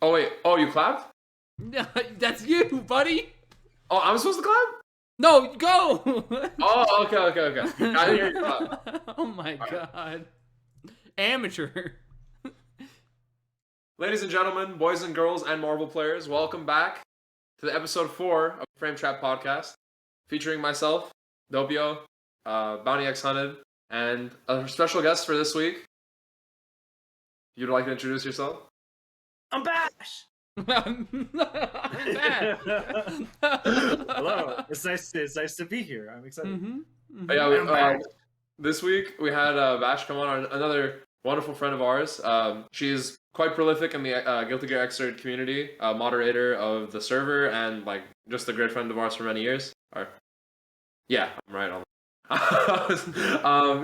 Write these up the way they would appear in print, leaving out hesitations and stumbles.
Oh wait. Oh, you clapped? No, that's you, buddy. Oh, I'm supposed to clap? No, go. Oh, okay. I didn't hear you clap. Oh my god. Amateur. Ladies and gentlemen, boys and girls, and Marvel players, welcome back to the episode 4 of the Frame Trap Podcast, featuring myself, Doppio, Bounty X Hunted, and a special guest for this week. You'd like to introduce yourself? I'm Bash. I'm back. Hello. It's nice to be here. I'm excited. Yeah, this week we had Bash come on, another wonderful friend of ours. She's quite prolific in the Guilty Gear Xrd community, moderator of the server, and like just a great friend of ours for many years. Yeah, I'm right on.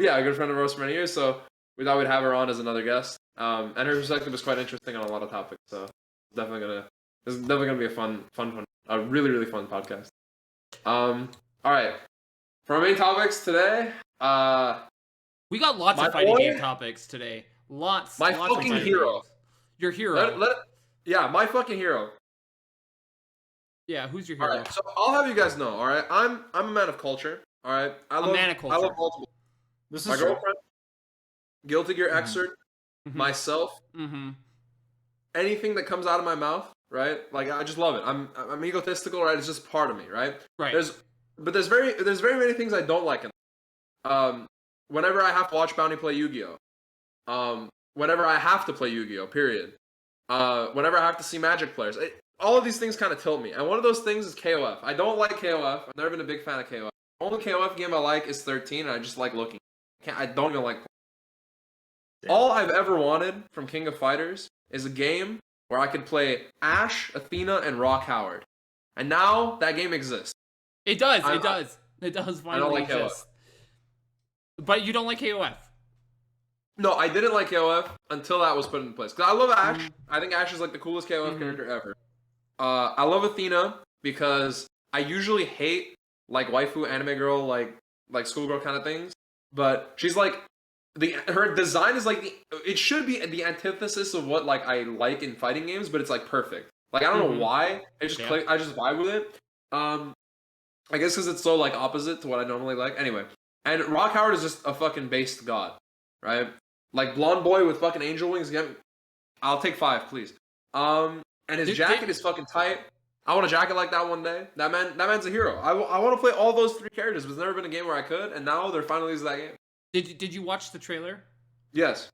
Yeah, a good friend of ours for many years. So we thought we'd have her on as another guest. And her perspective is quite interesting on a lot of topics. So this is definitely gonna be a fun, a really fun podcast. All right. For our main topics today, we got lots of fighting game topics today. Lots. My lots fucking of hero. Games. Your hero. Yeah, my fucking hero. Yeah, who's your hero? All right, so I'll have you guys know. All right, I'm a man of culture. All right, I love multiple. This My is girlfriend, Guilty Gear Xrd, myself, anything that comes out of my mouth, right? Like I just love it. I'm egotistical, right? It's just part of me, right? Right. There's very many things I don't like in whenever I have to watch Bounty play Yu-Gi-Oh. Whenever I have to play Yu-Gi-Oh, period. Whenever I have to see Magic players. All of these things kind of tilt me. And one of those things is KOF. I don't like KOF. I've never been a big fan of KOF. The only KOF game I like is 13, and I just like looking. I don't even like playing. Damn. All I've ever wanted from King of Fighters is a game where I could play Ash, Athena, and Rock Howard. And now that game exists. It does. It does finally like exist. But you don't like KOF. No, I didn't like KOF until that was put in place. Because I love Ash. I think Ash is like the coolest KOF character ever. I love Athena because I usually hate like waifu anime girl, like schoolgirl kind of things. But she's like, her design is like, it should be the antithesis of what like I like in fighting games, but it's like perfect. Like I don't know why. I just vibe with it. I guess because it's so like opposite to what I normally like. Anyway, and Rock Howard is just a fucking based god, right? Like blonde boy with fucking angel wings. I'll take 5, please. And his jacket is fucking tight. I want a jacket like that one day. That man's a hero. I want to play all those 3 characters. There's never been a game where I could, and now they're finally using that game. Did you watch the trailer? Yes.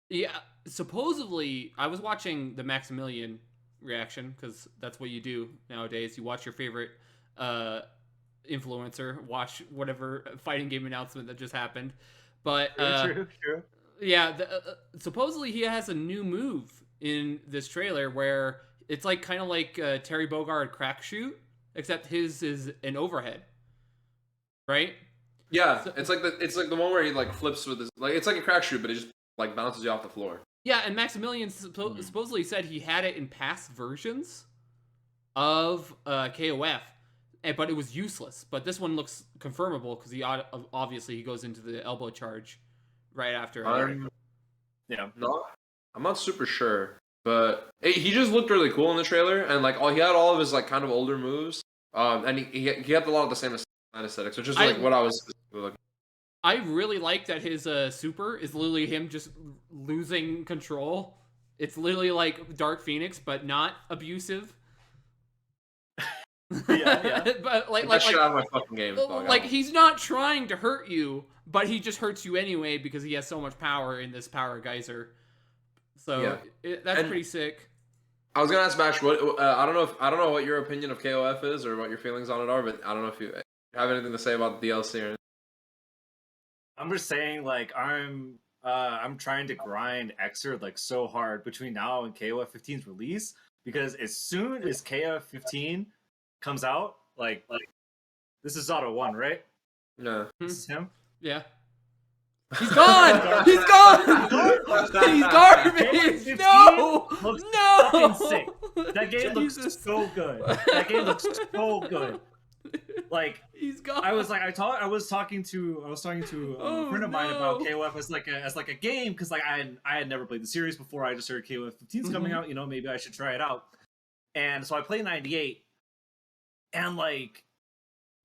Yeah. Supposedly, I was watching the Maximilian reaction because that's what you do nowadays. You watch your favorite influencer, watch whatever fighting game announcement that just happened. But true. Yeah, supposedly he has a new move in this trailer where it's like kind of like Terry Bogard crack shoot, except his is an overhead, right? Yeah, so, it's like the one where he like flips with his it's like a crack shoot, but it just like bounces you off the floor. Yeah, and Maximilian supposedly said he had it in past versions of KOF, but it was useless. But this one looks confirmable because he obviously he goes into the elbow charge right after. Yeah. No, I'm not super sure, but he just looked really cool in the trailer, and like he had all of his like kind of older moves, and he had a lot of the same aesthetics, which is like what I was looking. I really like that his super is literally him just losing control. It's literally like Dark Phoenix, but not abusive. Yeah. But like shit out of my fucking game. Like he's not trying to hurt you, but he just hurts you anyway because he has so much power in this power geyser. So that's pretty sick. I was gonna ask Bash, what I don't know what your opinion of KOF is or what your feelings on it are, but I don't know if you have anything to say about the DLC or anything. I'm just saying, like I'm trying to grind Xrd like so hard between now and KOF 15's release, because as soon as KOF 15 comes out, like this is Auto 1, right? No. This is him? Yeah. He's gone! He's gone! He's garbage! No! Fucking sick. That game looks so good. That game looks so good. like He's gone. I was talking to a friend of mine about KOF as like a game because like I had never played the series before. I just heard KOF 15's coming out. You know, maybe I should try it out. And so I played 98, and like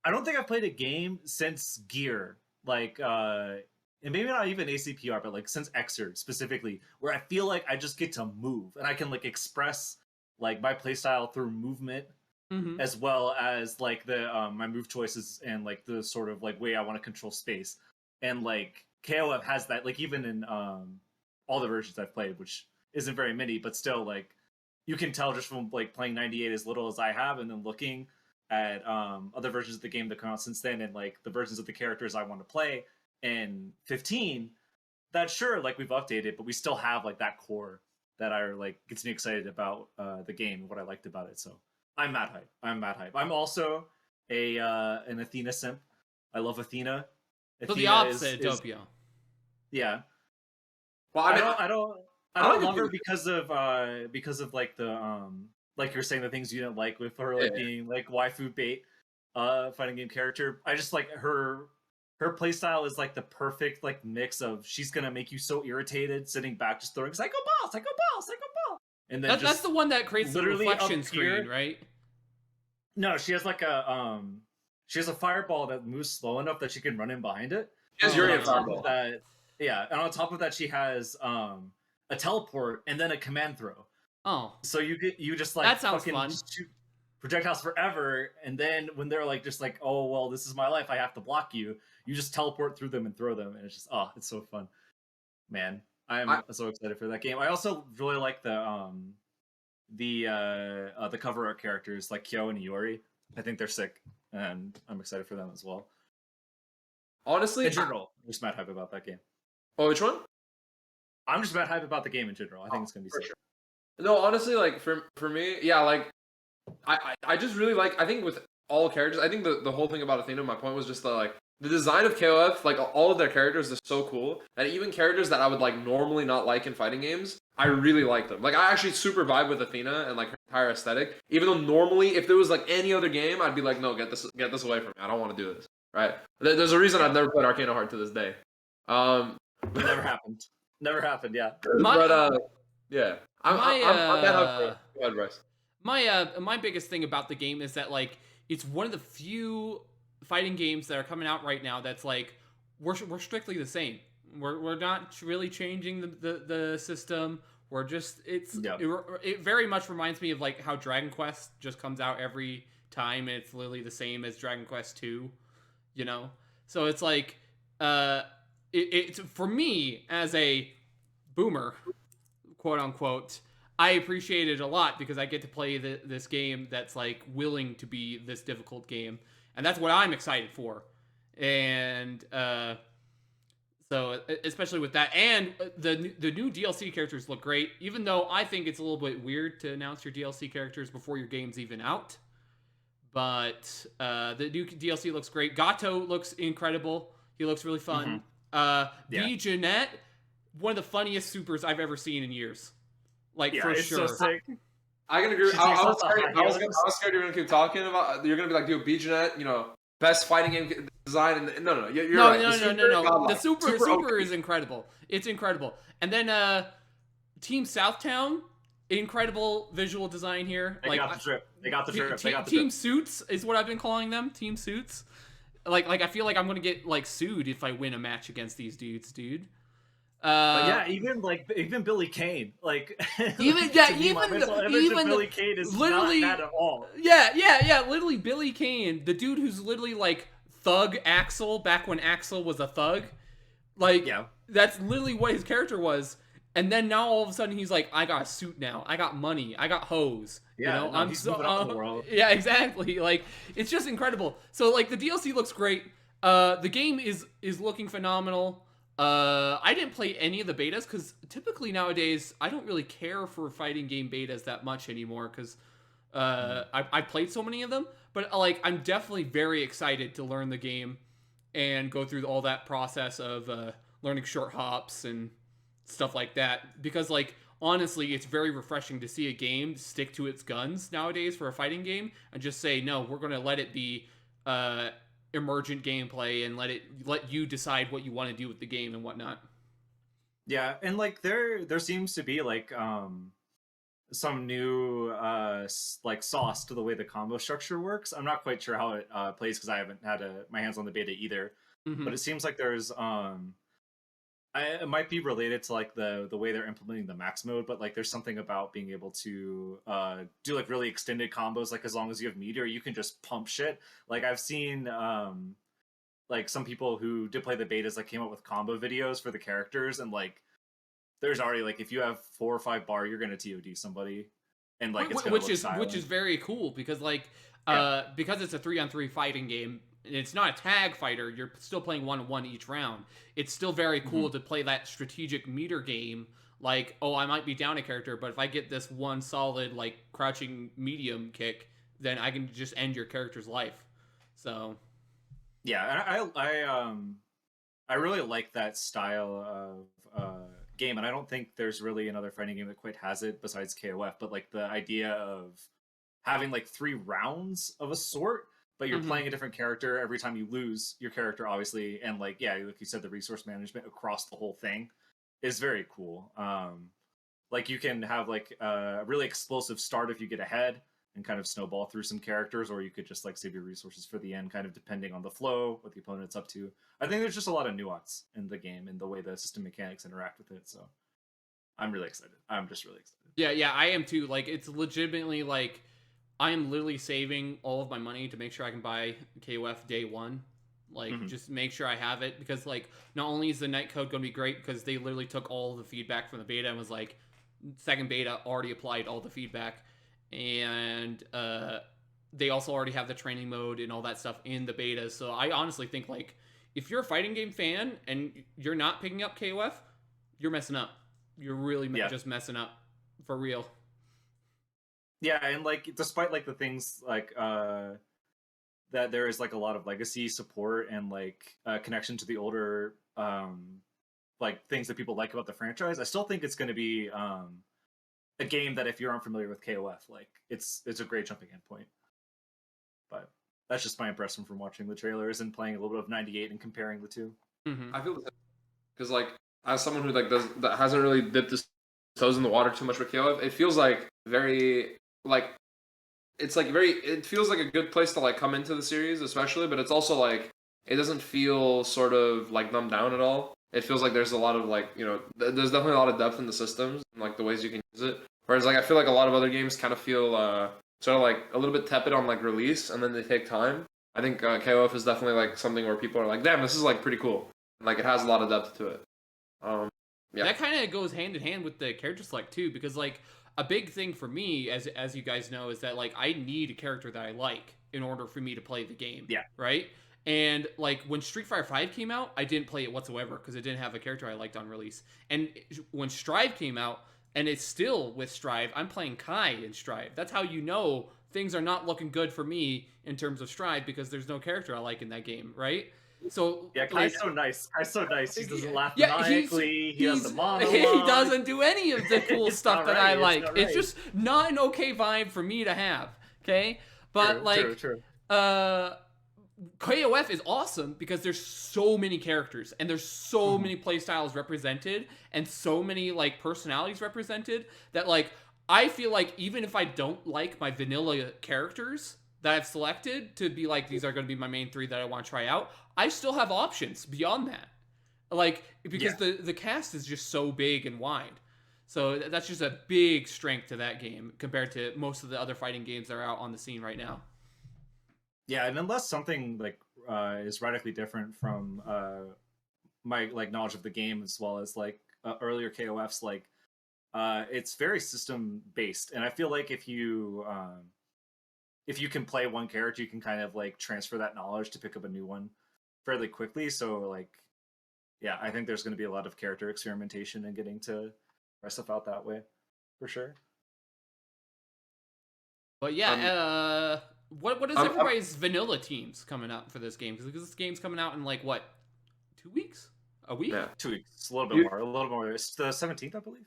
I don't think I've played a game since Gear, like and maybe not even ACPR, but like since Xrd specifically, where I feel like I just get to move and I can like express like my playstyle through movement as well as like the my move choices and like the sort of like way I want to control space. And like KOF has that, like even in all the versions I've played, which isn't very many, but still like you can tell just from like playing 98 as little as I have and then looking at other versions of the game that come out since then and like the versions of the characters I want to play in 15, that sure like we've updated, but we still have like that core that I like gets me excited about the game and what I liked about it. So I'm mad hype. I'm also a an Athena simp. I love Athena. So the opposite of Doppio. Yeah. Well, I don't love her because of like the like you're saying the things you didn't like with her like being like waifu bait fighting game character. I just like her playstyle is like the perfect like mix of she's gonna make you so irritated sitting back just throwing psycho ball, and then that's the one that creates the reflection screen, right? No, she has like a she has a fireball that moves slow enough that she can run in behind it. She has Yuri fireball. Yeah, and on top of that she has a teleport and then a command throw. Oh. So you just like that sounds fucking fun. shoot projectiles forever, and then when they're like just like, oh well, this is my life, I have to block you. You just teleport through them and throw them, and it's just it's so fun, man. I'm so excited for that game. I also really like the cover art characters like Kyo and Iori. I think they're sick, and I'm excited for them as well. Honestly, in general, I'm just mad hype about that game. Oh, which one? I'm just mad hype about the game in general. I think it's gonna be sick. Sure. No, honestly, like for me, yeah, like I just really like. I think with all characters, I think the whole thing about Athena, my point was just that like the design of KOF, like all of their characters are so cool, and even characters that I would like normally not like in fighting games, I really like them. Like I actually super vibe with Athena and like her entire aesthetic. Even though normally, if there was like any other game, I'd be like, no, get this away from me. I don't want to do this. Right? There's a reason I've never played Arcana Heart to this day. Never happened. Never happened. Yeah. Yeah. I'm that up for go ahead, Bryce. My biggest thing about the game is that like it's one of the few fighting games that are coming out right now that's like we're strictly the same. We're not really changing the system. We're just it very much reminds me of like how Dragon Quest just comes out every time and it's literally the same as Dragon Quest 2, you know? So it's like it's for me as a boomer, quote unquote, I appreciate it a lot because I get to play this game that's like willing to be this difficult game, and that's what I'm excited for. And so especially with that, and the new DLC characters look great. Even though I think it's a little bit weird to announce your DLC characters before your game's even out, but the new DLC looks great. Gato looks incredible. He looks really fun. B. Jeanette, one of the funniest supers I've ever seen in years. Like for sure. So sick. I can agree. I was scared you were gonna keep talking about. You're gonna be like, dude, B. Jeanette, you know, best fighting game design. And no, you're right. No. The super is incredible. It's incredible. And then Team Southtown, incredible visual design here. They got the trip. Team Suits is what I've been calling them. Team Suits. Like I feel like I'm gonna get like sued if I win a match against these dudes, dude. Even Billy Kane, like even Billy Kane is literally not that at all. Yeah, literally Billy Kane, the dude who's literally like Thug Axel back when Axel was a thug, like that's literally what his character was. And then now all of a sudden he's like, I got a suit now, I got money, I got hoes. Yeah, you know, he's moving up in the world. Yeah, exactly. Like it's just incredible. So like the DLC looks great. The game is looking phenomenal. I didn't play any of the betas because typically nowadays I don't really care for fighting game betas that much anymore because I played so many of them. But like I'm definitely very excited to learn the game and go through all that process of learning short hops and stuff like that, because like honestly it's very refreshing to see a game stick to its guns nowadays for a fighting game and just say, no, we're going to let it be emergent gameplay and let you decide what you want to do with the game and whatnot. Yeah, and like there seems to be like some new like sauce to the way the combo structure works. I'm not quite sure how it plays because I haven't had my hands on the beta either. Mm-hmm. But it seems like there's it might be related to like the way they're implementing the max mode, but like there's something about being able to do like really extended combos, like as long as you have meteor, you can just pump shit. Like I've seen like some people who did play the betas like came up with combo videos for the characters, and like there's already like if you have 4 or 5 bar, you're gonna TOD somebody, and like it's gonna which look is silent. very cool because like Yeah. because it's a 3-on-3 fighting game. It's not a tag fighter. You're still playing 1-on-1 each round. It's still very cool to play that strategic meter game. Like, oh, I might be down a character, but if I get this one solid like crouching medium kick, then I can just end your character's life. So Yeah, and I really like that style of game, and I don't think there's really another fighting game that quite has it besides KOF. But like the idea of having like 3 rounds of a sort, but you're playing a different character every time you lose your character, obviously, and like yeah, like you said, the resource management across the whole thing is very cool. Like you can have like a really explosive start if you get ahead and kind of snowball through some characters, or you could just like save your resources for the end, kind of depending on the flow, what the opponent's up to. I think there's just a lot of nuance in the game and the way the system mechanics interact with it. So I'm really excited. I'm just really excited. yeah, I am too. Like, it's legitimately like I am literally saving all of my money to make sure I can buy KOF day one. Like, just make sure I have it because like not only is the night code going to be great because they literally took all the feedback from the beta and was like, second beta already applied all the feedback, and they also already have the training mode and all that stuff in the beta. So I honestly think like if you're a fighting game fan and you're not picking up KOF, you're messing up. You're really just messing up for real. Yeah, and like despite like the things like that there is like a lot of legacy support and like connection to the older like things that people like about the franchise, I still think it's going to be a game that if you're unfamiliar with KOF, like it's a great jumping in point. But that's just my impression from watching the trailers and playing a little bit of 98 and comparing the two. Mm-hmm. I feel because like as someone who like that hasn't really dipped his toes in the water too much with KOF, it feels like very like it's like very it feels like a good place to like come into the series, especially, but it's also like it doesn't feel sort of like numbed down at all. It feels like there's a lot of like, you know, there's definitely a lot of depth in the systems and like the ways you can use it. Whereas like I feel like a lot of other games kind of feel sort of like a little bit tepid on like release and then they take time. I think KOF is definitely like something where people are like, damn, this is like pretty cool. And, like it has a lot of depth to it. Yeah. That kind of goes hand in hand with the character select too, because like a big thing for me, as you guys know, is that like I need a character that I like in order for me to play the game. Yeah. Right. And like when Street Fighter 5 came out, I didn't play it whatsoever because it didn't have a character I liked on release. And when Strive came out, and it's still with Strive, I'm playing Kai in Strive. That's how you know things are not looking good for me in terms of Strive because there's no character I like in that game, right? So yeah, Kai's so nice. Kai's so nice. He doesn't laugh yeah, maniacally. He has the monologue. He doesn't do any of the cool stuff that I like. It's right. just not an okay vibe for me to have. Okay, but true. KOF is awesome because there's so many characters and there's so many playstyles represented and so many like personalities represented that like I feel like even if I don't like my vanilla characters that I've selected to be like these are going to be my main 3 that I want to try out, I still have options beyond that. Like because the cast is just so big and wide. So that's just a big strength to that game compared to most of the other fighting games that are out on the scene right now. Yeah, and unless something like is radically different from my like knowledge of the game as well as like earlier KOFs, like it's very system based, and I feel like if you can play one character, you can kind of like transfer that knowledge to pick up a new one fairly quickly. So like, yeah, I think there's going to be a lot of character experimentation and getting to try stuff out that way, for sure. But yeah, what is everybody's vanilla teams coming out for this game? Because this game's coming out in like what, 2 weeks? A week? Yeah, 2 weeks. A little bit more. It's the 17th, I believe.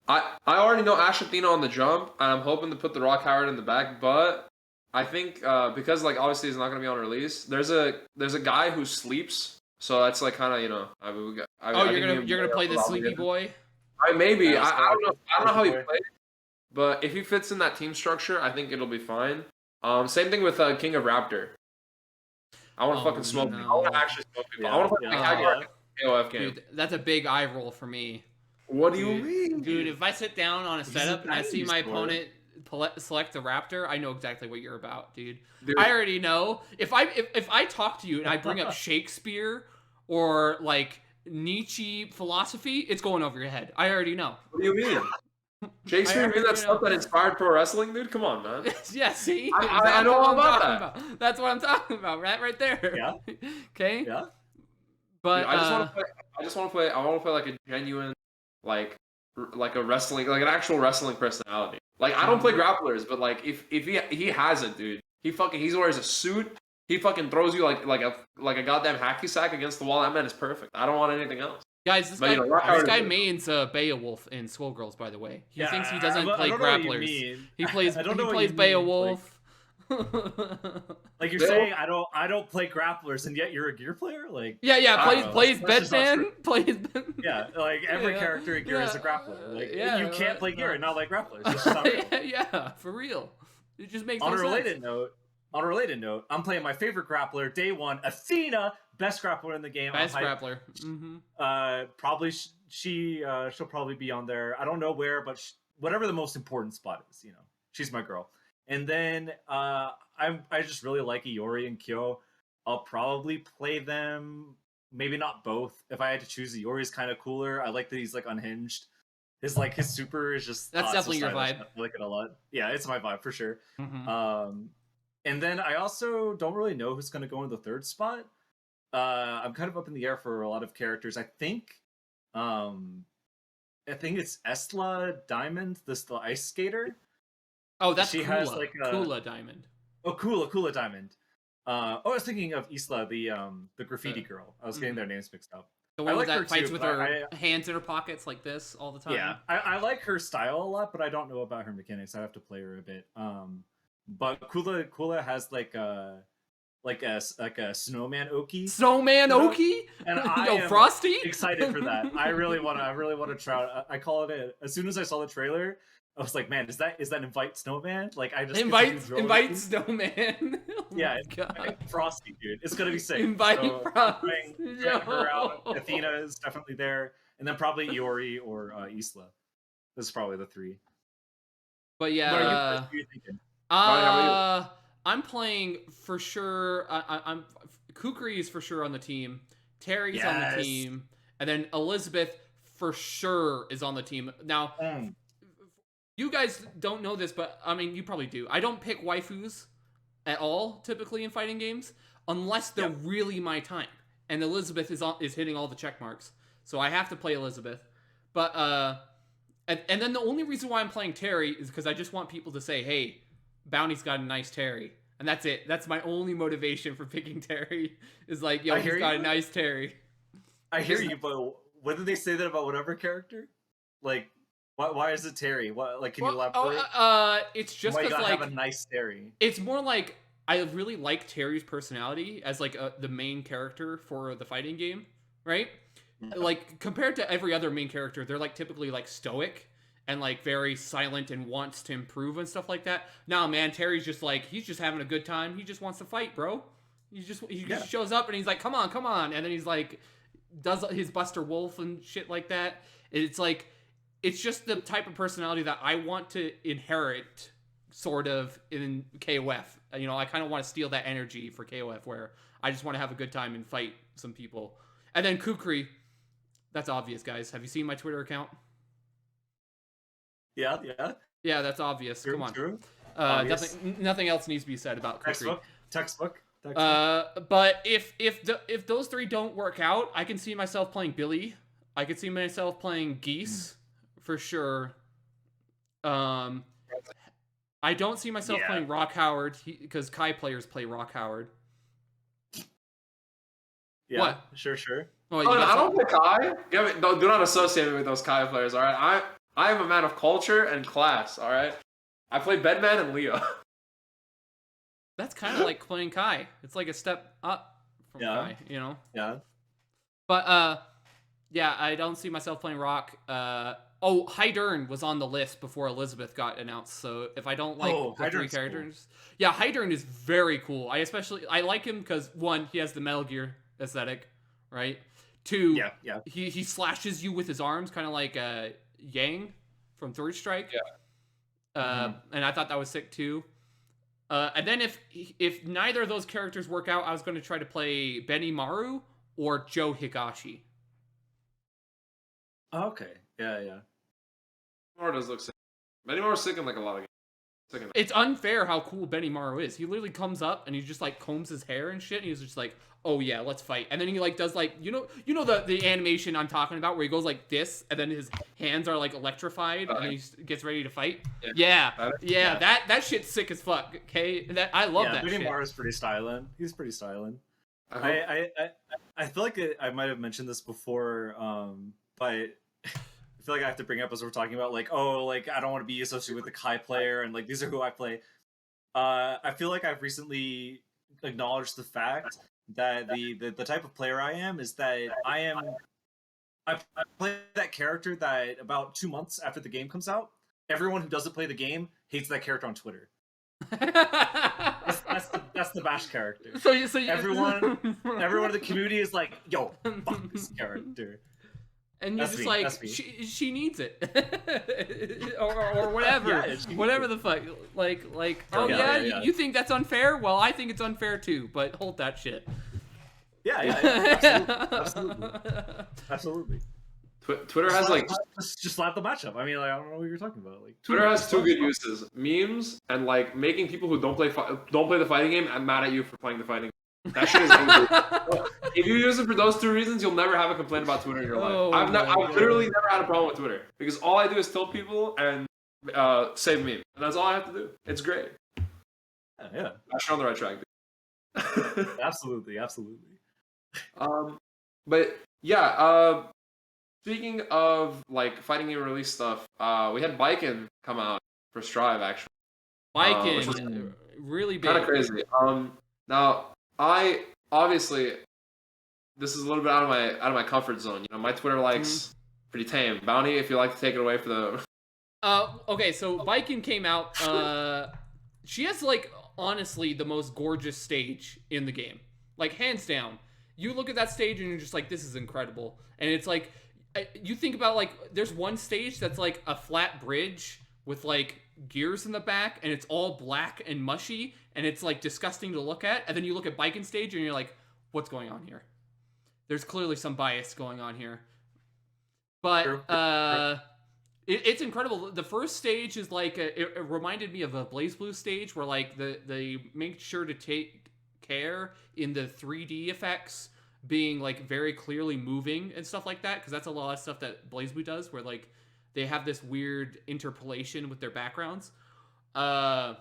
I already know Ash Athena on the jump, and I'm hoping to put the Rock Howard in the back, but I think because like obviously it's not gonna be on release. There's a guy who sleeps, so that's like kind of Oh, you're gonna play the sleepy boy. Maybe Yeah, I don't know. I don't know how he boy. plays, but if he fits in that team structure, I think it'll be fine. Same thing with King of Raptor. I want to fucking smoke people. I want to actually smoke people. I want to play KOF game. Dude, that's a big eye roll for me. What do you mean, dude? If I sit down on a setup and I see my opponent select the Raptor, I know exactly what you're about, dude. I already know. If I talk to you and I bring up Shakespeare or like Nietzsche philosophy, it's going over your head. I already know. What do you mean? Shakespeare knew that stuff that inspired pro wrestling, dude. Come on, man. Yeah, see, I know all about that. That's what I'm talking about, right there. Yeah. Okay. Yeah. But dude, I just want to play. I want to play like a genuine, like a wrestling, like an actual wrestling personality. Like I don't play grapplers, but like if he has it, dude. He wears a suit. He fucking throws you like a goddamn hacky sack against the wall. That man is perfect. I don't want anything else. Guys, this guy mains Beowulf in Skullgirls, by the way. He thinks he doesn't play grapplers. He plays Beowulf. Like you're saying, I don't play grapplers, and yet you're a gear player. Like plays Bedman. Yeah, like every character in gear is a grappler. Like you can't play gear and not like grapplers. It's just not real. Yeah, for real. It just makes on no a related sense. note. On a related note, I'm playing my favorite grappler, day one, Athena, best grappler in the game. Best grappler. Mm-hmm. Probably she'll probably be on there. I don't know where, but whatever the most important spot is, she's my girl. And then I just really like Iori and Kyo. I'll probably play them, maybe not both. If I had to choose, Iori's kind of cooler. I like that he's like unhinged. His super is just that's definitely your vibe. I like it a lot. Yeah, it's my vibe for sure. Mm-hmm. And then I also don't really know who's going to go in the third spot. I'm kind of up in the air for a lot of characters. I think it's Estla Diamond, the ice skater. Oh, that's she Kula. Has like a Kula Diamond. Oh, Kula Diamond. I was thinking of Isla, the graffiti girl. I was getting their names mixed up. The one that fights with her hands in her pockets like this all the time. Yeah, I like her style a lot, but I don't know about her mechanics. I have to play her a bit. But Kula has like a snowman Oki. Snowman Oki? And I am Frosty? excited for that. I really want to try. I call it as soon as I saw the trailer, I was like, man, is that invite snowman? Like I just invite snowman. Yeah, Frosty, dude. It's gonna be sick. Invite Frosty. Trying her out. Athena is definitely there, and then probably Iori or Isla. This is probably the three. But yeah. What are you thinking? I'm playing for sure. I'm Kukri is for sure on the team. Terry's on the team, and then Elizabeth for sure is on the team. Now, you guys don't know this, but I mean, you probably do. I don't pick waifus at all typically in fighting games unless they're really my type. And Elizabeth is hitting all the check marks, so I have to play Elizabeth. But and then the only reason why I'm playing Terry is because I just want people to say, "Hey, Bounty's got a nice Terry," and that's it. That's my only motivation for picking Terry. Is like, yo, he's got a nice Terry. I hear you, but when did they say that about whatever character? Like, why is it Terry? What, like, can you elaborate? It's just because like have a nice Terry. It's more like I really like Terry's personality as like the main character for the fighting game, right? Like compared to every other main character, they're like typically like stoic and like very silent and wants to improve and stuff like that. Nah, man, Terry's just like, he's just having a good time. He just wants to fight, bro. He just shows up and he's like, come on. And then he's like, does his Buster Wolf and shit like that. It's like, it's just the type of personality that I want to inherit sort of in KOF. You know, I kind of want to steal that energy for KOF where I just want to have a good time and fight some people. And then Kukri, that's obvious, guys. Have you seen my Twitter account? Yeah, that's obvious. True, come on. True. Nothing else needs to be said about Kukri. Textbook. But if those three don't work out, I can see myself playing Billy. I could see myself playing Geese for sure. I don't see myself playing Rock Howard because Kai players play Rock Howard. Yeah, what? Sure. Oh, no, I don't play Kai. Do not associate me with those Kai players, all right? I am a man of culture and class, all right? I play Bedman and Leo. That's kind of like playing Kai. It's like a step up from Kai, you know. Yeah. But yeah, I don't see myself playing Rock. Oh, Hydern was on the list before Elizabeth got announced. So if I don't like the three Hydern's characters, yeah, Hydern is very cool. I like him because one, he has the Metal Gear aesthetic, right? Two, Yeah. he slashes you with his arms, kind of like Yang from Third Strike. Yeah. And I thought that was sick too. And then if neither of those characters work out, I was going to try to play Benny Maru or Joe Higashi. Okay. Yeah. Benny does look sick. Benny Moore's sick in like a lot of games. It's unfair how cool Benny Maru is. He literally comes up and he just like combs his hair and shit, and he's just like, "Oh yeah, let's fight." And then he like does like you know the animation I'm talking about where he goes like this, and then his hands are like electrified, and then he gets ready to fight. Yeah. That shit's sick as fuck. Okay, I love that. Benny shit. Maru is pretty styling. He's pretty styling. I feel like I might have mentioned this before, but I feel like I have to bring up as we're talking about like, oh, like I don't want to be associated with the Kai player, and like these are who I play. I feel like I've recently acknowledged the fact that the type of player I am is that I play that character that about 2 months after the game comes out, everyone who doesn't play the game hates that character on Twitter. That's the Bash character. So everyone in the community is like, yo, fuck this character. And you're just like, she needs it, or whatever, whatever the fuck. Like, you think that's unfair? Well, I think it's unfair too. But hold that shit. Yeah, absolutely. Twitter has like just slap the matchup. I mean, like, I don't know what you're talking about. Like Twitter has two good uses: memes and like making people who don't play the fighting game and mad at you for playing the fighting game. That shit is angry. If you use it for those two reasons, you'll never have a complaint about Twitter in your life. I've literally never had a problem with Twitter because all I do is tell people and save memes, and that's all I have to do. It's great. Yeah. I'm on the right track. Absolutely. But yeah. Speaking of like fighting game release stuff, we had Biken come out for Strive actually. Biken, really big. Kind of crazy. Now I obviously this is a little bit out of my comfort zone. You know, my Twitter likes pretty tame. Bounty, if you like to take it away for the. Okay, so Biken came out. She has like honestly the most gorgeous stage in the game, like hands down. You look at that stage and you're just like, this is incredible, and it's like. You think about like there's one stage that's like a flat bridge with like gears in the back and it's all black and mushy and it's like disgusting to look at, and then you look at Biken stage and you're like, what's going on here? There's clearly some bias going on here. But it's incredible. The first stage is like it reminded me of a Blaze Blue stage where like they make sure to take care in the 3D effects being like very clearly moving and stuff like that, because that's a lot of stuff that BlazBlue does, where like they have this weird interpolation with their backgrounds. And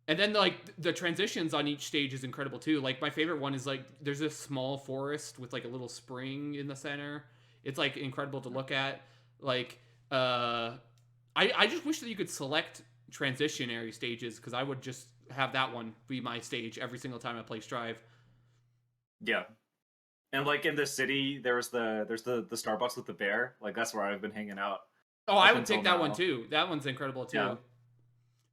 then like the transitions on each stage is incredible too. Like my favorite one is like there's this small forest with like a little spring in the center. It's like incredible to look at. Like I just wish that you could select transitionary stages, because I would just have that one be my stage every single time I play Strive. Yeah. And like in the city, there's the Starbucks with the bear. Like that's where I've been hanging out. Oh, I would take that one too. That one's incredible too. Yeah.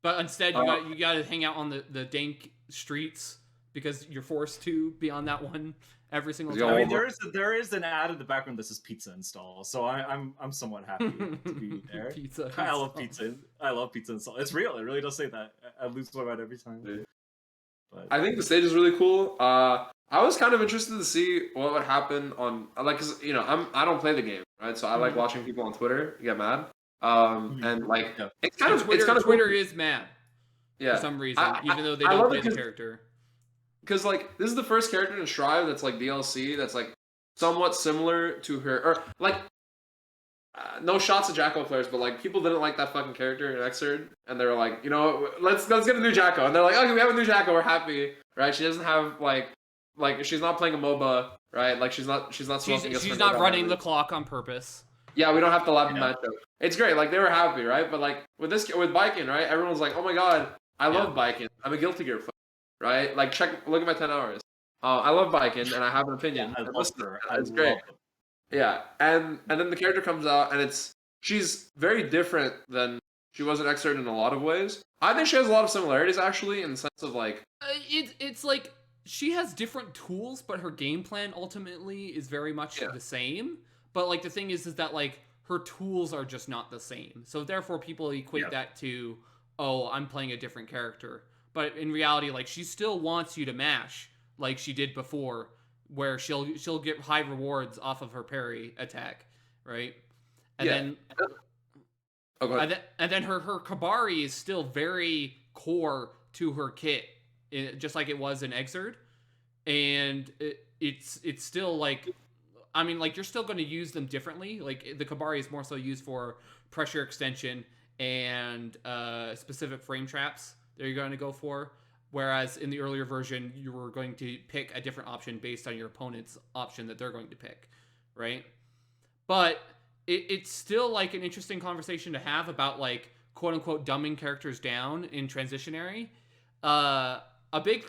But instead, you got to hang out on the dank streets because you're forced to be on that one every single time. I mean, there is an ad in the background that says pizza install, so I'm somewhat happy to be there. Pizza. I love pizza. I love pizza install. It's real. It really does say that. I lose my mind every time. Yeah. But I think the stage is really cool. I was kind of interested to see what would happen on, like, cause you know I don't play the game, right? So I like watching people on Twitter get mad. And like it's kind of Twitter is mad. Yeah. For some reason, even though they don't play the character. Because like this is the first character in Strive that's like DLC that's like somewhat similar to her, or like no shots at Jacko players, but like people didn't like that fucking character in Xrd, and they were like, you know, let's get a new Jacko, and they're like, okay, we have a new Jacko, we're happy, right? She doesn't have like she's not playing a MOBA, right? Like she's not smoking. She's not running the clock on purpose. Yeah, we don't have to lab the matchup. It's great. Like they were happy, right? But like with Biken, right? Everyone's like, oh my god, I love Biken. I'm a Guilty Gear player. right? Like look at my 10 hours. I love Baiken and I have an opinion. I And love listen, her. I it's great. love them. Yeah, and then the character comes out and she's very different than she was in Excerpt in a lot of ways. I think she has a lot of similarities actually in the sense of like It's like she has different tools, but her game plan ultimately is very much yeah the same. But like the thing is that like her tools are just not the same. So therefore, people equate Yeah. that to, oh, I'm playing a different character. But in reality, like she still wants you to mash like she did before, where she'll get high rewards off of her parry attack, right? And yeah. then Oh, go ahead. and then her Kabari is still very core to her kit, just like it was in Exerd, and it's still like, I mean, like you're still going to use them differently. Like the Kabari is more so used for pressure extension and specific frame traps that you're going to go for. Whereas in the earlier version, you were going to pick a different option based on your opponent's option that they're going to pick, right? But it's still like an interesting conversation to have about like quote unquote dumbing characters down in transitionary. Uh, a big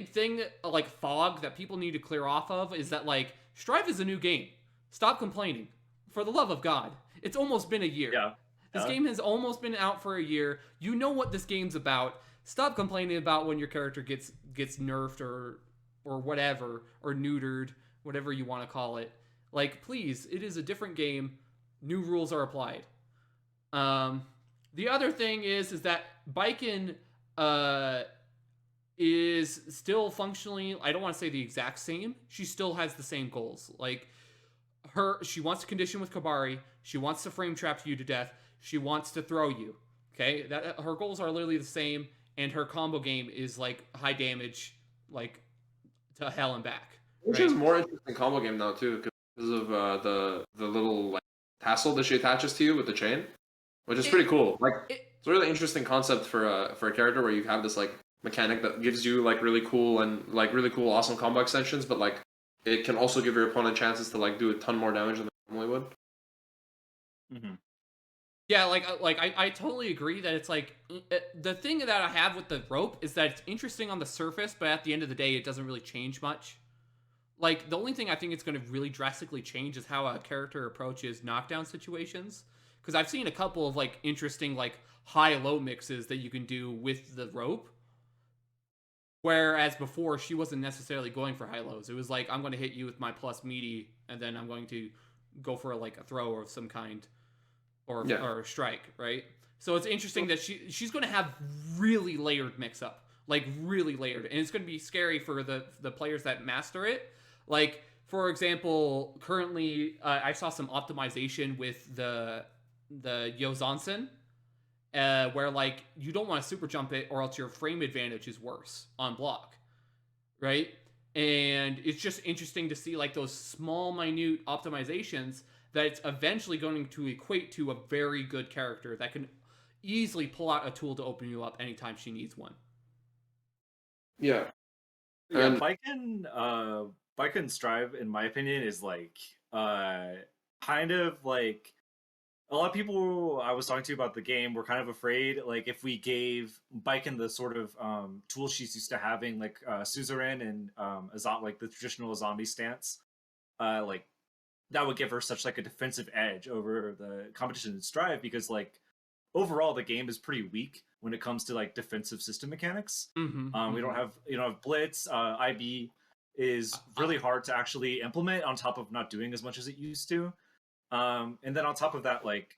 thing like fog that people need to clear off of is that like Strive is a new game. Stop complaining. For the love of God. It's almost been a year. Yeah. This game has almost been out for a year. You know what this game's about. Stop complaining about when your character gets nerfed or whatever, or neutered, whatever you want to call it. Like, please, it is a different game. New rules are applied. The other thing is that Baiken is still functionally, I don't want to say the exact same. She still has the same goals. Like she wants to condition with Kabari. She wants to frame trap you to death. She wants to throw you. Okay, that her goals are literally the same, and her combo game is like high damage, like to hell and back. Which is more interesting combo game now too, because of the little like tassel that she attaches to you with the chain, which is pretty cool. Like it's a really interesting concept for a character where you have this like mechanic that gives you like really cool awesome combo extensions, but like it can also give your opponent chances to like do a ton more damage than they normally would. Mm-hmm. Yeah, I totally agree that it's like the thing that I have with the rope is that it's interesting on the surface, but at the end of the day, it doesn't really change much. Like the only thing I think it's going to really drastically change is how a character approaches knockdown situations. Because I've seen a couple of like interesting like high-low mixes that you can do with the rope. Whereas before, she wasn't necessarily going for high lows. It was like, I'm going to hit you with my plus meaty, and then I'm going to go for like a throw of some kind, or a strike, right? So it's interesting that she's going to have really layered mix up, like really layered, and it's going to be scary for the players that master it. Like for example, currently I saw some optimization with the Yozansen, where like you don't want to super jump it or else your frame advantage is worse on block, right? And it's just interesting to see like those small minute optimizations that it's eventually going to equate to a very good character that can easily pull out a tool to open you up anytime she needs one. Yeah, Baiken Strive, in my opinion, is like kind of like a lot of people I was talking to about the game were kind of afraid, like if we gave Baiken the sort of tool she's used to having, like suzerain and like the traditional zombie stance, like that would give her such like a defensive edge over the competition in Strive, because like overall the game is pretty weak when it comes to like defensive system mechanics. We don't have blitz. IB is really hard to actually implement on top of not doing as much as it used to. And then on top of that, like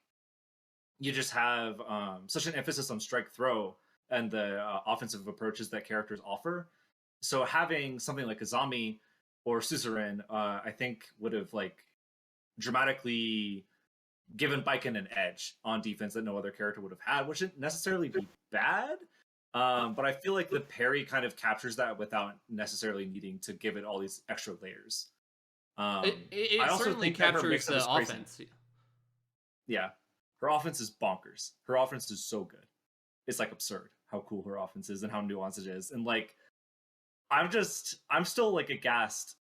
you just have such an emphasis on strike throw and the offensive approaches that characters offer. So having something like a zombie or suzerain, I think would have like dramatically given Baiken an edge on defense that no other character would have had, which shouldn't necessarily be bad. But I feel like the parry kind of captures that without necessarily needing to give it all these extra layers. It also certainly captures the offense. Yeah, her offense is bonkers. Her offense is so good. It's like absurd how cool her offense is and how nuanced it is. And like, I'm still like aghast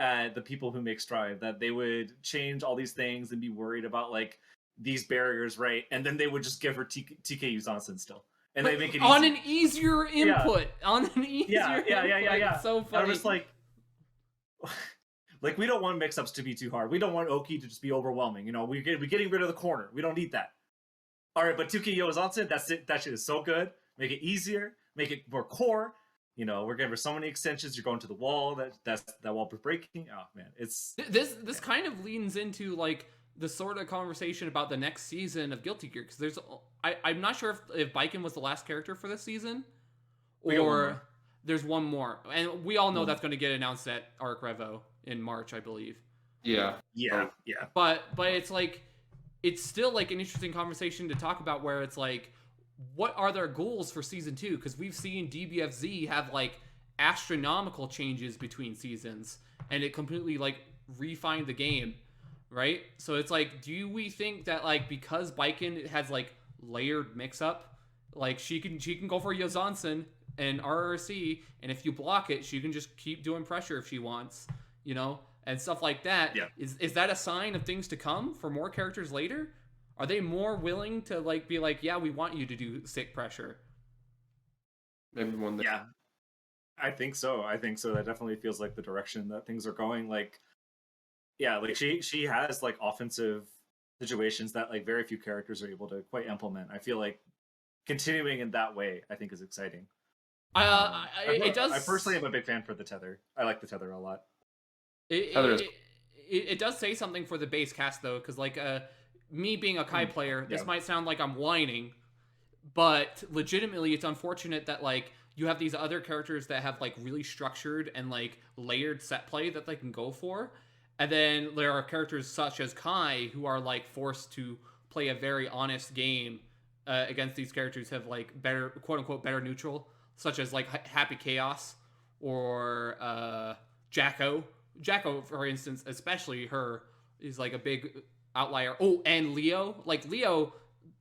at the people who make Strive that they would change all these things and be worried about like these barriers, right? And then they would just give her TK Johnson still. and they make it on easy. an easier input. On an easier input. Yeah. It's so And funny. I'm just like we don't want mix-ups to be too hard. We don't want Oki to just be overwhelming. You know, we're getting rid of the corner. We don't need that. All right, but 2K Yozansen, that's it. That shit is so good. Make it easier. Make it more core. You know, we're giving so many extensions. You're going to the wall. That wall is breaking. Oh man, it's this kind of leans into like the sort of conversation about the next season of Guilty Gear, because I'm not sure if Baiken was the last character for this season, or there's one more, and we all know that's going to get announced at Arc Revo in March, I believe. Yeah. But it's like, it's still like an interesting conversation to talk about, where it's like, what are their goals for season 2? Because we've seen DBFZ have like astronomical changes between seasons, and it completely like refined the game, right? So it's like, do we think that like, because Baiken has like layered mix up, like she can go for Yozansen and RRC, and if you block it, she can just keep doing pressure if she wants, you know, and stuff like that. Yeah. Is that a sign of things to come for more characters later? Are they more willing to like be like, yeah, we want you to do sick pressure? Maybe one day. Yeah, I think so. That definitely feels like the direction that things are going. Like, yeah, like she has like offensive situations that like very few characters are able to quite implement. I feel like continuing in that way, I think, is exciting. It does. I personally am a big fan for the tether. I like the tether a lot. It does say something for the base cast though, because like me being a Kai player, this might sound like I'm whining, but legitimately it's unfortunate that like you have these other characters that have like really structured and like layered set play that they can go for, and then there are characters such as Kai who are like forced to play a very honest game against these characters who have like better, quote unquote, better neutral, such as like Happy Chaos or Jacko. Jacko, for instance, especially her, is like a big outlier. Oh, and Leo. Like, Leo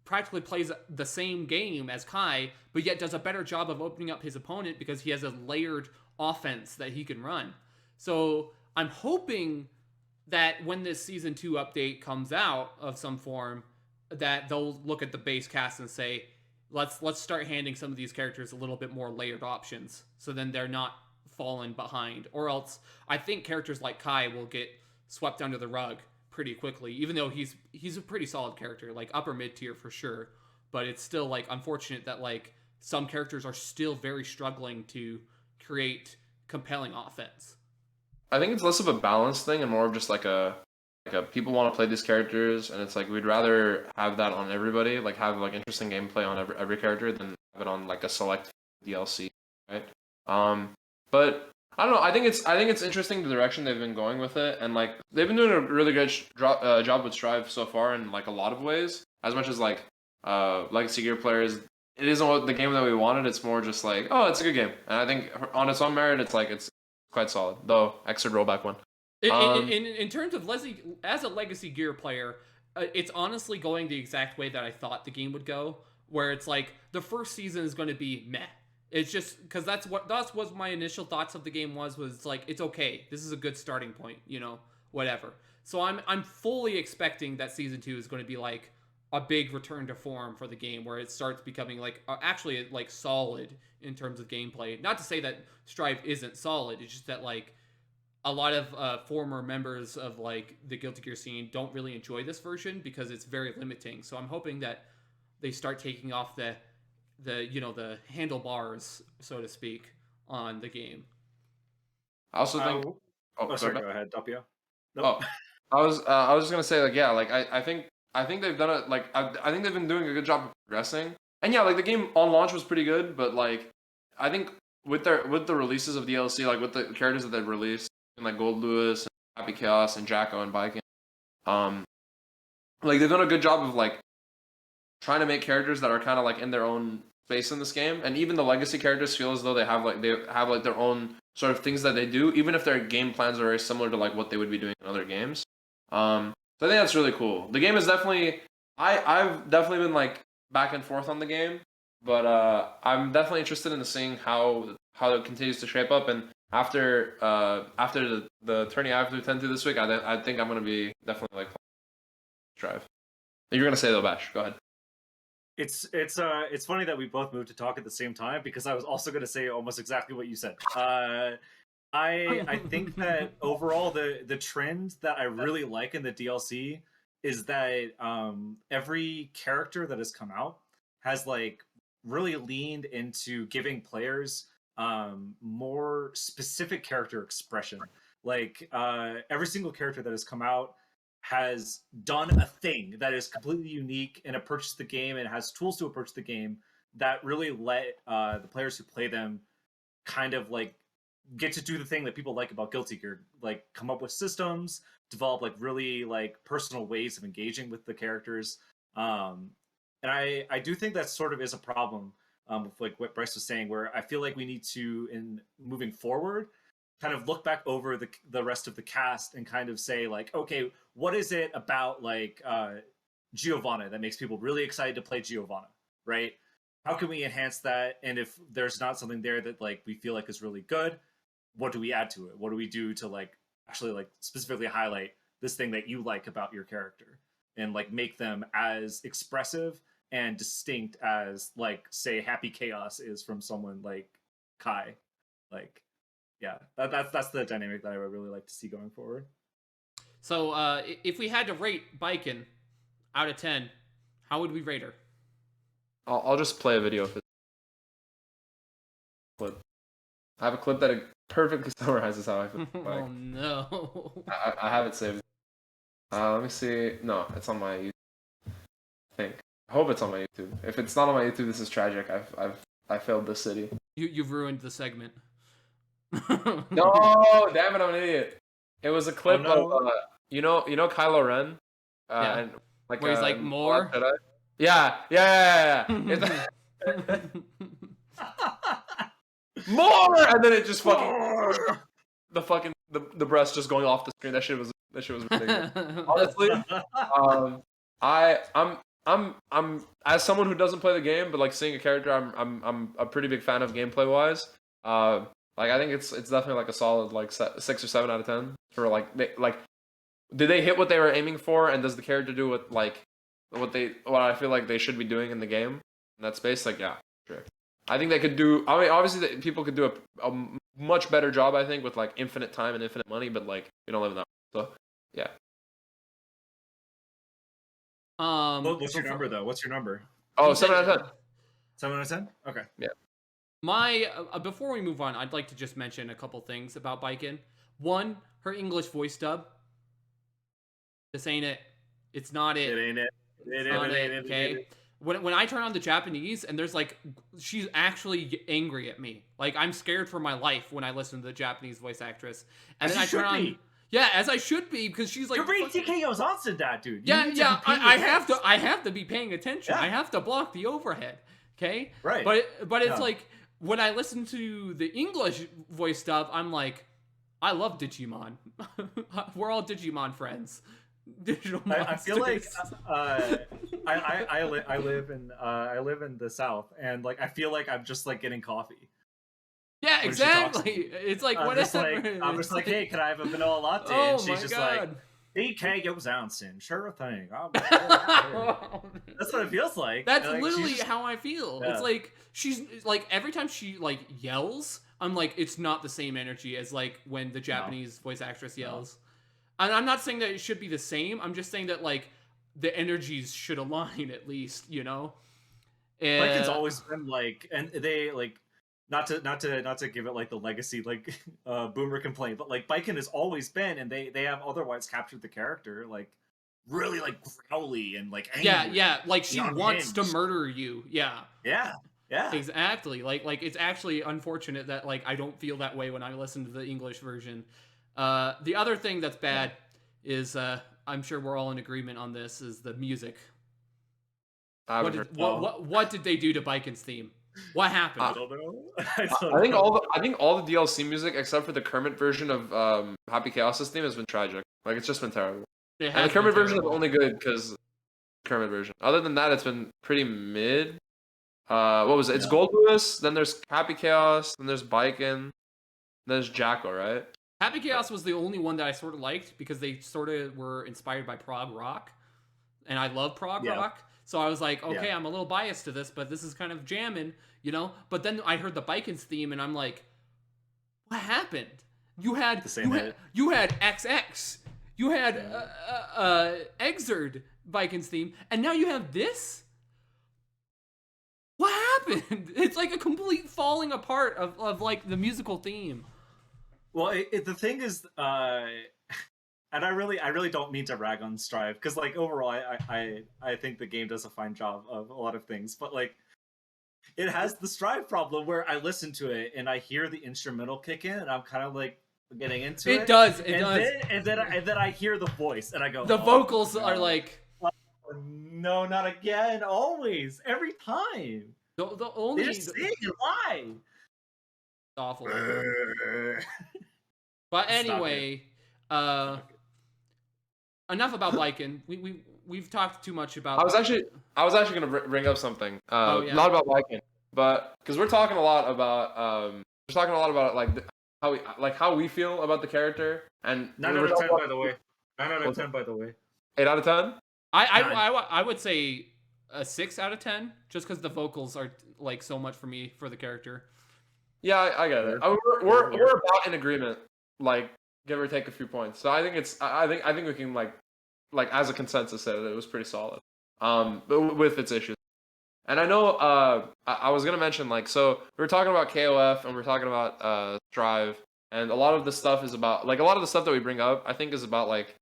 practically plays the same game as Kai, but yet does a better job of opening up his opponent because he has a layered offense that he can run. So I'm hoping that when this Season 2 update comes out of some form, that they'll look at the base cast and say, let's start handing some of these characters a little bit more layered options, so then they're not fallen behind. Or else I think characters like Kai will get swept under the rug pretty quickly, even though he's a pretty solid character, like upper mid tier for sure. But it's still like unfortunate that like some characters are still very struggling to create compelling offense. I think it's less of a balance thing and more of just like a people want to play these characters, and it's like we'd rather have that on everybody, like have like interesting gameplay on every character than have it on like a select DLC, right? But I don't know. I think it's interesting the direction they've been going with it, and like they've been doing a really good job with Strive so far in like a lot of ways. As much as like Legacy Gear players, it isn't what the game that we wanted. It's more just like, oh, it's a good game, and I think on its own merit, it's quite solid. Though Xrd rollback one. In terms of as a Legacy Gear player, it's honestly going the exact way that I thought the game would go, where it's like the first season is going to be meh. It's just because that's what my initial thoughts of the game was like, it's okay, this is a good starting point, you know, whatever. So I'm fully expecting that Season 2 is going to be like a big return to form for the game, where it starts becoming like actually like solid in terms of gameplay. Not to say that Strive isn't solid, it's just that like a lot of former members of like the Guilty Gear scene don't really enjoy this version because it's very limiting. So I'm hoping that they start taking off the handlebars, so to speak, on the game. I also think. Sorry, go ahead, Doppio. Nope. Oh, I was just gonna say like, yeah, like I think they've done it, like I think they've been doing a good job of progressing, and yeah, like the game on launch was pretty good, but like I think with the releases of DLC, like with the characters that they've released, like Gold Lewis and Happy Chaos and Jacko and Baiken, like they've done a good job of like trying to make characters that are kind of like in their own space in this game, and even the legacy characters feel as though they have like their own sort of things that they do, even if their game plans are very similar to like what they would be doing in other games. So I think that's really cool. The game is definitely I've definitely been like back and forth on the game, but I'm definitely interested in seeing how it continues to shape up. And after the tourney I have to attend to this week, I think I'm gonna be definitely like Drive. You're gonna say though, Bash. Go ahead. It's funny that we both moved to talk at the same time because I was also going to say almost exactly what you said. I think that overall the trend that I really like in the DLC is that every character that has come out has like really leaned into giving players more specific character expression. Like every single character that has come out has done a thing that is completely unique and approaches the game and has tools to approach the game that really let the players who play them kind of like get to do the thing that people like about Guilty Gear, like come up with systems, develop like really like personal ways of engaging with the characters. And I do think that sort of is a problem with like what Bryce was saying, where I feel like we need to, in moving forward, kind of look back over the rest of the cast and kind of say like, okay, what is it about like Giovanna that makes people really excited to play Giovanna, right? How can we enhance that? And if there's not something there that like we feel like is really good, what do we add to it? What do we do to like actually like specifically highlight this thing that you like about your character and like make them as expressive and distinct as like say Happy Chaos is from someone like Kai. Like yeah, that's the dynamic that I would really like to see going forward. So, if we had to rate Baiken out of 10, how would we rate her? I'll just play a video of it. Clip. I have a clip that perfectly summarizes how I feel. Oh no! I have it saved. Let me see. No, it's on my YouTube. I think. I hope it's on my YouTube. If it's not on my YouTube, this is tragic. I failed this city. You've ruined the segment. No, damn it, I'm an idiot. It was a clip no. of you know Kylo Ren, Yeah. and like Where he's like more. Yeah. More, and then it just fucking the breast just going off the screen. That shit was ridiculous. Honestly, I'm as someone who doesn't play the game, but like seeing a character, I'm a pretty big fan of gameplay wise. Like I think it's definitely like a solid like 6 or 7 out of 10 for like did they hit what they were aiming for, and does the character do what I feel like they should be doing in the game in that space? Like yeah, sure. I think they could do. I mean, obviously, people could do a much better job. I think with like infinite time and infinite money, but like we don't live in that. So, yeah. What's your number though? What's your number? Oh, 7 out of 10. 7 out of 10. Okay. Yeah. My before we move on, I'd like to just mention a couple things about Baiken. One, her English voice dub. This ain't it. It's not it. It ain't it. It's not it. Okay. When I turn on the Japanese and there's like she's actually angry at me, like I'm scared for my life when I listen to the Japanese voice actress, and then I turn on, yeah, as I should be, because she's like you're being TKO's answered that, dude. Yeah, I have to be paying attention. Yeah. I have to block the overhead, okay? Right. But it's like when I listen to the English voice stuff, I'm like, I love Digimon. We're all Digimon friends. Digital monsters. I feel like I live in the South, and like I feel like I'm just like getting coffee. Yeah, exactly. It's like whatever. I'm just like, hey, can I have a vanilla latte? Oh and she's my just God. like, TKO's Ounson, sure thing. That's what it feels like. That's like, literally how I feel. Yeah. It's like she's like every time she like yells, I'm like, it's not the same energy as like when the Japanese voice actress yells. And I'm not saying that it should be the same. I'm just saying that like the energies should align at least, you know. Like it's always been like, and they like not to give it like the legacy like boomer complaint, but like Baiken has always been, and they have otherwise captured the character like really like growly and like angry. Yeah, like she wants to murder you. Yeah. Exactly. Like it's actually unfortunate that like I don't feel that way when I listen to the English version. The other thing that's bad is I'm sure we're all in agreement on this is the music. What did they do to Baiken's theme? What happened? I don't know. I think all the DLC music except for the Kermit version of Happy Chaos's theme has been tragic. Like it's just been terrible. And the Kermit version is only good because Kermit version. Other than that, it's been pretty mid. What was it? It's Gold Lewis, then there's Happy Chaos, then there's Baiken, then there's Jacko, right? Happy Chaos was the only one that I sort of liked because they sort of were inspired by prog rock, and I love prog rock. So I was like, okay, Yeah. I'm a little biased to this, but this is kind of jamming, you know. But then I heard the Vikings theme, and I'm like, what happened? You had The same hit. you had XX, you had Exerd Vikings theme, and now you have this. What happened? It's like a complete falling apart of like the musical theme. Well, the thing is, and I really don't mean to rag on Strive because like overall, I think the game does a fine job of a lot of things, but like it has the Strive problem where I listen to it and I hear the instrumental kick in, and I'm kind of like getting into it. It does. And then I hear the voice, and I go, The oh, vocals no. are like. No, not again. Always, every time. The only They just sing it live. awful. But anyway, enough about Lycan. We've talked too much about. I was actually gonna bring up something. Oh, yeah. Not about Viking, but because we're talking a lot about how we feel about the character, and 9 out of 10, by the way. 9 out of 10, by the way. 8 out of 10. I would say a 6 out of 10, just because the vocals are like so much for me for the character. Yeah, I get it. We're about in agreement, like give or take a few points. So I think I think we can like as a consensus say that it was pretty solid. But with its issues. And I know I was gonna mention like, so we were talking about KOF and we're talking about Strive, and a lot of the stuff is about like a lot of the stuff that we bring up I think is about like,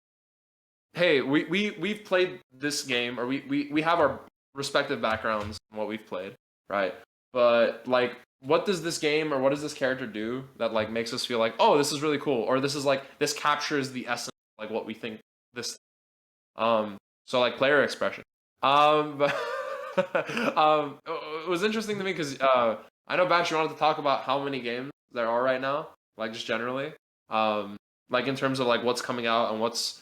hey, we've played this game, or we have our respective backgrounds in what we've played, right? But like, what does this game or what does this character do that like makes us feel like, oh, this is really cool, or this is like this captures the essence of, like what we think this. So like player expression. But it was interesting to me because I know Bash, you wanted to talk about how many games there are right now, like just generally, like in terms of like what's coming out and what's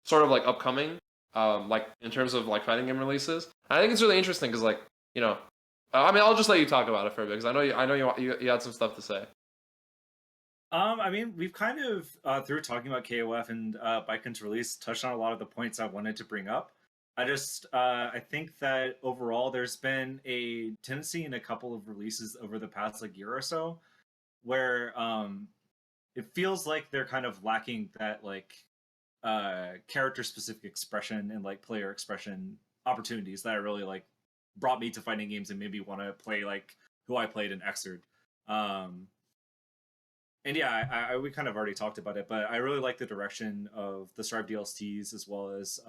sort of like upcoming, like in terms of like fighting game releases. And I think it's really interesting because like, you know, I mean, I'll just let you talk about it for a bit because I know you had some stuff to say. I mean, we've kind of through talking about KOF and Biken's release, touched on a lot of the points I wanted to bring up. I think that overall there's been a tendency in a couple of releases over the past like year or so where it feels like they're kind of lacking that like character specific expression and like player expression opportunities that I really like brought me to fighting games and made me want to play like who I played in Xrd. And yeah, we kind of already talked about it, but I really like the direction of the Strive DLCs as well as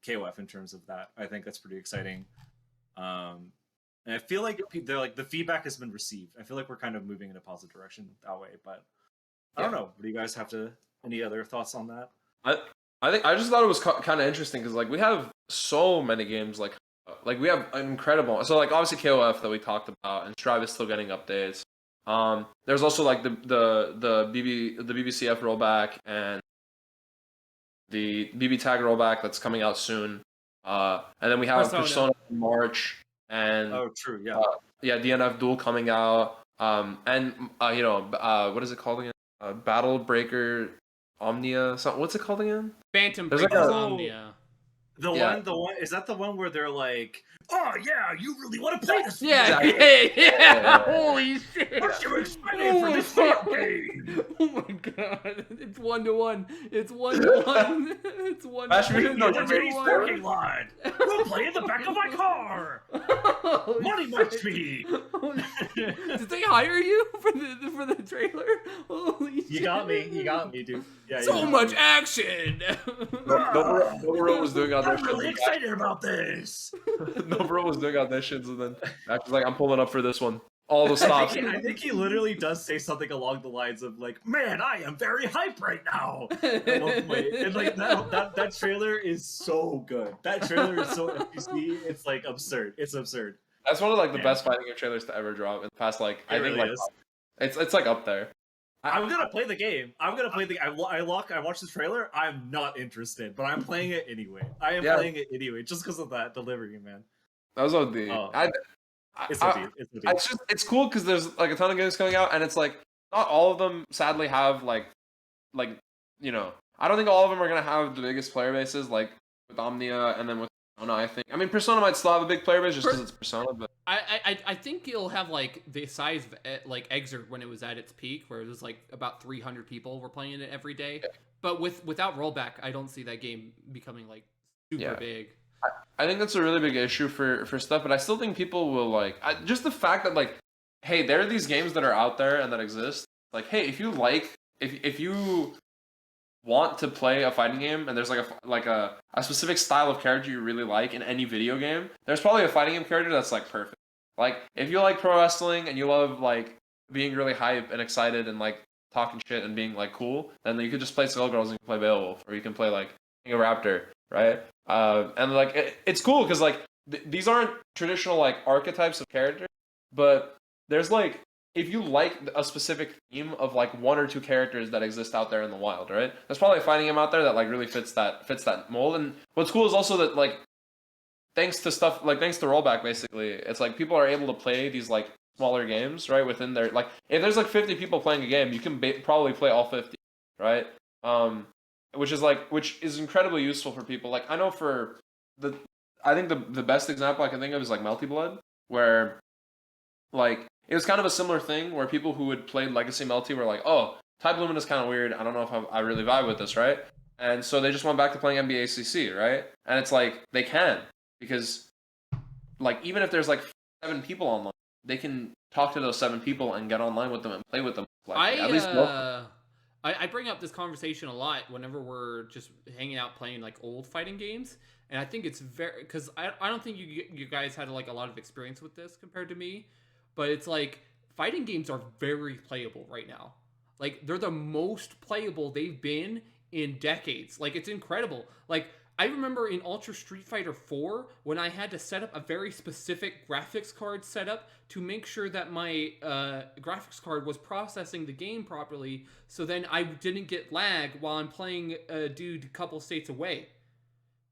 KOF in terms of that. I think that's pretty exciting. And I feel like the feedback has been received. I feel like we're kind of moving in a positive direction that way. But I don't know. Do you guys have any other thoughts on that? I think I just thought it was kind of interesting because like we have so many games like we have an incredible. So like obviously KOF that we talked about, and Strive is still getting updates. There's also like the BBCF rollback and the BB Tag rollback that's coming out soon. And then we have Persona in March, and true, yeah, DNF Duel coming out. And you know, what is it called again? Battle Breaker Omnia. What's it called again? Phantom Breaker Omnia. The one is that the one where they're like, oh yeah, you really want to play this? Yeah. Holy shit! What you excited for this video game? Oh my god, it's 1-1. It's 1-1. It's 1-1. No, Japanese parking lot. We'll play in the back of my car. Money much me. Did they hire you for the trailer? Holy shit! You got me, dude. Yeah, so much action. Noburo was doing auditions. I'm really excited about this. Noburo was doing auditions, and then Max was like, "I'm pulling up for this one." All the stops. I think he literally does say something along the lines of like, "Man, I am very hyped right now." At one point. And like that trailer is so good. That trailer is so FPC. It's like absurd. It's absurd. That's one of like the best fighting game trailers to ever drop in the past. Like I think like it's like up there. I'm gonna play the game. I watch the trailer. I'm not interested, but I'm playing it anyway. I am playing it anyway, just because of that delivery, man. That was OD. It's cool because there's like a ton of games coming out, and it's like not all of them sadly have like you know, I don't think all of them are gonna have the biggest player bases like with Omnia and then with don't know. I mean, Persona might still have a big player base just because it's Persona, but I think it'll have like the size of like Exert when it was at its peak, where it was like about 300 people were playing it every day. yeah. But without rollback, I don't see that game becoming like super big. I think that's a really big issue for stuff, but I still think people will like just the fact that like, hey, there are these games that are out there and that exist. Like, hey, if you want to play a fighting game and there's like a specific style of character you really like in any video game, there's probably a fighting game character that's like perfect. Like if you like pro wrestling and you love like being really hype and excited and like talking shit and being like cool, then you could just play Skullgirls and you can play Beowulf or you can play like King of Raptor, right? And like it's cool because like these aren't traditional like archetypes of characters, but there's like if you like a specific theme of like one or two characters that exist out there in the wild, right? There's probably a fighting game out there that like really fits that mold. And what's cool is also that like thanks to rollback basically, it's like people are able to play these like smaller games, right? Within their like if there's like 50 people playing a game, you can probably play all 50, right? Which is incredibly useful for people. Like I know I think the best example I can think of is like Melty Blood, where like it was kind of a similar thing where people who had played Legacy Melty were like, oh, Type Lumen is kind of weird. I don't know if I really vibe with this, right? And so they just went back to playing NBA CC, right? And it's like they can because like even if there's like 7 people online, they can talk to those 7 people and get online with them and play with them. Like, at least I bring up this conversation a lot whenever we're just hanging out playing like old fighting games, and I think it's very because I don't think you guys had like a lot of experience with this compared to me, but it's like fighting games are very playable right now. Like they're the most playable they've been in decades. Like it's incredible. Like I remember in Ultra Street Fighter 4 when I had to set up a very specific graphics card setup to make sure that my graphics card was processing the game properly, so then I didn't get lag while I'm playing a dude a couple states away,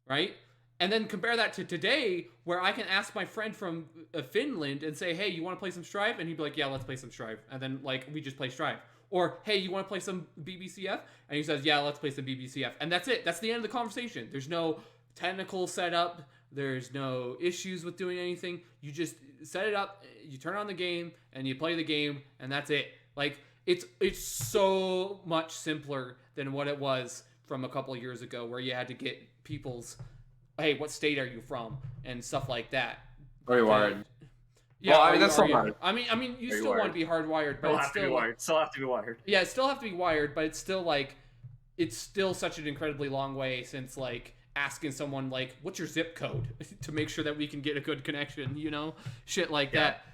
right? And then compare that to today, where I can ask my friend from Finland and say, "Hey, you want to play some Strive?" And he'd be like, "Yeah, let's play some Strive." And then like we just play Strive. Or, "Hey, you want to play some BBCF?" And he says, "Yeah, let's play some BBCF." And that's it. That's the end of the conversation. There's no technical setup. There's no issues with doing anything. You just set it up, you turn on the game, and you play the game, and that's it. Like it's so much simpler than what it was from a couple of years ago, where you had to get people's, "Hey, what state are you from?" and stuff like that. very wired. Yeah, well, I mean that's so hard. I mean, you still want to be hardwired, but it's still wired. Still have to be wired. Yeah, it still have to be wired, but it's still like, it's still such an incredibly long way since like asking someone like, "What's your zip code?" to make sure that we can get a good connection, you know, shit like that.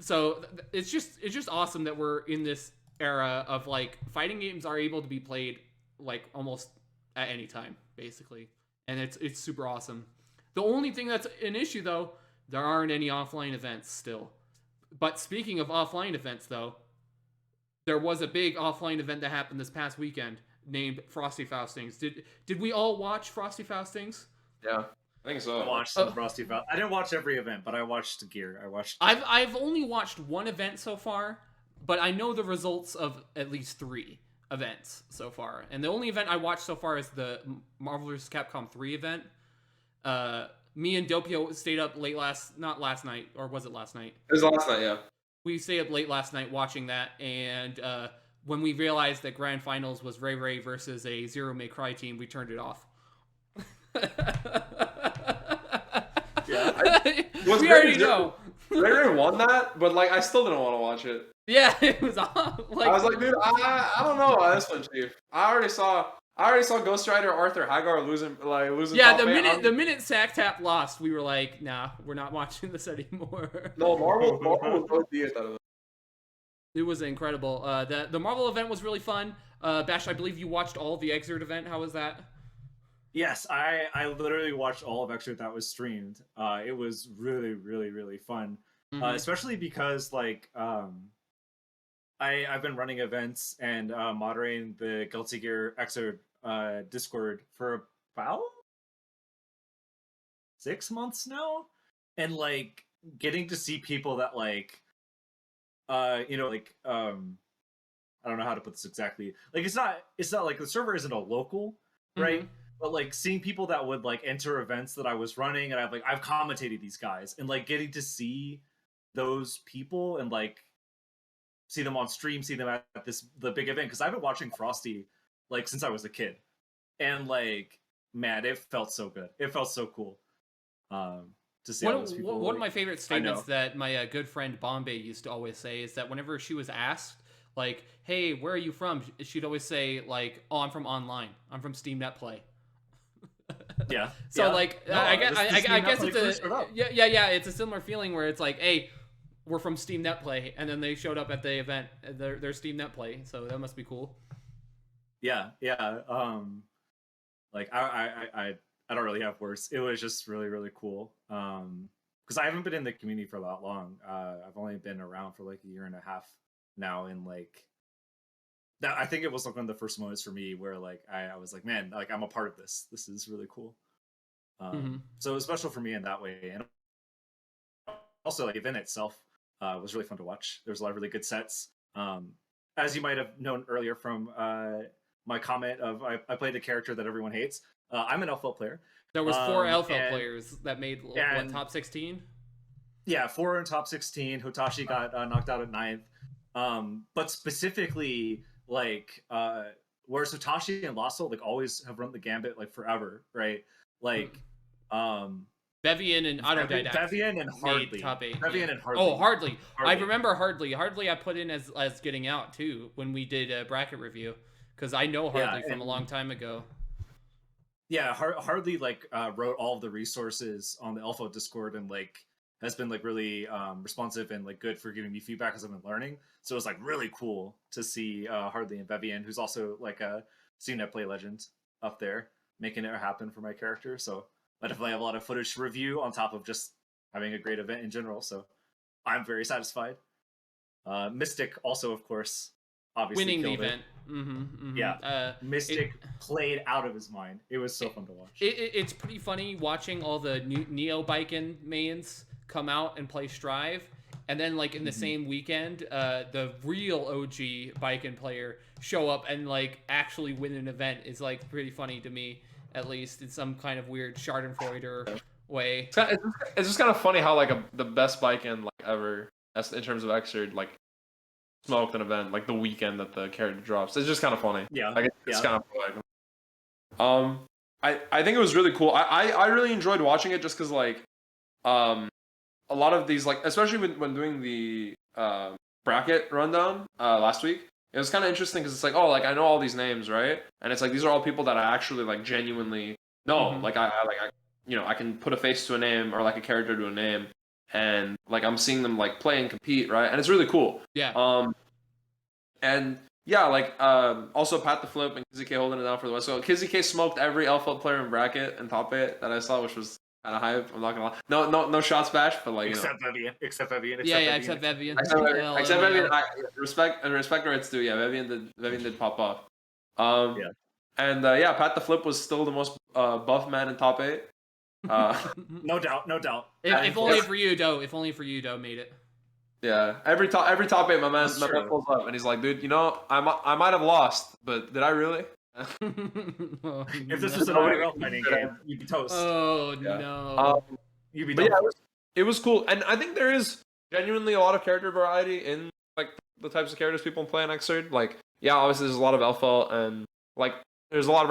So it's just awesome that we're in this era of like fighting games are able to be played like almost at any time, basically, and it's super awesome. The only thing that's an issue though, there aren't any offline events still. But speaking of offline events, though, there was a big offline event that happened this past weekend named Frosty Faustings. Did we all watch Frosty Faustings? Yeah, I think so. I watched some Frosty Faust. I didn't watch every event, but I watched gear. I've only watched one event so far, but I know the results of at least 3 events so far. And the only event I watched so far is the Marvel vs. Capcom 3 event. Me and Doppio stayed up late not last night, or was it last night? It was last night, yeah. We stayed up late last night watching that, and when we realized that Grand Finals was Ray Ray versus a Zero May Cry team, we turned it off. Yeah, we already know. Ray Ray won that, but like I still didn't want to watch it. Yeah, it was off. Like, I was like, dude, I don't know about this one, Chief. I already saw Ghost Rider Arthur Hagar losing. Yeah, the minute SACTAP lost, we were like, nah, we're not watching this anymore. No, Marvel was OD out of it. It was incredible. The Marvel event was really fun. Bash, I believe you watched all of the Exert event. How was that? Yes, I literally watched all of Extra that was streamed. It was really, really, really fun. Mm-hmm. Especially because like I've been running events and moderating the Guilty Gear Extra Discord for about 6 months now, and like getting to see people that like I don't know how to put this exactly. Like it's not like the server isn't a local, right? but like seeing people that would like enter events that I was running, and I've commentated these guys, and like getting to see those people and like see them on stream, see them at the big event, because I've been watching Frosty like since I was a kid, and like man, it felt so good. It felt so cool to see all those people. One of my favorite statements that my good friend Bombay used to always say is that whenever she was asked, like, "Hey, where are you from?" she'd always say, like, "Oh, I'm from online. I'm from Steam Net Play." Yeah. So yeah. like, No, I guess it's yeah. it's a similar feeling where it's like, "Hey, we're from Steam Net Play," and then they showed up at the event. They're Steam Net Play, so that must be cool. Yeah. Like I don't really have words. It was just really really cool. Because I haven't been in the community for that long. I've only been around for like a year and a half now, and like that, I think it was like one of the first moments for me where like I was like, man, like I'm a part of this. This is really cool. So it was special for me in that way, and also like the event itself was really fun to watch. There was a lot of really good sets. As you might have known earlier from my comment of I played a character that everyone hates. I'm an Alpha player. There was 4 Alpha players that made what, top 16. Yeah, 4 in top 16. Hotashi got knocked out at 9th. But specifically, like whereas Hotashi and Lasso like always have run the gambit like forever, right? Like Bevian and Autodidact. Bevian and Hardly. Top 8. Bevian yeah. and Hardly. Oh, Hardly. I remember Hardly. Hardly I put in as getting out too when we did a bracket review, because I know Hardly from a long time ago. Yeah, Hardly like wrote all of the resources on the Alpha Discord, and like has been like really responsive and like good for giving me feedback as I've been learning. So it's like really cool to see Hardly and Bevian, who's also like a CNET play legend, up there making it happen for my character. So I definitely have a lot of footage to review on top of just having a great event in general. So I'm very satisfied. Mystic also, of course, obviously winning the killed event. Yeah, Mystic played out of his mind. It was so fun to watch. It's pretty funny watching all the new Neo Biken mains come out and play Strive, and then like in the same weekend, the real OG Biken player show up and like actually win an event. Is like pretty funny to me, at least in some kind of weird Schadenfreude way. It's just kind of funny how like the best Biken like ever, in terms of Xrd, like smoked an event like the weekend that the character drops. It's just kind of funny. Yeah, like it's kind of like, I think it was really cool. I really enjoyed watching it just because like a lot of these, like especially when doing the bracket rundown last week, it was kind of interesting because it's like, oh, like I know all these names, right? And it's like these are all people that I actually like genuinely know. Like I you know, I can put a face to a name or like a character to a name, and like I'm seeing them like play and compete, right? And it's really cool. Yeah. And yeah, like also Pat the Flip and Kizzy K holding it down for the West. So Kizzy K smoked every Alpha player in bracket and top 8 that I saw, which was kind of hype. I'm not gonna lie. No shots bash, but like except Vivian. Except Vivian. Except Vivian. Except Vivian. Respect where it's due. Yeah, Vivian did pop off. And yeah, Pat the Flip was still the most buff man in top 8. No doubt. If only for you, Doe. If only for you, Doe made it. Yeah, every top 8, my man pulls up and he's like, dude, you know, I might have lost, but did I really? If this was an IRL fighting game, you'd be toast. Oh no. You'd be. But yeah, it was cool, and I think there is genuinely a lot of character variety in like the types of characters people play in Xrd. Like, yeah, obviously there's a lot of alpha and like there's a lot of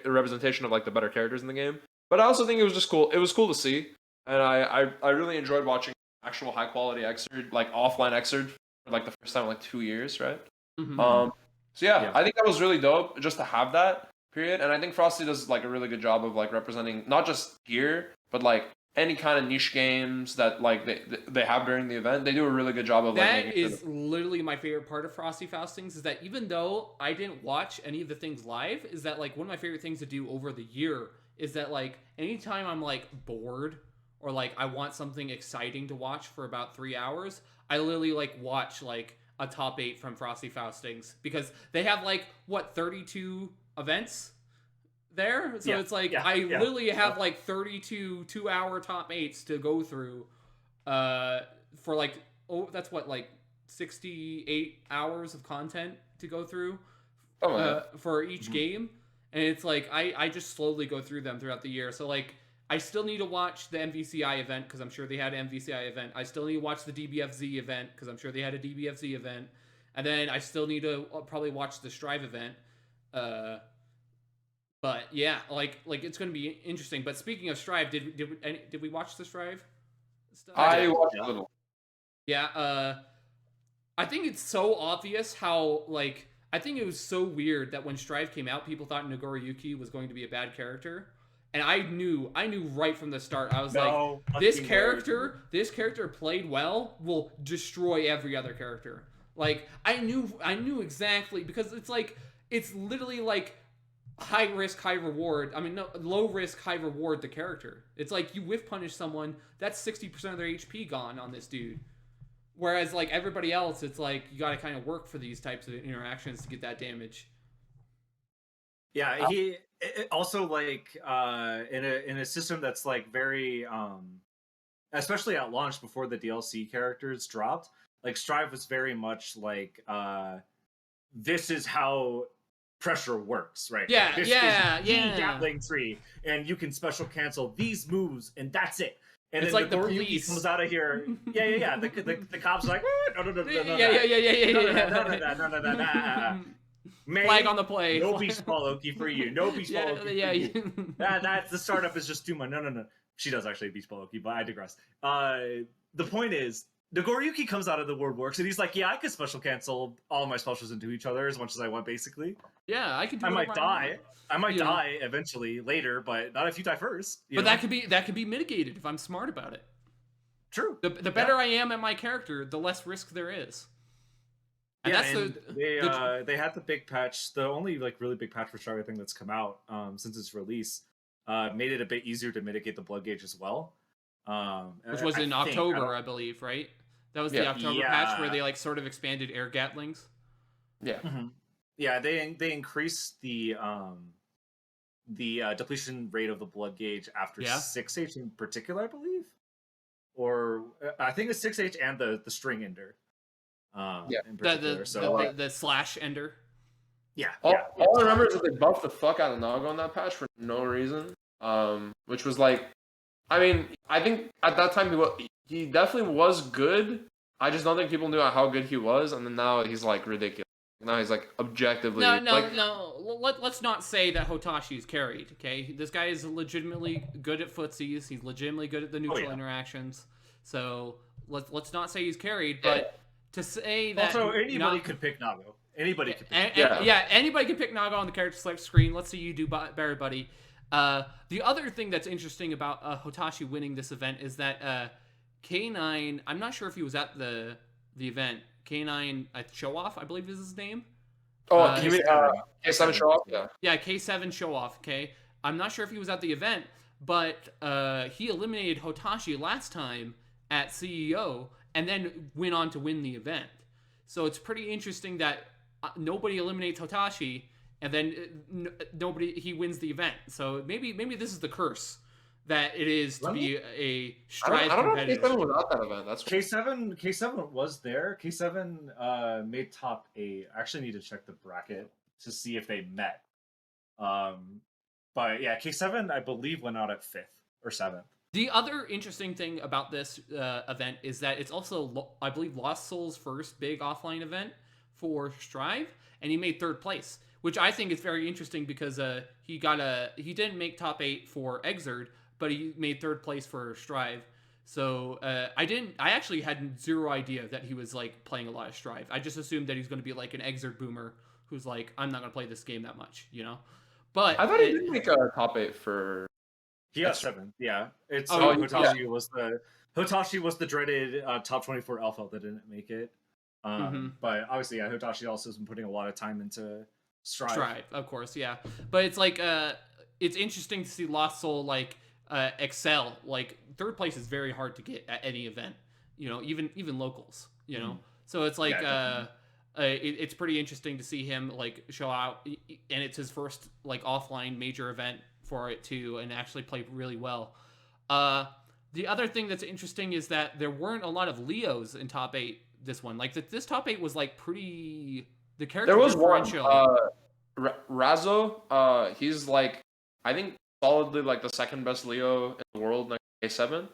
representation of like the better characters in the game. But I also think it was just cool. It was cool to see, and I really enjoyed watching actual high quality Xrd, like offline Xrd, for like the first time in like 2 years, right? So yeah, I think that was really dope just to have that period, and I think Frosty does like a really good job of like representing not just gear, but like any kind of niche games that like they have during the event. They do a really good job of that. Like, is literally my favorite part of Frosty Faustings, is that even though I didn't watch any of the things live, is that like one of my favorite things to do over the year is that like anytime I'm like bored or like I want something exciting to watch for about 3 hours, I literally like watch like a top 8 from Frosty Faustings, because they have like what 32 events there, so it's like I literally have like 32 2-hour top 8s to go through for like that's what like 68 hours of content to go through for each game. and it's like I just slowly go through them throughout the year. So like I still need to watch the MVCI event because I'm sure they had an MVCI event. I still need to watch the DBFZ event because I'm sure they had a DBFZ event, and then I still need to probably watch the Strive event. But yeah, like it's going to be interesting. But speaking of Strive, did we watch the Strive stuff? I watched a little. Yeah, I think it's so obvious how like I think it was so weird that when Strive came out, people thought Nagoriyuki was going to be a bad character, and I knew right from the start. I was No like, this fucking character played well will destroy every other character. Like I knew exactly because it's like it's literally like high risk, high reward. I mean, no, low risk, high reward. The character. It's like you whiff punish someone, that's 60% of their HP gone on this dude. Whereas like everybody else, it's like you got to kind of work for these types of interactions to get that damage. Yeah, he also like in a system that's like very especially at launch before the DLC characters dropped. Like Strive was very much like this is how pressure works, right? Yeah, like, this yeah, is yeah. the Gatling tree, and you can special cancel these moves, and that's it. And it's then like the Nagoriyuki police comes out of here. Yeah. The cops are like, no. Yeah. Man, Flag on the play. No beach ball Loki for you. No beach ball Loki for you. Yeah. That's the startup is just too much. No. She does actually beach ball Loki, but I digress. The point is, Nagoriyuki comes out of the World Works and he's like, yeah, I could special cancel all my specials into each other as much as I want, basically. Yeah, I could do I might die. I might You know. die eventually later, but not if you die first. But that could be mitigated if I'm smart about it. True. The better I am at my character, the less risk there is. And yeah, that's and they had the big patch. The only like really big patch for Strive thing that's come out since its release made it a bit easier to mitigate the blood gauge as well. Which was in October, I believe, right? That was the October patch where they like sort of expanded air gatlings. Yeah. Mm-hmm. Yeah, they increased the depletion rate of the blood gauge after 6H in particular, I believe. Or I think it's 6H and the string ender. In particular. The slash ender. Yeah. All I remember is that they buffed the fuck out of Naga on that patch for no reason. Which was like, I mean, I think at that time he definitely was good. I just don't think people knew how good he was, and then now he's like ridiculous. Now he's like objectively. No. Let's not say that Hotashi is carried. Okay, this guy is legitimately good at footsies. He's legitimately good at the neutral interactions. So let's not say he's carried, but to say that also anybody could pick Naga. Anybody could pick. Anybody can pick Naga on the character select screen. Let's see you do better, buddy. The other thing that's interesting about Hotashi winning this event is that K9. I'm not sure if he was at the event. K9 Show Off, I believe is his name. Oh, you mean K7 Show Off? Yeah. Yeah, K7 Show Off. Okay, I'm not sure if he was at the event, but he eliminated Hotashi last time at CEO, and then went on to win the event. So it's pretty interesting that nobody eliminates Hotashi, and then he wins the event. So maybe this is the curse that it is to be a Strive competitor. I don't know if K7 was at that event. That's K7 was there. K7 made top 8. I actually need to check the bracket to see if they met. But yeah, K7 I believe went out at 5th or 7th. The other interesting thing about this event is that it's also, I believe, Lost Soul's first big offline event for Strive, and he made 3rd place, which I think is very interesting because he didn't make top 8 for Exerd, but he made 3rd place for Strive. So I actually had zero idea that he was like playing a lot of Strive. I just assumed that he's going to be like an Exerd boomer who's like, I'm not going to play this game that much, you know. But I thought he did make a top 8 for. He got 7th. Yeah, it's Hotashi was the dreaded top 24 alpha that didn't make it. But obviously, yeah, Hotashi also has been putting a lot of time into Strive, of course, yeah. But it's like it's interesting to see Lost Soul like excel. Like 3rd place is very hard to get at any event, you know, even locals, you know. So it's like it's pretty interesting to see him like show out, and it's his first like offline major event for it too, and actually play really well. The other thing that's interesting is that there weren't a lot of Leos in top 8 this one. Like this top 8 was like pretty. The character there was differential. Razo, he's like, I think solidly like the second best Leo in the world, like K7.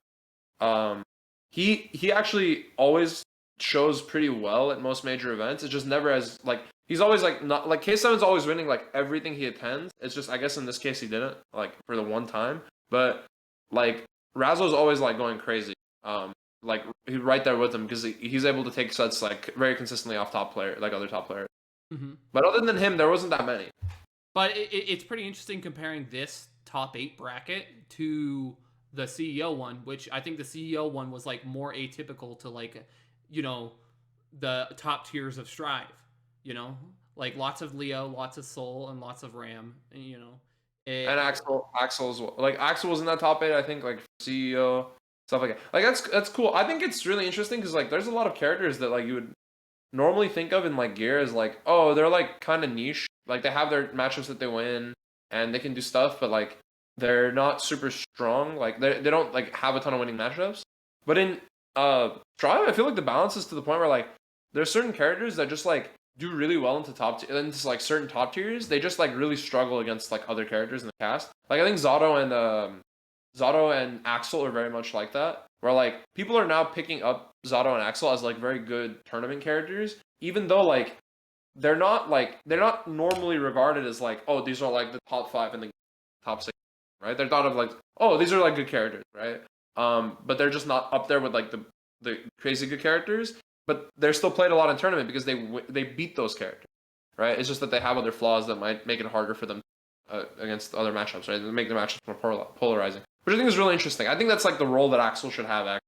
Um, he actually always shows pretty well at most major events. It's just never as like he's always like not like K7's always winning like everything he attends. It's just I guess in this case he didn't like for the one time, but like Razo's always like going crazy. Like he's right there with him because he's able to take sets like very consistently off top player like other top players. Mm-hmm. But other than him, there wasn't that many. But it's pretty interesting comparing this top 8 bracket to the CEO one, which I think the CEO one was like more atypical to like, you know, the top tiers of Strive, you know, like lots of Leo, lots of Soul, and lots of Ram, and, you know. And Axel as well. Like Axel was in that top 8, I think, like CEO stuff like that. Like that's cool. I think it's really interesting because like there's a lot of characters that like you would normally think of in like gear as like, oh, they're like kind of niche. Like they have their matchups that they win and they can do stuff, but like they're not super strong. Like they don't like have a ton of winning matchups. But in Strive, I feel like the balance is to the point where like there's certain characters that just like do really well into into like certain top tiers. They just like really struggle against like other characters in the cast. Like I think Zato and Axel are very much like that. Where like people are now picking up Zato and Axel as like very good tournament characters, even though like they're not normally regarded as like, oh, these are like the top 5 and the top 6, right? They're thought of like, oh, these are like good characters, right? But they're just not up there with like the crazy good characters. But they're still played a lot in tournament because they beat those characters, right? It's just that they have other flaws that might make it harder for them against other matchups, right? They make the matchups more polarizing, which I think is really interesting. I think that's like the role that Axel should have, actually,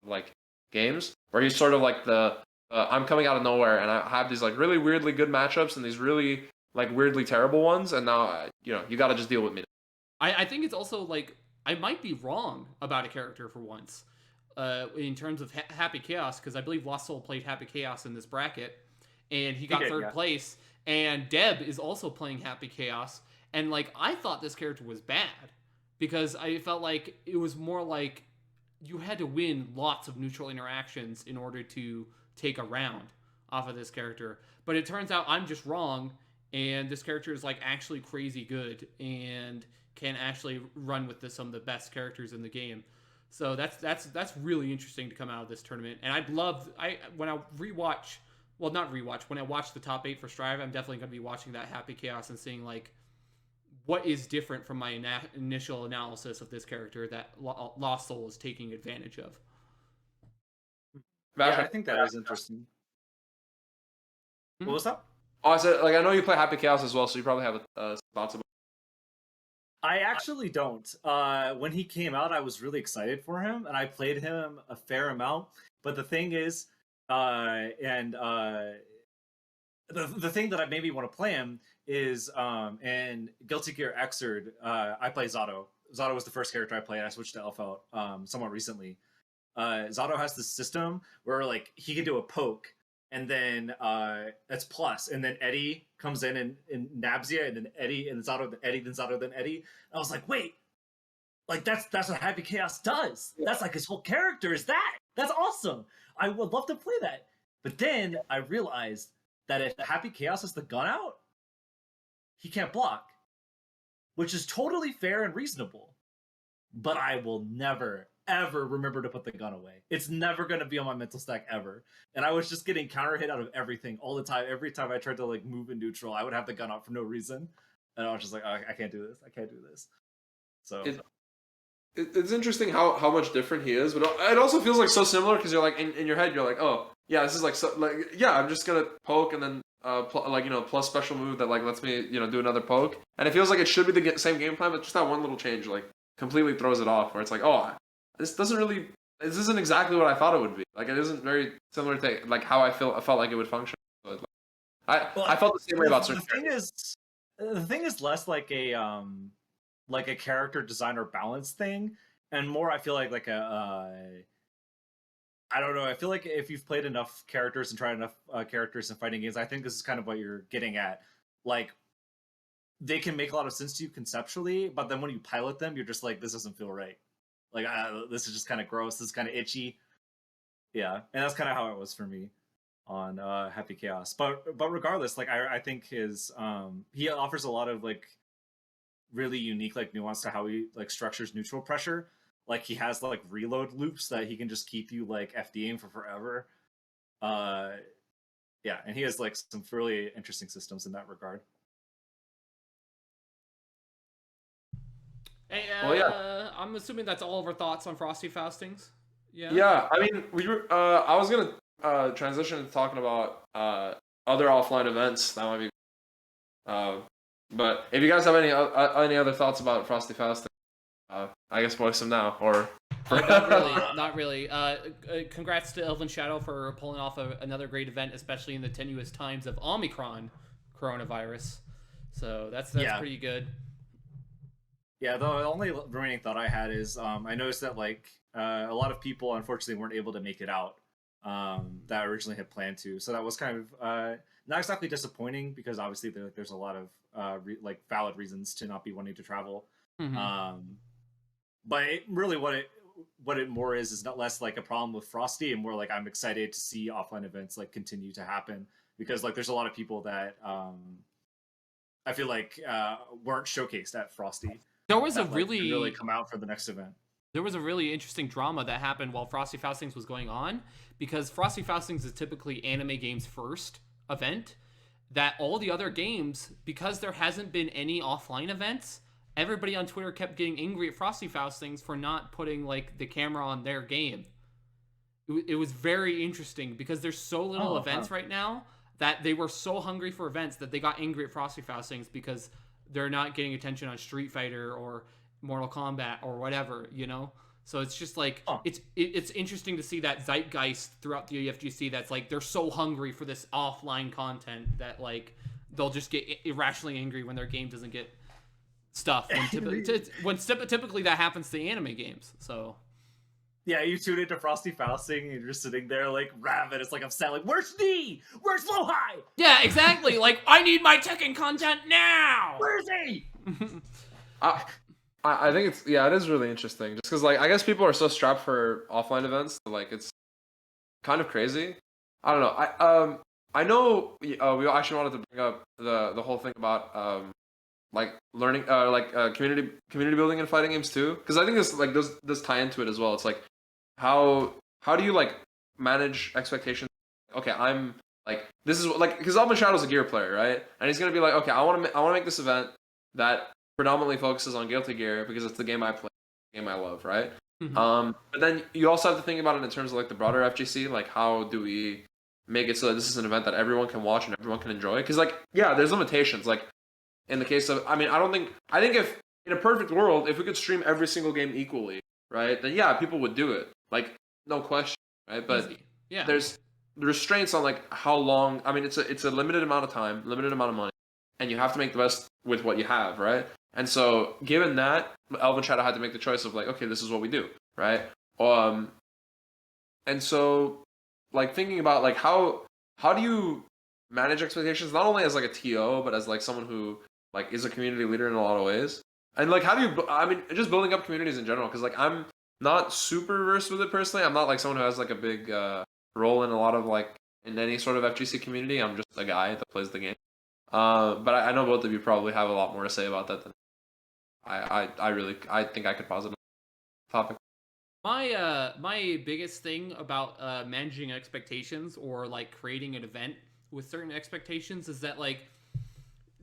like games, where he's sort of like the I'm coming out of nowhere and I have these like really weirdly good matchups and these really like weirdly terrible ones, and now you got to just deal with me. I think it's also like I might be wrong about a character for once, in terms of Happy Chaos, because I believe Lost Soul played Happy Chaos in this bracket, and he got third place. And Deb is also playing Happy Chaos, and like I thought this character was bad because I felt like it was more like you had to win lots of neutral interactions in order to take a round off of this character. But it turns out I'm just wrong, and this character is like actually crazy good and can actually run with some of the best characters in the game. So that's really interesting to come out of this tournament. And when I rewatch, well, not rewatch, when I watch the top 8 for Strive, I'm definitely going to be watching that Happy Chaos and seeing like what is different from my initial analysis of this character that Lost Soul is taking advantage of. Yeah, I think that is interesting. What was that? Oh, I said, like, I know you play Happy Chaos as well, so you probably have thoughts about it. I actually don't. When he came out, I was really excited for him, and I played him a fair amount. But the thing is, the thing that made me want to play him is in Guilty Gear Xrd, I play Zato. Zato was the first character I played. I switched to Elf out somewhat recently. Zato has this system where like he can do a poke, and then that's plus, and then Eddie comes in and nabs you, and then Eddie and Zato, then Eddie, then Zato, then Eddie. And I was like, wait, like that's what Happy Chaos does. Yeah. That's like his whole character is that. That's awesome. I would love to play that. But then I realized that if Happy Chaos has the gun out, he can't block, which is totally fair and reasonable. But I will never, ever remember to put the gun away. It's never going to be on my mental stack ever. And I was just getting counter hit out of everything all the time. Every time I tried to like move in neutral, I would have the gun out for no reason. And I was just like, oh, I can't do this. I can't do this. So it's interesting how much different he is, but it also feels like so similar because you're like in your head you're like, oh yeah, this is like so like yeah, I'm just gonna poke and then plus special move that like lets me do another poke, and it feels like it should be the same game plan, but just that one little change like completely throws it off. Where it's like, oh, this isn't exactly what I thought it would be. Like it isn't very similar to like how I felt like it would function. But, I felt the same way about certain. The thing is less like a character design or balance thing, and more I feel like a I don't know. I feel like if you've played enough characters and tried enough characters in fighting games, I think this is kind of what you're getting at. Like, they can make a lot of sense to you conceptually, but then when you pilot them, you're just like, this doesn't feel right. Like, this is just kind of gross. This is kind of itchy. Yeah, and that's kind of how it was for me. on Happy Chaos. But regardless, like I think his he offers a lot of like really unique like nuance to how he like structures neutral pressure. Like he has like reload loops that he can just keep you like FDing for forever. Uh yeah, and he has like some really interesting systems in that regard. Hey, Well, yeah. I'm assuming that's all of our thoughts on Frosty Faustings. Yeah. Yeah, I mean, we were. I was gonna transition to talking about other offline events. That might be. Uh, but if you guys have any other thoughts about Frosty Faust, I guess voice them now. Or Not really, not really. Congrats to Elven Shadow for pulling off another great event, especially in the tenuous times of Omicron coronavirus. So that's Yeah. pretty good. Yeah, the only remaining thought I had is I noticed that like a lot of people unfortunately weren't able to make it out that originally had planned to. So that was kind of not exactly disappointing because obviously there's a lot of like valid reasons to not be wanting to travel. Mm-hmm. But it, really, what it more is not less like a problem with Frosty and more like I'm excited to see offline events like continue to happen because like there's a lot of people that I feel like weren't showcased at Frosty. There was That, like, really come out for the next event. There was a really interesting drama that happened while Frosty Faustings was going on, because Frosty Faustings is typically anime games first event. That all the other games, because there hasn't been any offline events, everybody on Twitter kept getting angry at Frosty Faustings for not putting like the camera on their game. It was very interesting because there's so little events right now that they were so hungry for events that they got angry at Frosty Faustings because they're not getting attention on Street Fighter or Mortal Kombat or whatever, you know? So it's just like it's interesting to see that zeitgeist throughout the EFGC that's like they're so hungry for this offline content that like they'll just get irrationally angry when their game doesn't get stuff when typically that happens to anime games. So yeah, you tune into Frosty Fausting and you're just sitting there like rabid. It's like I'm saying like, where's D? Where's Low High? Yeah, exactly. Like I need my Tekken content now. Where's he? I think it is really interesting just because like I guess people are so strapped for offline events that, like it's kind of crazy. I don't know. I know we actually wanted to bring up the whole thing about like learning community building in fighting games too, because I think this tie into it as well. It's like how do you like manage expectations? Okay, I'm like this is like because Alvin Shadow's a gear player, right? And he's gonna be like, okay, I want to make this event that predominantly focuses on Guilty Gear because it's the game I play, the game I love, right? Mm-hmm. But then you also have to think about it in terms of like the broader FGC, like how do we make it so that this is an event that everyone can watch and everyone can enjoy? Because like yeah, there's limitations. Like in the case of, I think if in a perfect world, if we could stream every single game equally, right, then yeah, people would do it, like no question, right? But yeah, there's restraints on like how long. I mean, it's a limited amount of time, limited amount of money, and you have to make the best with what you have, right? And so, given that, Elvin Shadow had to make the choice of like, okay, this is what we do, right? And so, like thinking about like how do you manage expectations not only as like a TO but as like someone who like is a community leader in a lot of ways, and like how do you? I mean, just building up communities in general, because like I'm not super versed with it personally. I'm not like someone who has like a big role in a lot of like in any sort of FGC community. I'm just a guy that plays the game. But I know both of you probably have a lot more to say about that than I think I could posit on the topic. My biggest thing about managing expectations or like creating an event with certain expectations is that like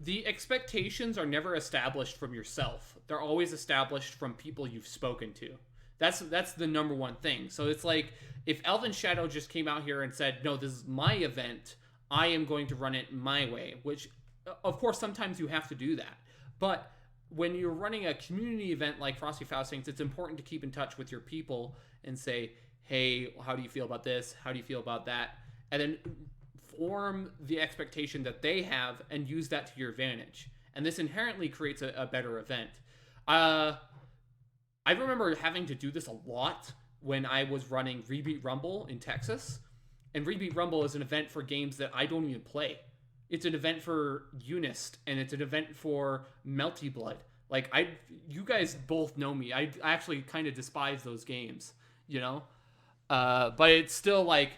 the expectations are never established from yourself. They're always established from people you've spoken to. That's the number one thing. So it's like if Elvin Shadow just came out here and said, "No, this is my event. I am going to run it my way," which of course sometimes you have to do that. But when you're running a community event like Frosty Faustings, it's important to keep in touch with your people and say, "Hey, how do you feel about this? How do you feel about that?" And then form the expectation that they have and use that to your advantage. And this inherently creates a better event. I remember having to do this a lot when I was running Rebeat Rumble in Texas. And Rebeat Rumble is an event for games that I don't even play. It's an event for Unist, and it's an event for Melty Blood. Like you guys both know me. I actually kind of despise those games, you know. But it's still like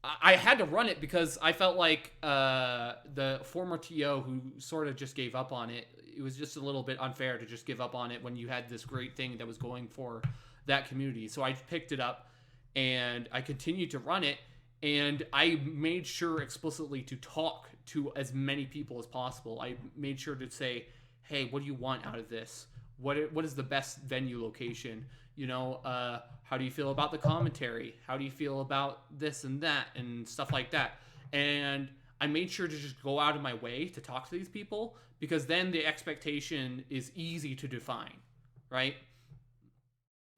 I had to run it because I felt like the former TO who sort of just gave up on it. It was just a little bit unfair to just give up on it when you had this great thing that was going for that community. So I picked it up and I continued to run it. And I made sure explicitly to talk to as many people as possible. I made sure to say, hey, what do you want out of this? What is the best venue location? You know, how do you feel about the commentary? How do you feel about this and that and stuff like that? And I made sure to just go out of my way to talk to these people because then the expectation is easy to define, right?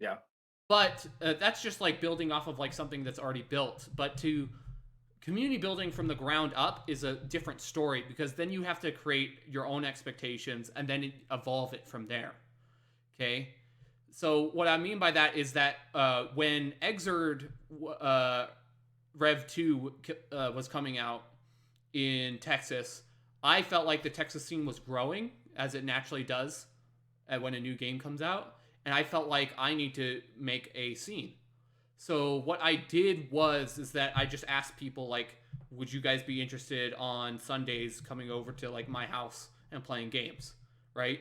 Yeah. But that's just like building off of like something that's already built. But to community building from the ground up is a different story because then you have to create your own expectations and then evolve it from there. Okay. So what I mean by that is that when Exerd Rev 2 was coming out in Texas, I felt like the Texas scene was growing as it naturally does when a new game comes out. And I felt like I need to make a scene. So what I did is that I just asked people like, would you guys be interested on Sundays coming over to like my house and playing games, right?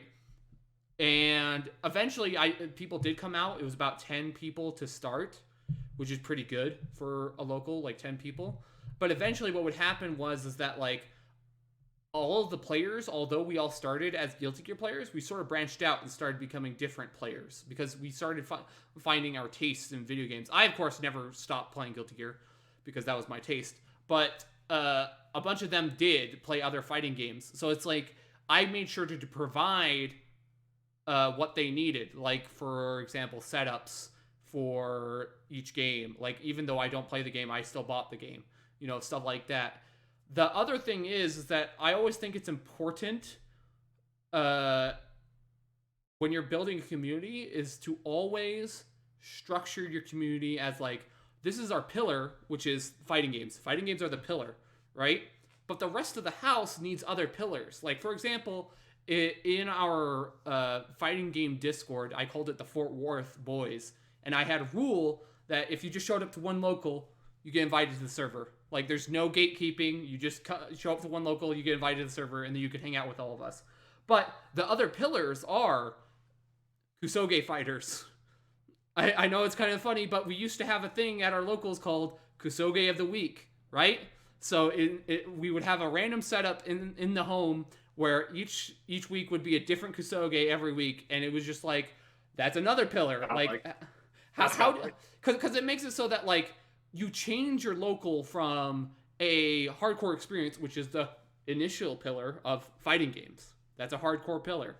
And eventually people did come out. It was about 10 people to start, which is pretty good for a local, like 10 people. But eventually what would happen is that like all of the players, although we all started as Guilty Gear players, we sort of branched out and started becoming different players because we started finding our tastes in video games. I, of course, never stopped playing Guilty Gear because that was my taste. But a bunch of them did play other fighting games. So it's like I made sure to provide what they needed. Like, for example, setups for each game. Like, even though I don't play the game, I still bought the game. You know, stuff like that. The other thing is that I always think it's important when you're building a community is to always structure your community as like, this is our pillar, which is fighting games. Fighting games are the pillar, right? But the rest of the house needs other pillars. Like, for example, in our fighting game Discord, I called it the Fort Worth Boys. And I had a rule that if you just showed up to one local, you get invited to the server. Like, there's no gatekeeping. You just show up to one local, you get invited to the server, and then you can hang out with all of us. But the other pillars are Kusoge fighters. I know it's kind of funny, but we used to have a thing at our locals called Kusoge of the Week, right? So we would have a random setup in the home where each week would be a different Kusoge every week, and it was just like, that's another pillar. How because it makes it so that like you change your local from a hardcore experience, which is the initial pillar of fighting games. That's a hardcore pillar.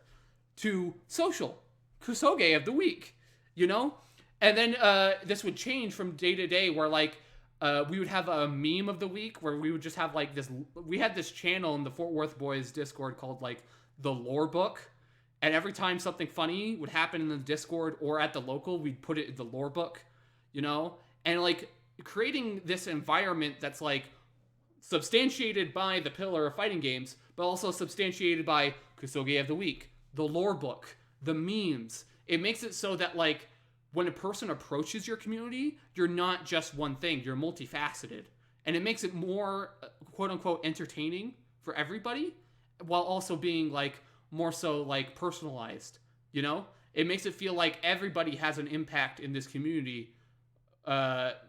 To social, Kusoge of the week, you know? And then this would change from day to day where like we would have a meme of the week where we would just have like this. We had this channel in the Fort Worth Boys Discord called like the Lore Book. And every time something funny would happen in the Discord or at the local, we'd put it in the Lore Book, you know? And like, creating this environment that's like substantiated by the pillar of fighting games, but also substantiated by Kusoge of the Week, the lore book, the memes. It makes it so that like when a person approaches your community, you're not just one thing, you're multifaceted. And it makes it more quote unquote entertaining for everybody while also being like more so like personalized, you know? It makes it feel like everybody has an impact in this community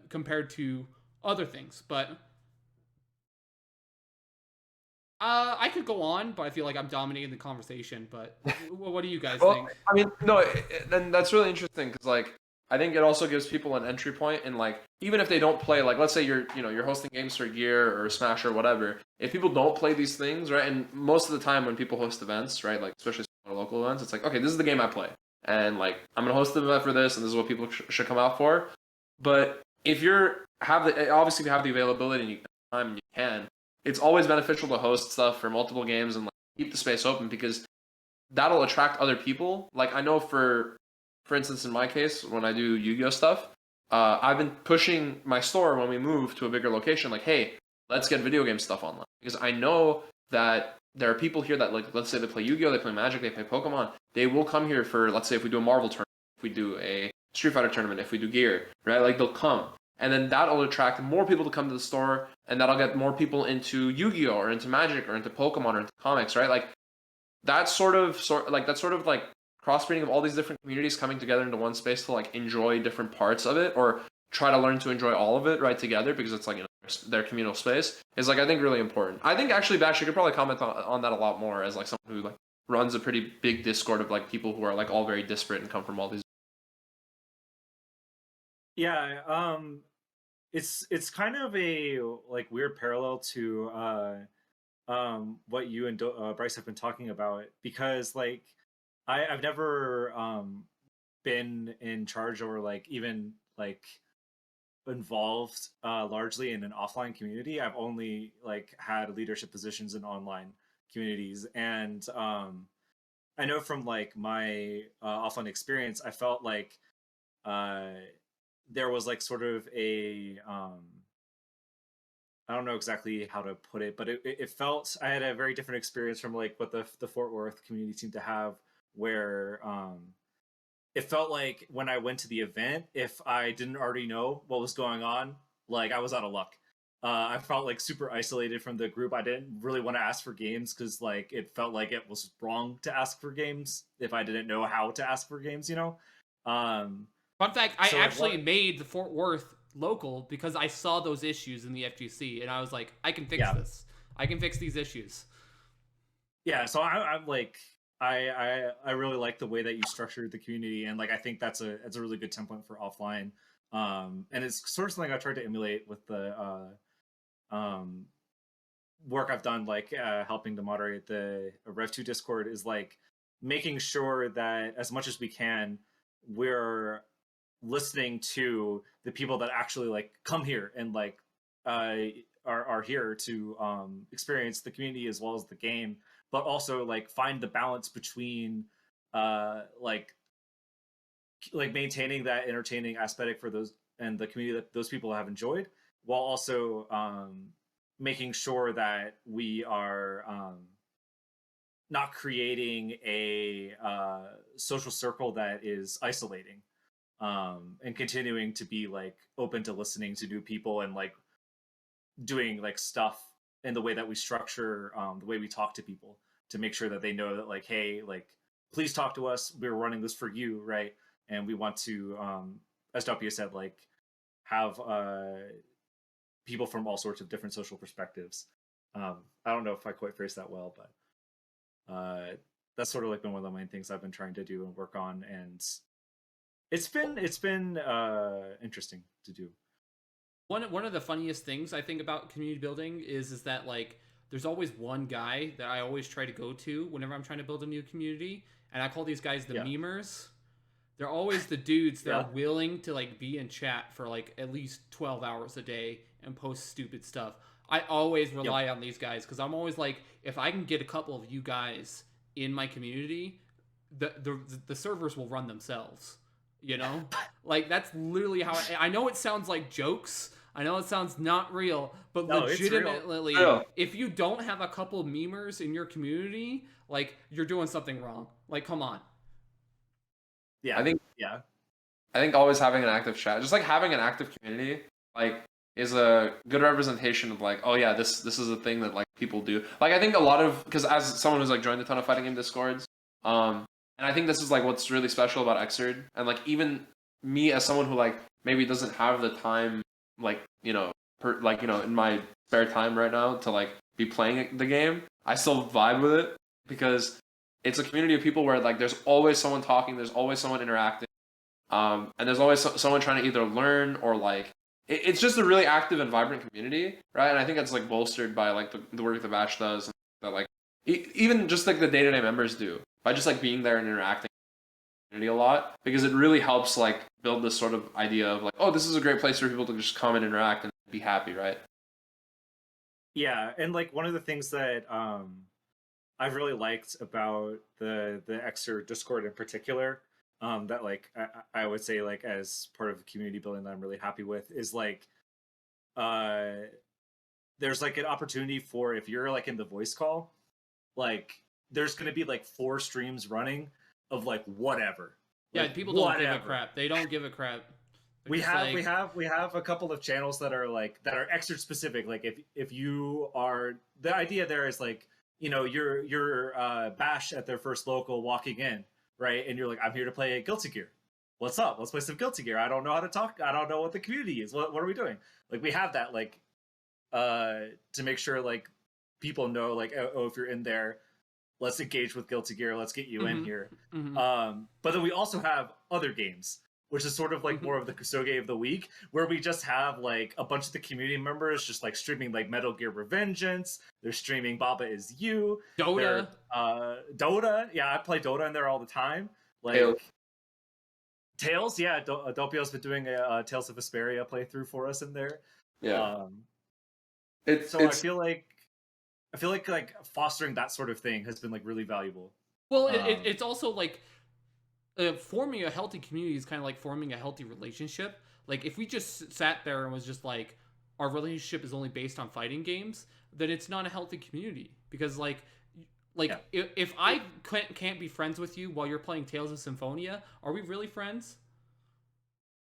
compared to other things. But I could go on, but I feel like I'm dominating the conversation. But what do you guys think? I mean, no, and that's really interesting because like I think it also gives people an entry point, and like even if they don't play, like let's say you're hosting games for Gear or Smash or whatever. If people don't play these things, right, and most of the time when people host events, right, like especially local events, it's like, okay, this is the game I play, and like I'm gonna host the event for this, and this is what people should come out for. But if obviously if you have the availability and you have time and you can, it's always beneficial to host stuff for multiple games and like keep the space open because that'll attract other people. Like I know for instance, in my case, when I do Yu-Gi-Oh stuff, I've been pushing my store when we move to a bigger location, like, hey, let's get video game stuff online. Because I know that there are people here that, like, let's say they play Yu-Gi-Oh, they play Magic, they play Pokemon. They will come here for, let's say, if we do a Marvel tournament, if we do a Street Fighter tournament, if we do Gear, right? Like, they'll come. and then that'll attract more people to come to the store, and that'll get more people into Yu-Gi-Oh or into Magic or into Pokemon or into comics, right? Like that sort of like crossbreeding of all these different communities coming together into one space to like enjoy different parts of it or try to learn to enjoy all of it right together because it's like, you know, their communal space is like, I think, really important. I think actually Bash, you could probably comment on that a lot more as like someone who like runs a pretty big Discord of like people who are like all very disparate and come from all these. Yeah, it's kind of a like weird parallel to what you and Bryce have been talking about, because like I've never been in charge or like even like involved largely in an offline community. I've only like had leadership positions in online communities, and I know from like my offline experience, I felt like uh, there was like sort of a I don't know exactly how to put it, but it felt I had a very different experience from like what the Fort Worth community seemed to have, where it felt like when I went to the event, if I didn't already know what was going on, like I was out of luck. I felt like super isolated from the group. I didn't really want to ask for games because like it felt like it was wrong to ask for games if I didn't know how to ask for games, you know. Fun fact: I So like actually what? made the Fort Worth local because I saw those issues in the FGC, and I was like, I can fix Yeah, this. I can fix these issues. yeah. So I'm like I really like the way that you structured the community, and like I think that's a really good template for offline. And it's sort of something I tried to emulate with the um work I've done, like helping to moderate the Rev2 Discord, is like making sure that as much as we can, we're listening to the people that actually like come here and like uh, are here to experience the community as well as the game, but also like find the balance between uh, like maintaining that entertaining aesthetic for those and the community that those people have enjoyed, while also making sure that we are not creating a social circle that is isolating, and continuing to be like open to listening to new people and like doing like stuff in the way that we structure the way we talk to people to make sure that they know that like, hey, like please talk to us, we're running this for you, right? And we want to as W said, like have people from all sorts of different social perspectives. I don't know if I quite phrased that well, but that's sort of like been one of the main things I've been trying to do and work on, and it's been interesting to do. One of the funniest things I think about community building is that like there's always one guy that I always try to go to whenever I'm trying to build a new community, and I call these guys the Yeah, memers. They're always the dudes that yeah, are willing to like be in chat for like at least 12 hours a day and post stupid stuff. I always yep. rely on these guys because I'm always like, if I can get a couple of you guys in my community, the servers will run themselves. You know, like that's literally how I know it sounds like jokes. I know it sounds not real, but No, it's real. legitimately, if you don't have a couple of memers in your community, like you're doing something wrong. Like, come on. I Yeah, think yeah, I think always having an active chat, just like having an active community, like is a good representation of like, oh yeah, this is a thing that like people do. Like I think a lot of, because as someone who's like joined a ton of fighting game discords, and I think this is like what's really special about Xrd, and like even me as someone who like maybe doesn't have the time, like like in my spare time right now to like be playing the game, I still vibe with it because it's a community of people where like there's always someone talking, there's always someone interacting. And there's always someone trying to either learn or like it's just a really active and vibrant community, right? And I think it's like bolstered by like the work the Batch does, and that like even just like the day-to-day members do by just like being there and interacting with the community a lot, because it really helps like build this sort of idea of like, oh, this is a great place for people to just come and interact and be happy, right? yeah. And like one of the things that I've really liked about the Xer Discord in particular, that like I would say like as part of community building that I'm really happy with, is like uh there's like an opportunity for, if you're like in the voice call, like there's gonna be like 4 streams running of like whatever. Yeah, Like people don't give a whatever. crap. They don't give a crap. We have a couple of channels that are extra specific. Like if you are, the idea there is like, you're Bash at their first local walking in, right? And you're like, I'm here to play Guilty Gear. What's up? Let's play some Guilty Gear. I don't know how to talk. I don't know what the community is. What are we doing? Like we have that to make sure like people know like, oh, if you're in there, let's engage with Guilty Gear. Let's get you in here. But then we also have other games, which is sort of like more of the Kusoge of the week, where we just have like a bunch of the community members just like streaming like Metal Gear Revengeance. They're streaming Baba Is You. Dota. Dota. Yeah, I play Dota in there all the time. Like Tales. Yeah, Doppio's been doing a Tales of Vesperia playthrough for us in there. Yeah. I feel like fostering that sort of thing has been like really valuable. Well, it's also like forming a healthy community is kind of like forming a healthy relationship. Like if we just sat there and was just like our relationship is only based on fighting games, then it's not a healthy community. Because if I can't be friends with you while you're playing Tales of Symphonia, are we really friends?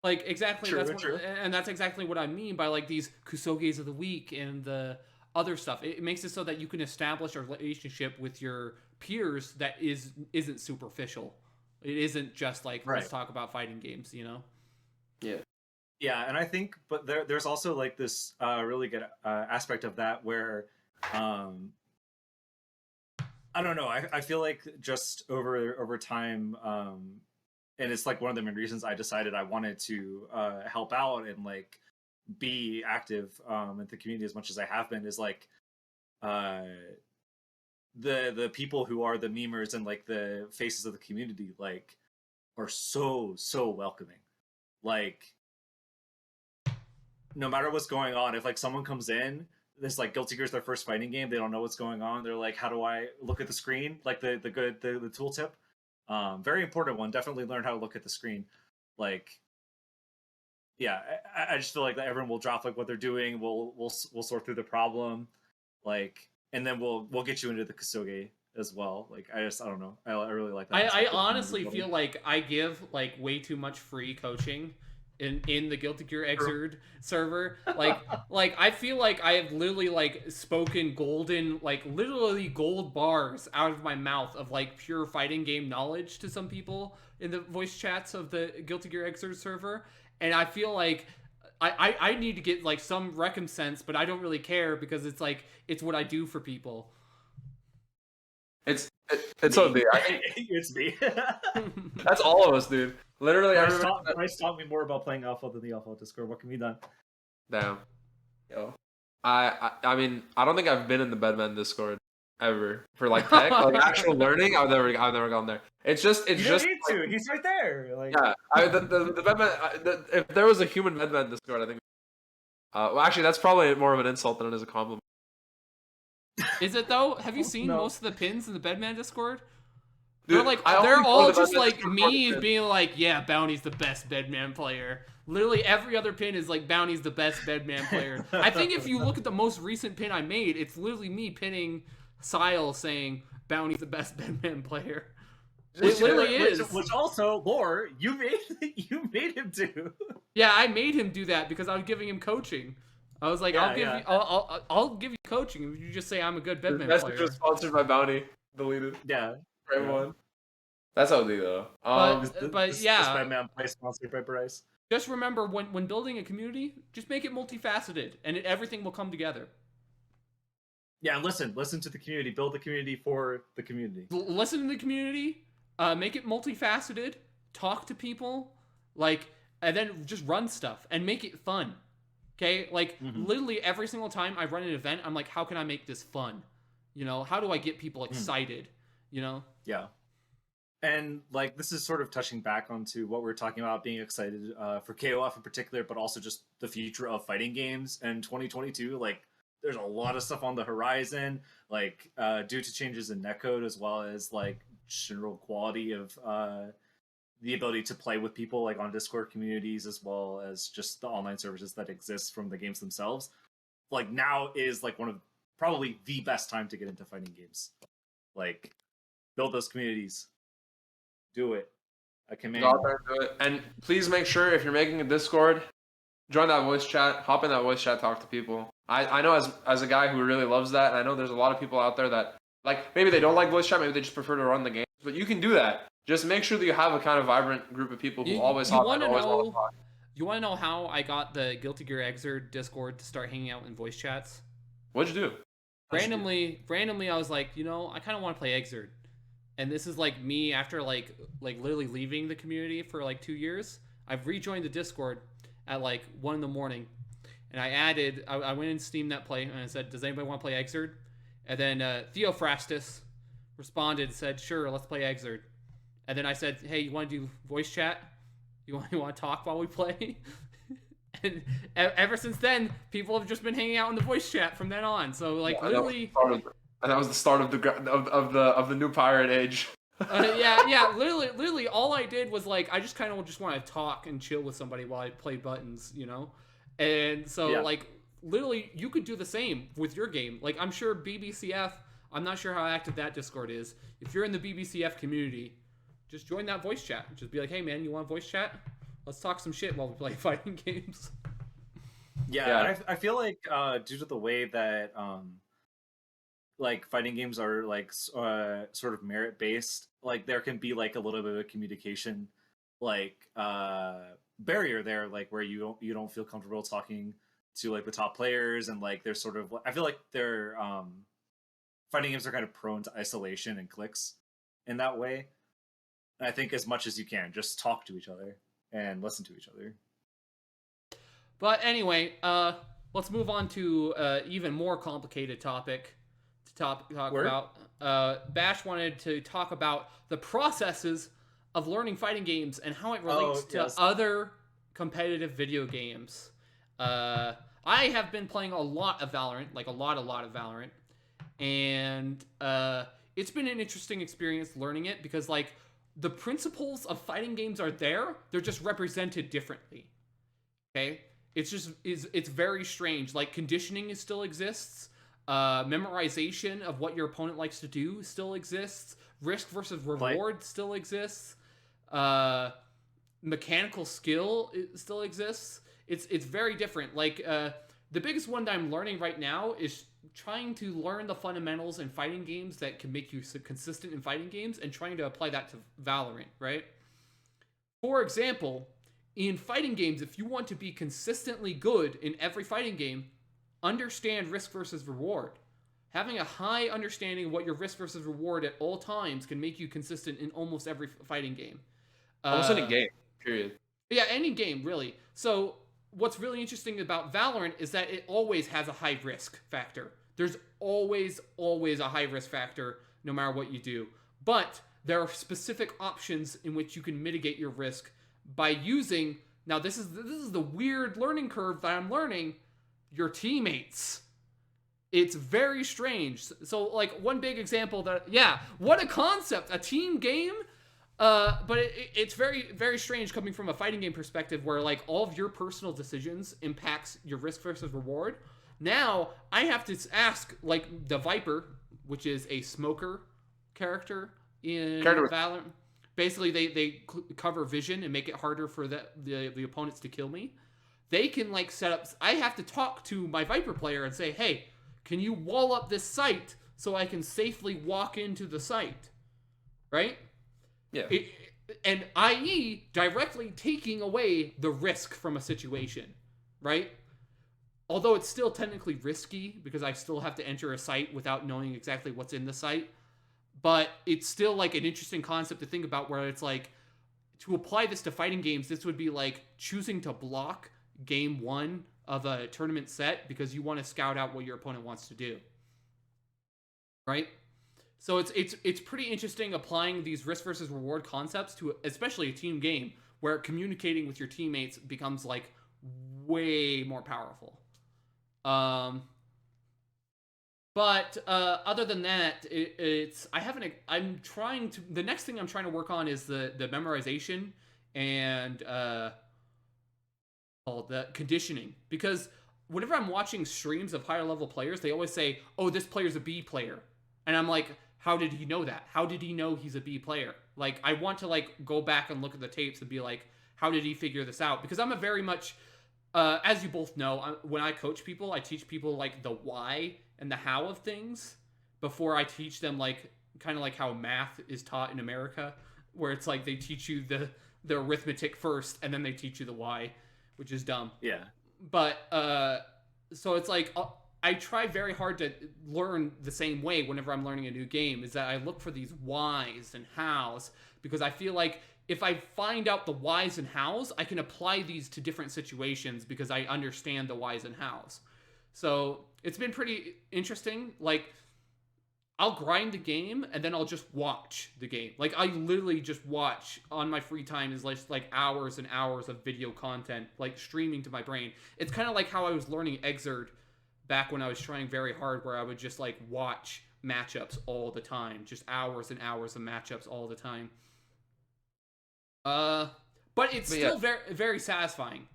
Like exactly, true. And that's exactly what I mean by like these Kusoges of the week and the other stuff. It makes it so that you can establish a relationship with your peers that isn't superficial. It isn't just like let's talk about fighting games, Yeah, and I think, but there's also like this really good aspect of that where, I don't know. I feel like just over time, and it's like one of the main reasons I decided I wanted to help out and like be active in the community as much as I have been is like the people who are the memers and like the faces of the community like are so welcoming. Like no matter what's going on, if like someone comes in, this like Guilty Gear's their first fighting game, they don't know what's going on. They're like, how do I look at the screen? Like the tooltip. Very important one. Definitely learn how to look at the screen. Like, yeah, I just feel like that everyone will drop like what they're doing. We'll sort through the problem, like, and then we'll get you into the Kusoge as well. Like, I don't know. I really like that. I honestly feel like I give like way too much free coaching in the Guilty Gear Xrd server. Like I feel like I have literally like spoken golden, like literally gold bars out of my mouth of like pure fighting game knowledge to some people in the voice chats of the Guilty Gear Xrd server. And I feel like I need to get like some recompense, but I don't really care because it's like it's what I do for people. It's OD. It's me. That's all of us, dude. Literally, Bryce taught me more about playing Alpha than the Alpha Discord. What can be done? Damn. Yo. I mean, I don't think I've been in the Bedman Discord ever for like tech, like actual learning. I've never gone there. It's just need to. He's right there. Like yeah, the Bedman. If there was a human Bedman Discord, I think. Well, actually, that's probably more of an insult than it is a compliment. Is it though? Have you seen most of the pins in the Bedman Discord? Dude, they're like they're all just like me being like, yeah, Bounty's the best Bedman player. Literally every other pin is like Bounty's the best Bedman player. I think if you look at the most recent pin I made, it's literally me pinning Sile saying Bounty's the best Bedman player. It literally is. Which also, Lore, you made him do. Yeah, I made him do that because I was giving him coaching. I was like, I'll give you coaching if you just say I'm a good Bedman player. Message was sponsored by Bounty. Deleted. Yeah. For everyone. That's OD though. But yeah. This Bedman play sponsored by Bryce. Just remember, when building a community, just make it multifaceted, and everything will come together. Yeah, and listen to the community. Build the community for the community. Listen to the community. Make it multifaceted. Talk to people, and then just run stuff and make it fun. Okay, literally every single time I run an event, I'm like, how can I make this fun? How do I get people excited? Yeah. And like this is sort of touching back onto what we were talking about, being excited for KOF in particular, but also just the future of fighting games in 2022. Like there's a lot of stuff on the horizon, like due to changes in netcode as well as like general quality of the ability to play with people like on Discord communities as well as just the online services that exist from the games themselves. Like now is like one of probably the best time to get into fighting games. Like build those communities. Do it. a Go out command. there and do it. And please make sure if you're making a Discord, join that voice chat, hop in that voice chat, talk to people. I know as a guy who really loves that, and I know there's a lot of people out there that like maybe they don't like voice chat, maybe they just prefer to run the games, but you can do that. Just make sure that you have a kind of vibrant group of people who always You hop want in, to always want to know? talk. You want to know how I got the Guilty Gear Xrd Discord to start hanging out in voice chats? What'd you do? Randomly, I was like, I kind of want to play Xrd, and this is like me after like literally leaving the community for like 2 years. I've rejoined the Discord at like 1 in the morning, and I went in Steam Net Play and I said, "Does anybody want to play Xrd?" And then Theophrastus responded, said, "Sure, let's play Xrd." And then I said, "Hey, you want to do voice chat? You want to talk while we play?" And ever since then, people have just been hanging out in the voice chat from then on. So like literally, and that was the start of the new pirate age. yeah, literally, all I did was like I just kind of just want to talk and chill with somebody while I play buttons. And so Yeah. like literally, you could do the same with your game. Like I'm sure BBCF. I'm not sure how active that Discord is. If you're in the BBCF community, just join that voice chat. Just be like, "Hey man, you want voice chat? Let's talk some shit while we play fighting games." Yeah, I feel like due to the way that like fighting games are like sort of merit based, like there can be like a little bit of communication like barrier there, like where you don't feel comfortable talking to like the top players, and like there's sort of I feel like they're fighting games are kind of prone to isolation and cliques in that way. And I think as much as you can, just talk to each other and listen to each other. But anyway, let's move on to even more complicated topic to talk Word? about. Bash wanted to talk about the processes of learning fighting games and how it relates to yes. other competitive video games. I have been playing a lot of Valorant, like a lot of Valorant, and it's been an interesting experience learning it because like the principles of fighting games are there, they're just represented differently. Okay, it's very strange. Like conditioning still exists. Memorization of what your opponent likes to do still exists. Risk versus reward still exists. Mechanical skill still exists. It's very different. Like the biggest one that I'm learning right now is trying to learn the fundamentals in fighting games that can make you consistent in fighting games and trying to apply that to Valorant, right? For example, in fighting games, if you want to be consistently good in every fighting game, understand risk versus reward. Having a high understanding of what your risk versus reward at all times can make you consistent in almost every fighting game. Almost any game, period. Yeah, any game, really. So, what's really interesting about Valorant is that it always has a high risk factor. There's always a high risk factor no matter what you do. But there are specific options in which you can mitigate your risk by using, now this is the weird learning curve that I'm learning, your teammates. It's very strange. So like one big example that, yeah, what a concept, a team game. But it's very, very strange coming from a fighting game perspective where like all of your personal decisions impacts your risk versus reward. Now I have to ask like the Viper, which is a smoker character in Valorant. Basically, they cover vision and make it harder for the opponents to kill me. They can like set up. I have to talk to my Viper player and say, "Hey, can you wall up this site so I can safely walk into the site?" Right? Yeah. And i.e. directly taking away the risk from a situation, right? Although it's still technically risky because I still have to enter a site without knowing exactly what's in the site. But it's still like an interesting concept to think about where it's like, to apply this to fighting games, this would be like choosing to block game one of a tournament set because you want to scout out what your opponent wants to do. Right? So it's pretty interesting applying these risk versus reward concepts to especially a team game where communicating with your teammates becomes like way more powerful. But other than that, I'm trying to, the next thing I'm trying to work on is the memorization and the conditioning, because whenever I'm watching streams of higher level players, they always say, "Oh, this player's a B player," and I'm like, how did he know that? How did he know he's a B player? Like, I want to like go back and look at the tapes and be like, how did he figure this out? Because I'm a very much, as you both know, when I coach people, I teach people like the why and the how of things before I teach them like kind of like how math is taught in America, where it's like they teach you the arithmetic first and then they teach you the why, which is dumb. Yeah. But so it's like I try very hard to learn the same way whenever I'm learning a new game, is that I look for these whys and hows, because I feel like if I find out the whys and hows, I can apply these to different situations because I understand the whys and hows. So it's been pretty interesting. Like, I'll grind the game and then I'll just watch the game. Like, I literally just watch on my free time, is like hours and hours of video content, like streaming to my brain. It's kind of like how I was learning Xrd back when I was trying very hard, where I would just like watch matchups all the time, just hours and hours of matchups all the time. But it's still very, very satisfying.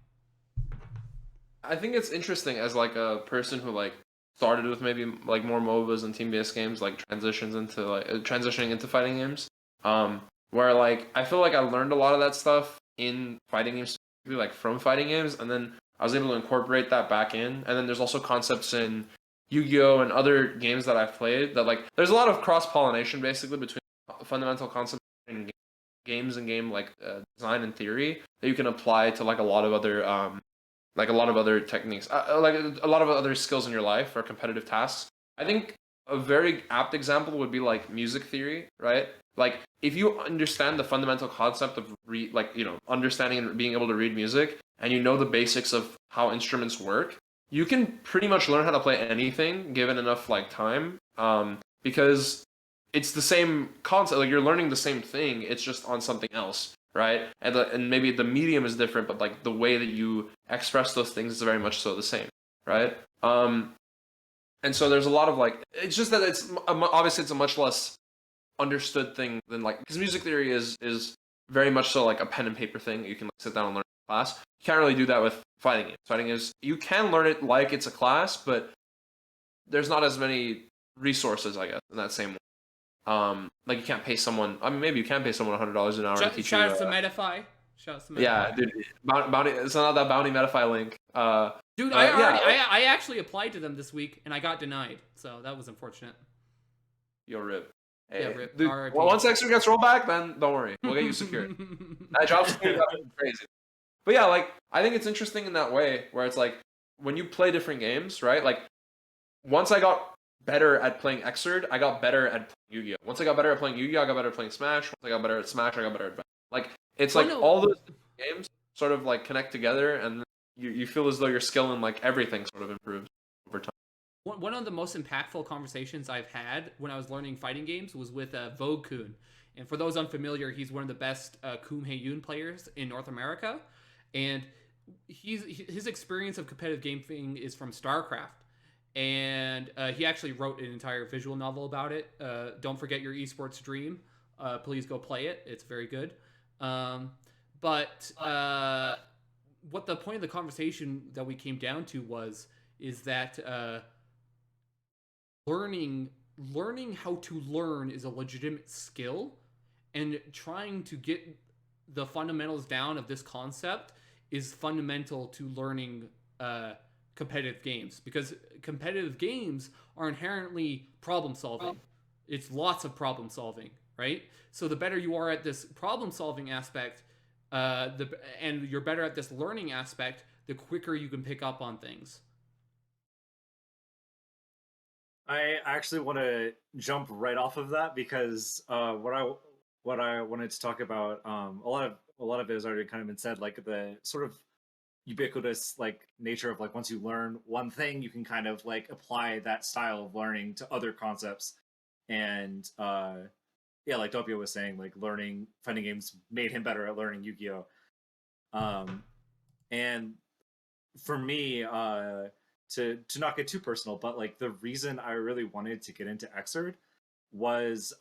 I think it's interesting as like a person who like started with maybe like more MOBAs and team-based games, like transitioning into fighting games. Where like I feel like I learned a lot of that stuff in fighting games, like from fighting games, and then I was able to incorporate that back in. And then there's also concepts in Yu-Gi-Oh! And other games that I've played that like there's a lot of cross-pollination basically between fundamental concepts in games and game like design and theory that you can apply to like a lot of other techniques, like a lot of other skills in your life or competitive tasks. I think a very apt example would be like music theory, right? Like if you understand the fundamental concept of understanding and being able to read music, and you know the basics of how instruments work, you can pretty much learn how to play anything given enough like time, because it's the same concept. Like you're learning the same thing, it's just on something else, right? And maybe the medium is different, but like the way that you express those things is very much so the same, right? And so there's a lot of like, it's just that it's obviously it's a much less understood thing than like, because music theory is very much so like a pen and paper thing. You can like sit down and learn in class. You can't really do that with fighting games. Fighting is, you can learn it like it's a class, but there's not as many resources, I guess, in that same way. Like you can't pay someone. I mean, maybe you can pay someone $100 an hour to teach you. Shout out to Metafy. Yeah, dude. Bounty. It's not that Bounty Metafy link. Dude, I actually applied to them this week and I got denied, so that was unfortunate. Yo, rip. Hey, yeah, rip. Dude, well, once Extra gets rolled back, then don't worry, we'll get you secured. That job's crazy. But yeah, like I think it's interesting in that way where it's like when you play different games, right? Like once I got better at playing Xrd, I got better at playing Yu-Gi-Oh! Once I got better at playing Yu-Gi-Oh! I got better at playing Smash. Once I got better at Smash, I got better at like it's like all those games sort of like connect together, and you feel as though your skill in like everything sort of improves over time. One of the most impactful conversations I've had when I was learning fighting games was with Vogue Kun. And for those unfamiliar, he's one of the best Kum Hae-yoon players in North America. And his experience of competitive gaming is from StarCraft. And he actually wrote an entire visual novel about it. Don't forget your esports dream. Please go play it. It's very good. But what the point of the conversation that we came down to is that learning how to learn is a legitimate skill, and trying to get the fundamentals down of this concept is fundamental to learning competitive games, because competitive games are inherently problem solving. It's lots of problem solving, right? So the better you are at this problem solving aspect, and you're better at this learning aspect, the quicker you can pick up on things. I actually want to jump right off of that because what I wanted to talk about, a lot of it has already kind of been said, like the sort of ubiquitous like nature of like once you learn one thing, you can kind of like apply that style of learning to other concepts. And yeah, like Doppio was saying, like learning fighting games made him better at learning Yu-Gi-Oh! And for me, to not get too personal, but like the reason I really wanted to get into Xrd was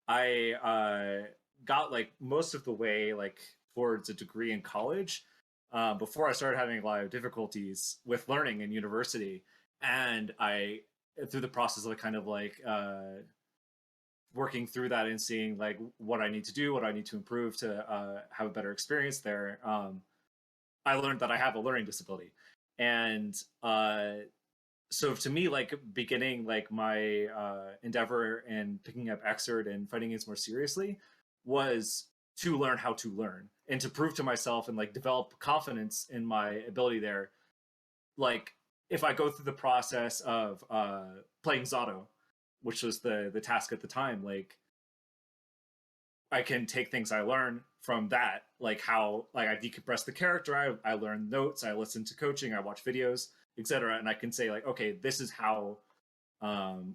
I got like most of the way like towards a degree in college before I started having a lot of difficulties with learning in university, and I through the process of kind of like working through that and seeing like what I need to do, what I need to improve to have a better experience there. I learned that I have a learning disability, and so to me, like beginning like my endeavor and picking up Xrd and fighting games more seriously was to learn how to learn and to prove to myself and like develop confidence in my ability there. Like if I go through the process of playing Zato, which was the task at the time, like I can take things I learn from that, like how like I decompress the character, I learn notes, I listen to coaching, I watch videos, etc. And I can say like, okay, this is how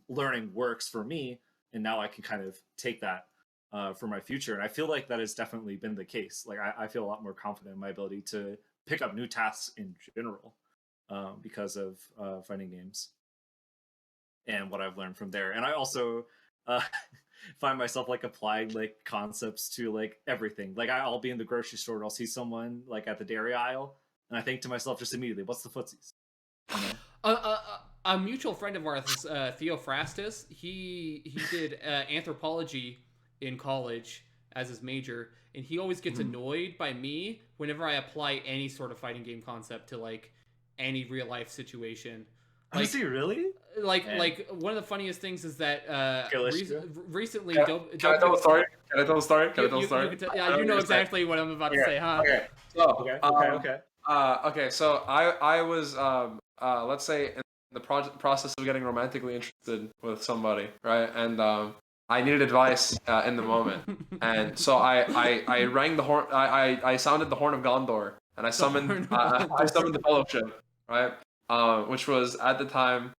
learning works for me, and now I can kind of take that for my future. And I feel like that has definitely been the case. Like I feel a lot more confident in my ability to pick up new tasks in general because of fighting games and what I've learned from there. And I also find myself like applying like concepts to like everything. Like I'll be in the grocery store and I'll see someone like at the dairy aisle, and I think to myself just immediately, "What's the footsies?" You know? A mutual friend of ours, Theo Frastus, he did anthropology in college as his major, and he always gets annoyed by me whenever I apply any sort of fighting game concept to like any real life situation. Like, Is he really? Like one of the funniest things is that recently, Can I tell a story? Can I tell a story? Yeah, you know exactly what I'm about to say, huh? Okay. So, Okay. So I was let's say in the process of getting romantically interested with somebody, right? And I needed advice in the moment, and so I rang the horn. I sounded the horn of Gondor, and I summoned I summoned the Fellowship, right? Which was at the time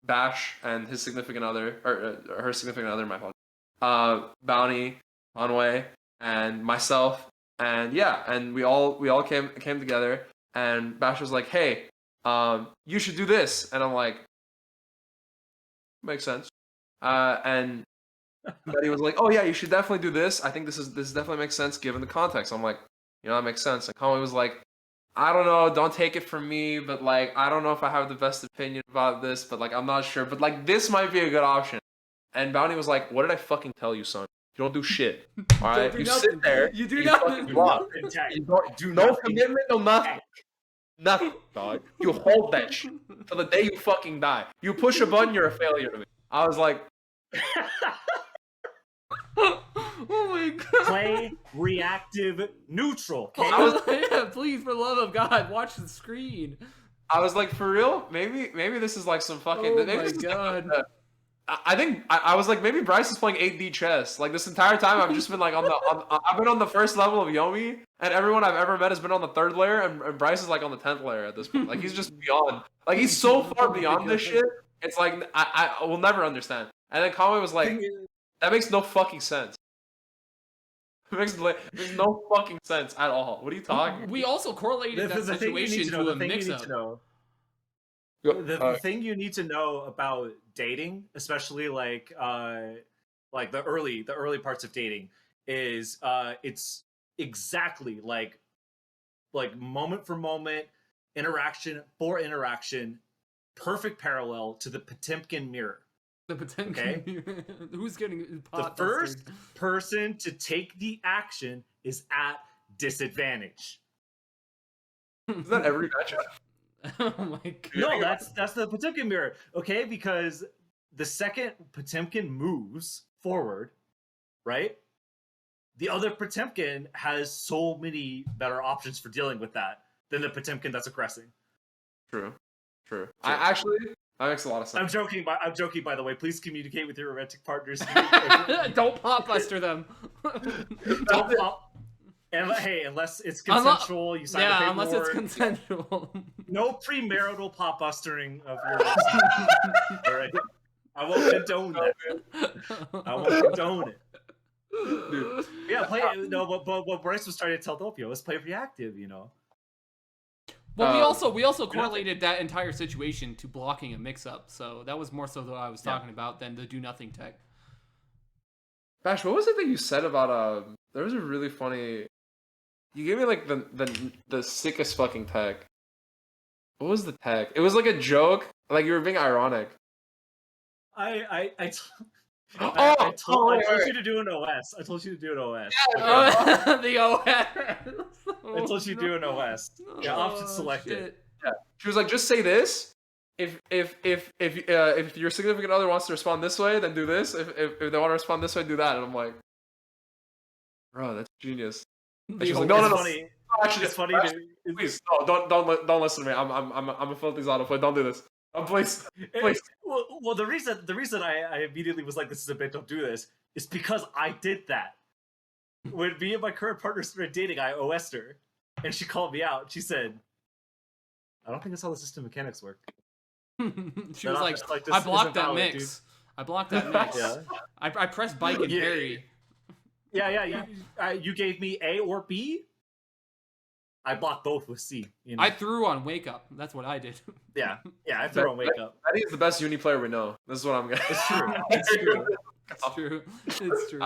Bash and his significant other, or her significant other, my fault. Bounty, Onway, and myself, and yeah, and we all came together, and Bash was like, "Hey, you should do this," and I'm like, "Makes sense," and Betty was like, "Oh yeah, you should definitely do this. I think this definitely makes sense given the context." I'm like, that makes sense. And Conway was like, "I don't know, don't take it from me, but like I don't know if I have the best opinion about this, but like I'm not sure, but like this might be a good option." And Bounty was like, "What did I fucking tell you, son? You don't do shit. All right, you nothing. sit there. You do you nothing. fucking block. Do no nothing. commitment, no nothing, nothing, dog. You hold that shit till the day you fucking die. You push a button, you're a failure to me." I was like, Oh my god. Play reactive neutral. Okay? Yeah, please, for the love of God, watch the screen. I was like, for real? Maybe this is like some fucking. Oh maybe my this is god. Like I think I was like, maybe Bryce is playing 8D chess. Like this entire time, I've just been like I've been on the first level of Yomi, and everyone I've ever met has been on the 3rd layer, and Bryce is like on the 10th layer at this point. Like he's just beyond. Like he's so far beyond this shit. It's like I will never understand. And then Conway was like, "That makes no fucking sense. It makes no fucking sense at all. What are you talking?" We also correlated that situation to a mix-up. The thing you need to know about dating, especially like the early parts of dating, is it's exactly like moment for moment, interaction for interaction, perfect parallel to the Potemkin mirror. The Potemkin. Okay? Who's getting the first person to take the action is at disadvantage. Is that every matchup? Oh my god. No, that's the Potemkin mirror. Okay, because the second Potemkin moves forward, right? The other Potemkin has so many better options for dealing with that than the Potemkin that's aggressing. True. That makes a lot of sense. I'm joking. By the way, please communicate with your romantic partners. Don't pop-buster them. Don't pop. And hey, unless it's consensual, you sign the paperwork. Unless it's consensual. No premarital pop-bustering of your. All right, I won't condone that. I won't condone it. Dude. Yeah, play. No, but what Bryce was trying to tell Doppio was play reactive. Well, we also correlated that entire situation to blocking a mix-up, so that was more so what I was talking about than the do nothing tech. Bash, what was it that you said about there was a really funny. You gave me like the sickest fucking tag. What was the tag? It was like a joke. Like you were being ironic. Oh, I wait, told wait. you to do an OS. I told you to do an OS. The OS. I told you to do an OS. Yeah, option selected. Shit. Yeah. She was like, just say this. If your significant other wants to respond this way, then do this. If they want to respond this way, do that. And I'm like, bro, that's genius. And The she was like, OS. no. Funny. Actually, It's funny. please, no, don't listen to me. I'm a filthy autoplay. Don't do this. Please. Well, the reason I immediately was like, this is a bit, don't do this, is because I did that. When me and my current partner started dating, I OS'd her, and she called me out. She said, "I don't think that's how the system mechanics work." She was like, this I blocked isn't that valid, mix. I blocked that mix. Yeah. I pressed bike and parry. Yeah. You gave me A or B. I blocked both with C. You know? I threw on wake up. That's what I did. Yeah. I threw on wake up. I think it's the best uni player we know. This is what I'm gonna. It's true. It's true. It's true. It's true.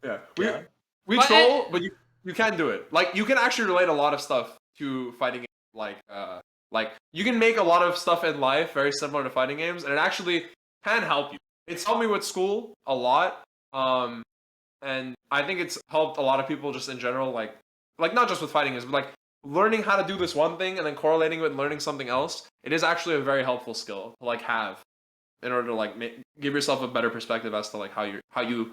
Yeah. Yeah. We But troll, but you can do it. Like you can actually relate a lot of stuff to fighting games. Like you can make a lot of stuff in life very similar to fighting games, and it actually can help you. It's helped me with school a lot. And I think it's helped a lot of people just in general, like not just with fighting games, but like learning how to do this one thing and then correlating with learning something else. It is actually a very helpful skill to like have in order to like give yourself a better perspective as to like how you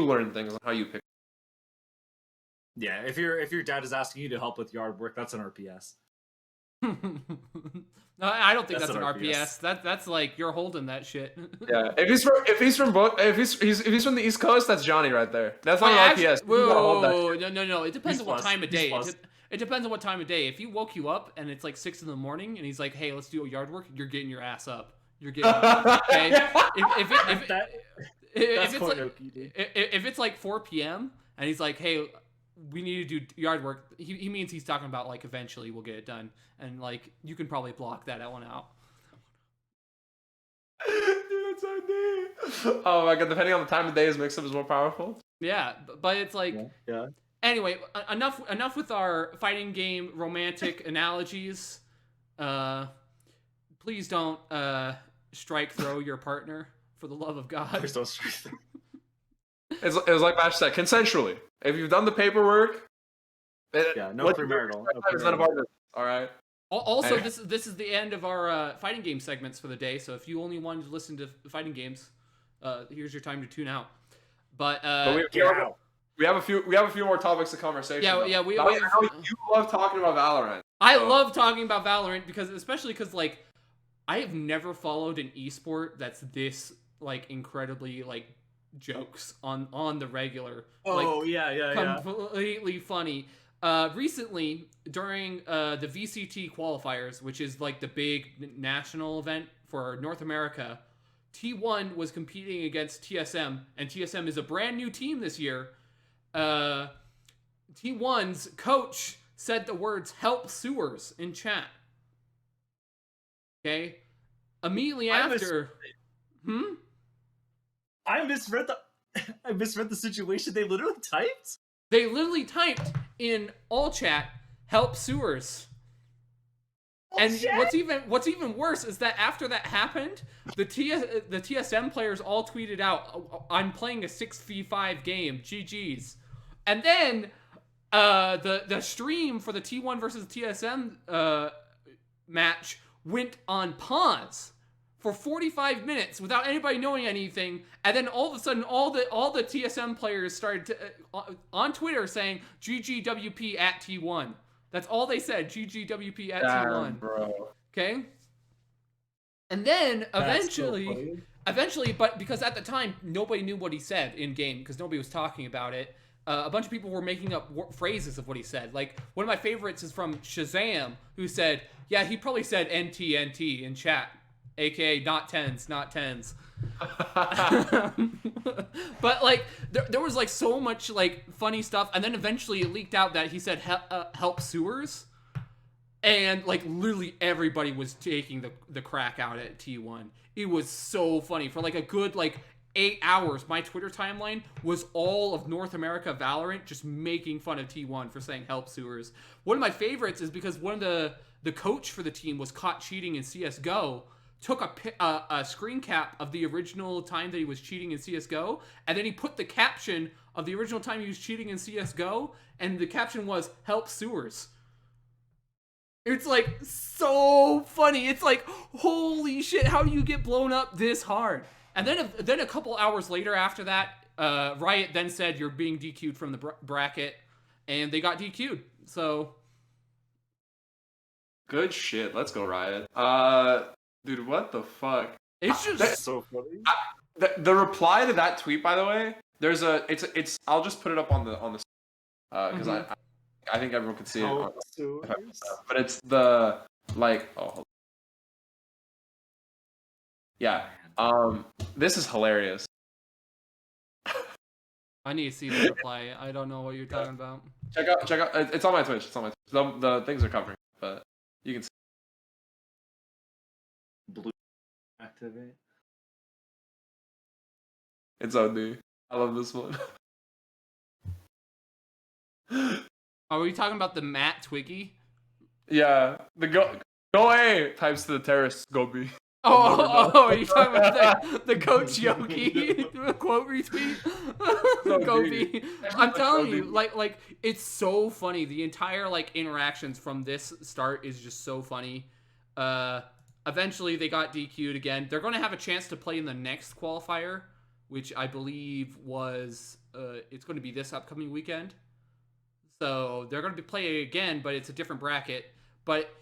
learn things and how you pick. Yeah. If your dad is asking you to help with yard work, that's an RPS. No, I don't think That's that's an an RPS. That's like you're holding that shit. Yeah, if he's from the East Coast, that's Johnny right there. That's not an RPS. You gotta hold that Whoa, shit. no. It depends He's on what plus. time of He's day. plus. It depends on what time of day. If he woke you up and it's like 6 in the morning and he's like, "Hey, let's do a yard work," you're getting your ass up. You're getting okay. If That's it's like Koinoki, dude. if it's like 4 p.m. and he's like, "Hey, we need to do yard work," he means he's talking about like eventually we'll get it done, and like you can probably block that one out. Dude, that's so deep. Oh my god, depending on the time of day, his mix-up is more powerful. Yeah, but it's like Yeah. anyway. Enough with our fighting game romantic analogies. Please don't strike throw your partner for the love of God. Please don't strike. It was like Bash said, consensually. If you've done the paperwork, Yeah, no what premarital. it's none of our business. All right. Also, Hey. this is the end of our fighting game segments for the day. So if you only wanted to listen to fighting games, here's your time to tune out. But Get out. we have a few more topics of conversation. Yeah, though. yeah, we- I we- know you love talking about Valorant. I So- love talking about Valorant especially because like I have never followed an esport that's this like incredibly like jokes on the regular. Oh, yeah. Completely funny. Recently, during the VCT qualifiers, which is like the big national event for North America, T1 was competing against TSM, and TSM is a brand new team this year. T1's coach said the words "help sewers" in chat. Okay, immediately after. I misread the situation. They literally typed. They literally typed in all chat, "help sewers." And what's even worse is that after that happened, the TSM players all tweeted out, "I'm playing a 6v5 game, GG's." And then the stream for the T1 versus TSM match went on pause for 45 minutes without anybody knowing anything, and then all of a sudden all the TSM players started to, on Twitter saying GGWP at T1. That's all they said, GGWP at T1. Bro. Okay? And then eventually, but because at the time nobody knew what he said in game because nobody was talking about it, a bunch of people were making up phrases of what he said. Like one of my favorites is from Shazam, who said, "Yeah, he probably said NT in chat." AKA not tens. But like there was like so much like funny stuff, and then eventually it leaked out that he said help sewers, and like literally everybody was taking the crack out at T1. It was so funny for like a good like 8 hours. My Twitter timeline was all of North America Valorant just making fun of T1 for saying help sewers. One of my favorites is because one of the coach for the team was caught cheating in CS:GO. took a screen cap of the original time that he was cheating in CS:GO, and then he put the caption of the original time he was cheating in CS:GO, and the caption was "Help Sewers." It's like so funny. It's like, holy shit, how do you get blown up this hard? And then a couple hours later after that, Riot then said you're being DQ'd from the bracket, and they got DQ'd. So Good shit. Let's go, Riot. Dude, what the fuck? it's just so funny. The reply to that tweet, by the way, there's it's I'll just put it up on the because I think everyone can see it. But it's the like yeah. This is hilarious. I need to see the reply. I don't know what you're talking about. Check out. It's on my Twitch. It's on my Twitch. The things are covering, but you can see. Blue activate. It's OD. I love this one. Are we talking about the Matt Twiggy? Yeah, the go A types to the terrorists go B. Are you talking about the Coach Yoki quote retweet? Go B. I'm telling you, like it's so funny. The entire like interactions from this start is just so funny. Eventually they got DQ'd again. They're going to have a chance to play in the next qualifier, which I believe was it's going to be this upcoming weekend. So they're going to be playing again, but it's a different bracket. But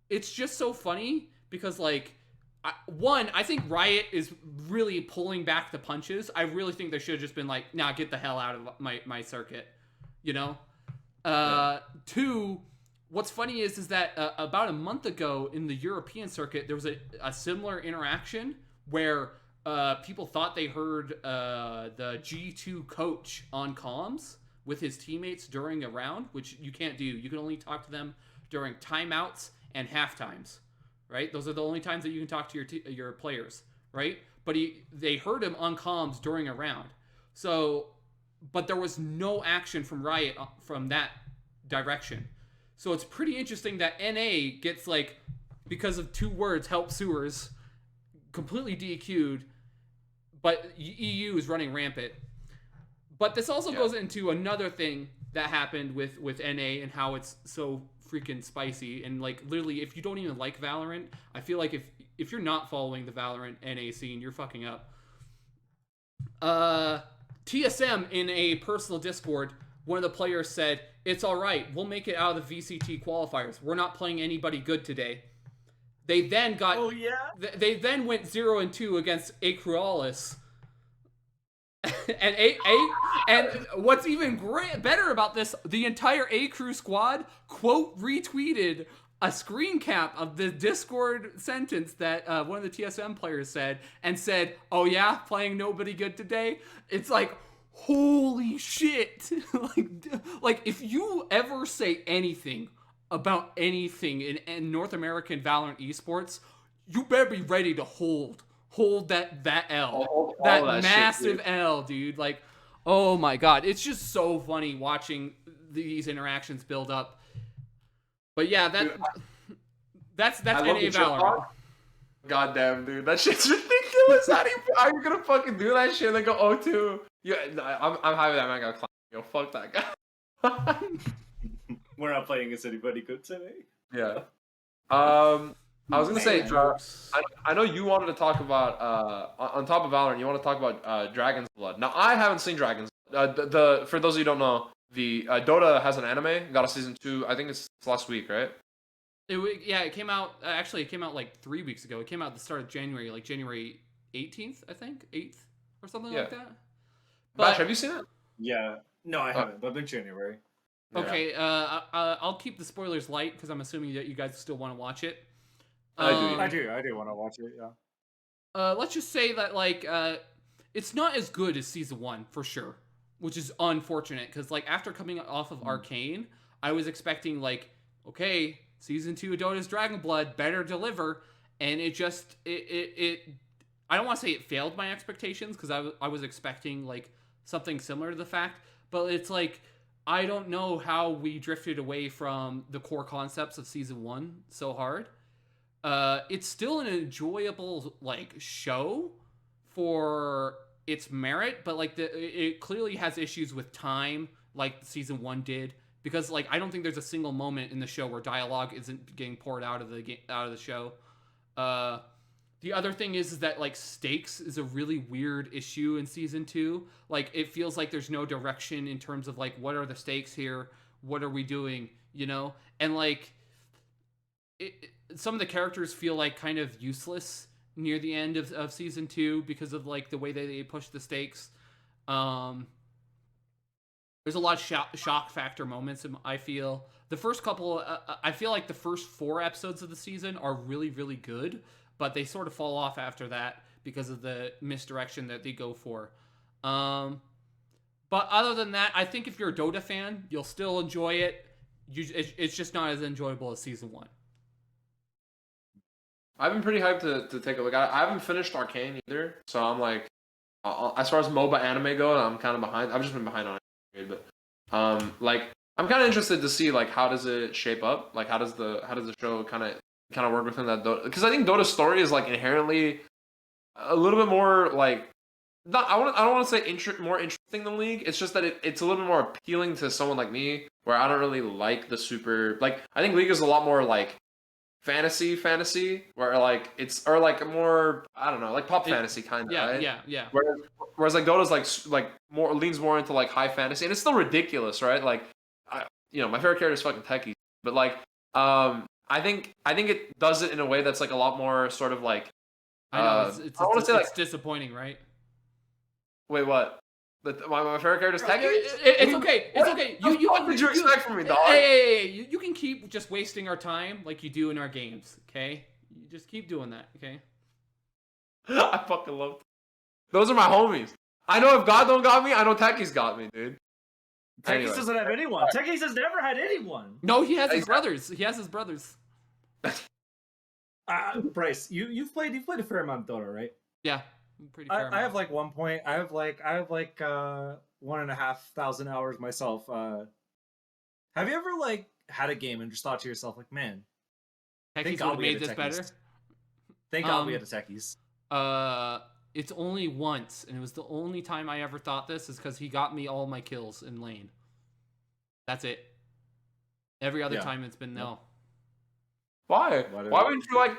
it's just so funny because like I think Riot is really pulling back the punches. I really think they should have just been like, nah, get the hell out of my circuit, you know? Yeah. Two, what's funny is that about a month ago in the European circuit, there was a similar interaction where people thought they heard the G2 coach on comms with his teammates during a round, which you can't do. You can only talk to them during timeouts and half times. Right? Those are the only times that you can talk to your players, right? But they heard him on comms during a round. So, but there was no action from Riot from that direction. So it's pretty interesting that NA gets like, because of 2 words, help sewers, completely DQ'd, but EU is running rampant. But this also goes into another thing that happened with NA and how it's so freaking spicy. And like literally, if you don't even like Valorant, I feel like if you're not following the Valorant NA scene, you're fucking up. TSM in a personal Discord, one of the players said, "It's all right, we'll make it out of the VCT qualifiers. We're not playing anybody good today." They then got they then went 0-2 against Acrualis. And what's even better about this, the entire A Crew squad quote retweeted a screen cap of the Discord sentence that one of the TSM players said and said, "Oh yeah, playing nobody good today." It's like, holy shit. like if you ever say anything about anything in North American Valorant esports, you better be ready to hold that L. That massive shit, L, dude. Like, oh my god. It's just so funny watching these interactions build up. But yeah, that's NA Valorant. Goddamn, dude. That shit's ridiculous. How are you gonna fucking do that shit and then go 0-2? Yeah, I'm happy that man got climbed. Yo, fuck that guy. We're not playing against anybody good today. Yeah. I was gonna say, I know you wanted to talk about on top of Valorant, you want to talk about Dragon's Blood. Now I haven't seen Dragon's Blood. For those of you who don't know, the Dota has an anime, got a season 2. I think it's last week, right? It came out. Actually, it came out like 3 weeks ago. It came out at the start of January, like January 18th, I think, 8th or something like that. But Bash, have you seen it? Yeah, no, I haven't. But in January. Okay, I'll keep the spoilers light because I'm assuming that you guys still want to watch it. I do want to watch it. Yeah. Let's just say that like it's not as good as season 1 for sure, which is unfortunate because like after coming off of Arcane, I was expecting like, okay, season 2 of Dota's Dragon Blood better deliver, and it just I don't want to say it failed my expectations because I was expecting like something similar to the fact, but it's like I don't know how we drifted away from the core concepts of season 1 so hard. it's still an enjoyable like show for its merit, but like it clearly has issues with time, like season 1 did, because like I don't think there's a single moment in the show where dialogue isn't getting poured out of the show. The other thing is that like stakes is a really weird issue in season 2. Like it feels like there's no direction in terms of like what are the stakes here, what are we doing, you know, and like some of the characters feel like kind of useless near the end of season 2 because of like the way they push the stakes. There's a lot of shock factor moments. I feel the first couple. I feel like the first 4 episodes of the season are really really good, but they sort of fall off after that because of the misdirection that they go for. But other than that, I think if you're a Dota fan, you'll still enjoy it. It's just not as enjoyable as season 1. I've been pretty hyped to take a look at it. I haven't finished Arcane either, so I'm like, as far as MOBA anime go, I'm kind of behind. I've just been behind on it, but like I'm kind of interested to see like how does it shape up? Like how does the show kind of work within that Dota? Because I think Dota's story is like inherently a little bit more like I don't want to say more interesting than League. It's just that it's a little bit more appealing to someone like me, where I don't really like the super like. I think League is a lot more like fantasy, where like it's or like more I don't know, like pop fantasy kind of. Yeah, right? yeah. Whereas like Dota's like more leans more into like high fantasy, and it's still ridiculous, right? Like, my favorite character is fucking Techie, but like, I think it does it in a way that's like a lot more sort of like. I know it's disappointing, right? Wait, what? My favorite character is Techie? It's okay. It's okay. What did you expect from me, dog? Hey, you can keep just wasting our time like you do in our games, okay? You just keep doing that, okay? I fucking love them. Those are my homies. I know if God don't got me, I know Techie's got me, dude. Techie's doesn't have anyone. Techie's has never had anyone. No, he has his brothers. He has his brothers. Bryce, you've played a fair amount of Dota, right? Yeah. Pretty fair I have like 1,500 hours myself. Have you ever like had a game and just thought to yourself like, man, Techies would have made this better? Thank God we had the Techies. It's only once, and it was the only time I ever thought this, is because he got me all my kills in lane. That's it. Every other time it's been no. Why? Why wouldn't you like?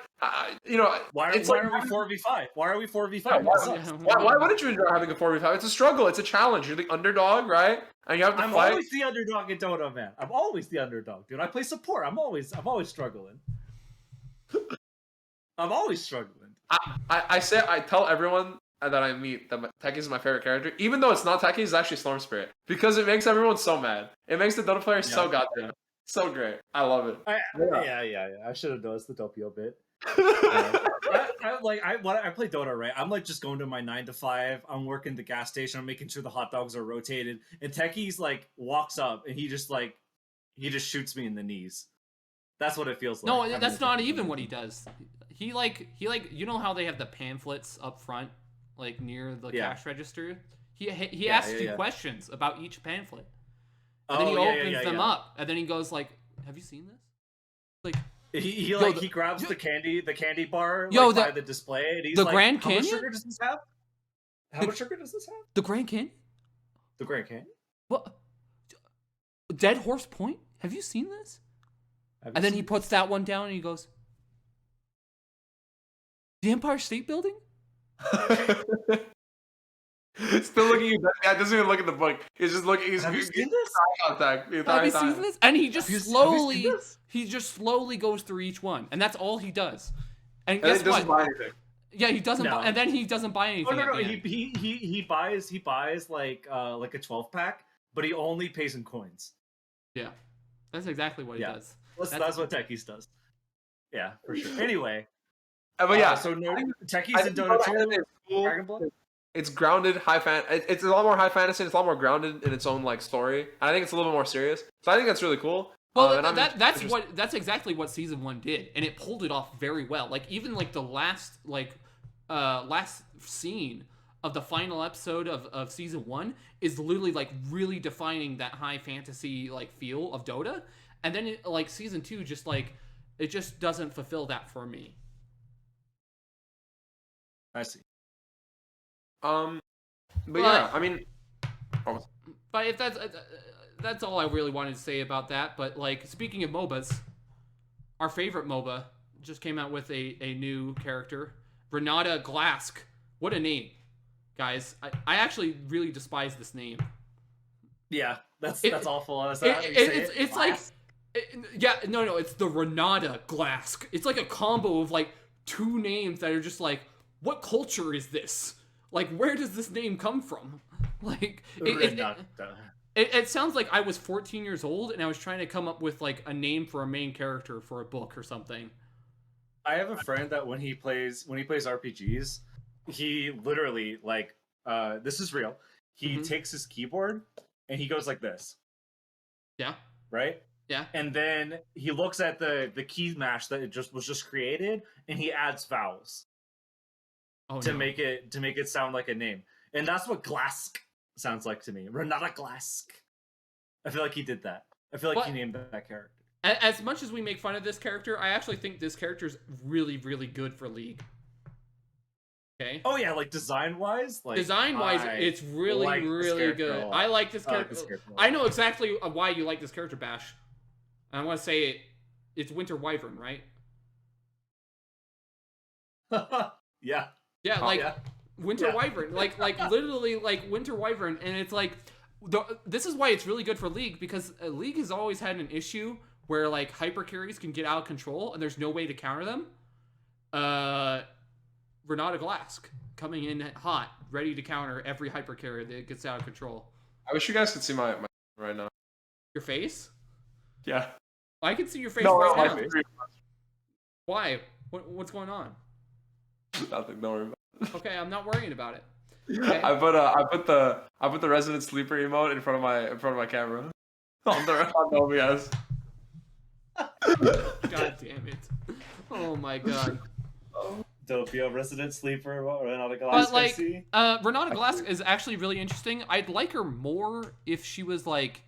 Why are we 4v5? Why are we 4v5? Why wouldn't you enjoy having a 4v5? It's a struggle. It's a challenge. You're the underdog, right? And you have to fight. I'm always the underdog in Dota, man. I'm always the underdog, dude. I play support. I'm always struggling. I'm always struggling. I tell everyone that I meet that Techie is my favorite character, even though it's not Techie. It's actually Storm Spirit, because it makes everyone so mad. It makes the Dota players so goddamn. So great. I love it. Yeah. I should have noticed the Doppio bit. I play Dota, right? I'm like just going to my 9 to 5. I'm working the gas station. I'm making sure the hot dogs are rotated. And Techie's like walks up and he just shoots me in the knees. That's what it feels like. No, that's not even what he does. He like you know how they have the pamphlets up front, like near the cash register? He asks you questions about each pamphlet. And then he opens them up, and then he goes like, "Have you seen this?" Like he grabs the candy bar by the display, and he's like, Grand "How Canyon? much sugar does this have? How much sugar does this have?" The Grand Canyon? The Grand Canyon? What? Dead Horse Point? Have you seen this? And then he puts that one down, and he goes, "The Empire State Building?" Still looking at you. That guy doesn't even look at the book. He's just looking. Have you seen this? Have you seen this? And he just slowly goes through each one, and that's all he does. And guess what? Doesn't buy anything. Yeah, he doesn't. And then he doesn't buy anything. No. He buys like a 12-pack, but he only pays in coins. Yeah, that's exactly what he does. That's what Techies does. Yeah, for sure. Anyway, but yeah, so Techies and Dota 2, Dragon Ball. It's grounded it's a lot more high fantasy, and it's a lot more grounded in its own like story. And I think it's a little more serious. So I think that's really cool. Well, that's exactly what season 1 did, and it pulled it off very well. Like even like the last scene of the final episode of season 1 is literally like really defining that high fantasy like feel of Dota. And then like season 2 just like it just doesn't fulfill that for me. I see. But yeah, I mean, but if that's all I really wanted to say about that. But like, speaking of MOBAs, our favorite MOBA just came out with a new character, Renata Glask. What a name, guys! I actually really despise this name. Yeah, that's awful. It's like, no, it's the Renata Glask. It's like a combo of like two names that are just like, what culture is this? Like, where does this name come from? Like, it sounds like I was 14 years old and I was trying to come up with like a name for a main character for a book or something. I have a friend that when he plays RPGs, he literally like this is real. He takes his keyboard and he goes like this. Yeah. Right? Yeah. And then he looks at the key mash that was just created and he adds vowels. To make it sound like a name. And that's what Glask sounds like to me. Renata Glask. I feel like he did that. I feel like he named that character. As much as we make fun of this character, I actually think this character is really, really good for League. Okay. Oh yeah, like design-wise? Like design-wise, it's really, like really good. I like this character. I know exactly why you like this character, Bash. And I want to say it's Winter Wyvern, right? Yeah. Yeah, like Winter Wyvern, like literally like Winter Wyvern, and it's like this is why it's really good for League, because League has always had an issue where like hyper carries can get out of control and there's no way to counter them. Renata Glask coming in hot, ready to counter every hyper carry that gets out of control. I wish you guys could see my right now. Your face? Yeah. I can see your face right now. Face. Why? What's going on? Nothing. Don't worry about it. Okay, I'm not worrying about it. Okay. I put the resident sleeper emote in front of my camera. On the OBS. God damn it! Oh my god. Dopio, resident sleeper, Renata Glask. But like, Renata Glask is actually really interesting. I'd like her more if she was like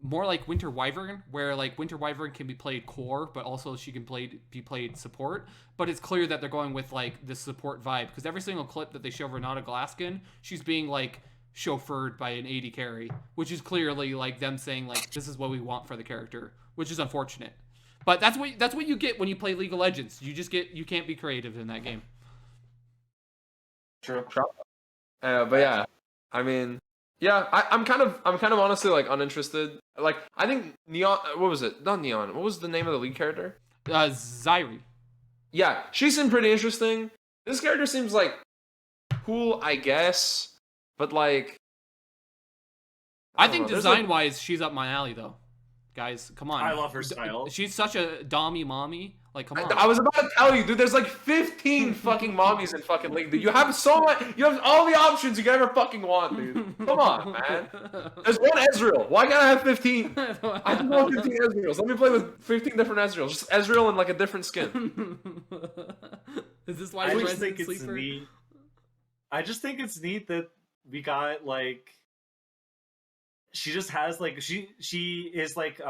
more like Winter Wyvern, where like Winter Wyvern can be played core, but also she can be played support. But it's clear that they're going with like this support vibe, because every single clip that they show Renata Glask in, she's being like chauffeured by an AD carry, which is clearly like them saying like, this is what we want for the character, which is unfortunate. But that's what you get when you play League of Legends. You can't be creative in that game. True. But yeah, I mean, yeah, I'm kind of honestly like uninterested. Like, I think Neon. What was it? Not Neon. What was the name of the lead character? Zyri. Yeah, she seemed pretty interesting. This character seems like cool, I guess, but like, I think design-wise, she's up my alley though. Guys, come on. I love her style. She's such a dommy mommy. Like, come on. I was about to tell you, dude. There's like 15 fucking mommies in fucking League, dude. You have so much. You have all the options you could ever fucking want, dude. Come on, man. There's one Ezreal. Why can't I have 15? I have 15 Ezreals. Let me play with 15 different Ezreals. Just Ezreal in like a different skin. Is this why I just think it's neat. I just think it's neat that we got like. She just has like she is like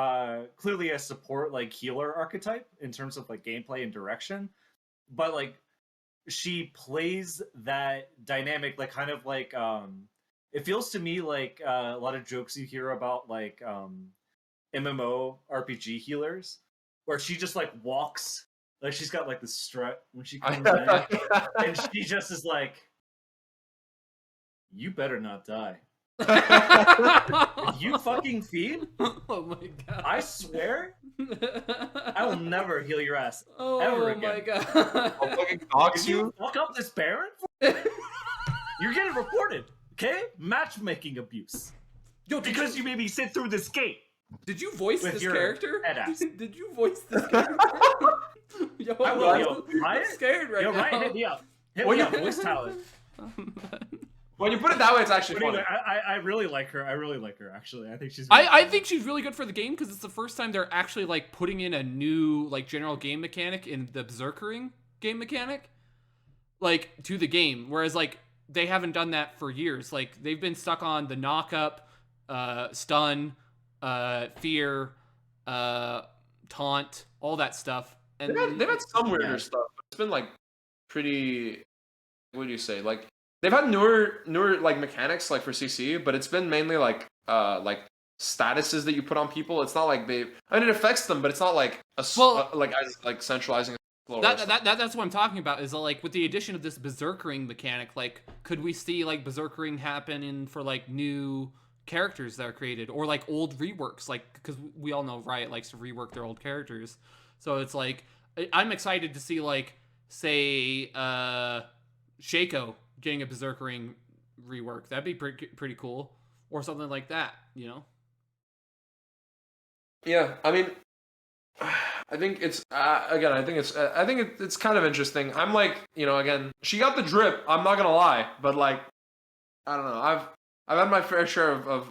clearly a support like healer archetype in terms of like gameplay and direction, but like she plays that dynamic like kind of like it feels to me like a lot of jokes you hear about like MMO RPG healers where she just like walks like she's got like the strut when she comes in and she just is like, you better not die. If you fucking feed, oh my god! I swear, I will never heal your ass ever again. Oh my god! I'll fucking dox you. You fuck up this Baron, you're getting reported. Okay, matchmaking abuse. Yo, because you made me sit through this gate. Did you voice this character? Did you voice this character? Yo, I will. Yo, Riot, I'm scared right now. Riot, hit me up. Hit me up. Voice talent. When you put it that way, it's actually funny. I really like her. I really like her, actually. I think she's. I think she's really good for the game because it's the first time they're actually like putting in a new like general game mechanic in the Berserkering game mechanic, like to the game. Whereas like they haven't done that for years. Like they've been stuck on the knock up, stun, fear, taunt, all that stuff And they've had some weirder Yeah. stuff, but it's been like pretty. What do you say? Like they've had newer like mechanics like for CC, but it's been mainly like statuses that you put on people. It's not like they. I mean, it affects them, but it's not like like as like centralizing. That's what I'm talking about. Is like with the addition of this berserkering mechanic, like could we see like berserkering happen in for like new characters that are created or like old reworks? Like because we all know Riot likes to rework their old characters, so it's like I'm excited to see like say Shaco getting a berserkering rework. That'd be pretty cool, or something like that. You know? Yeah, I mean, I think it's again. I think it's kind of interesting. I'm like, again, she got the drip. I'm not gonna lie, but like, I don't know. I've had my fair share of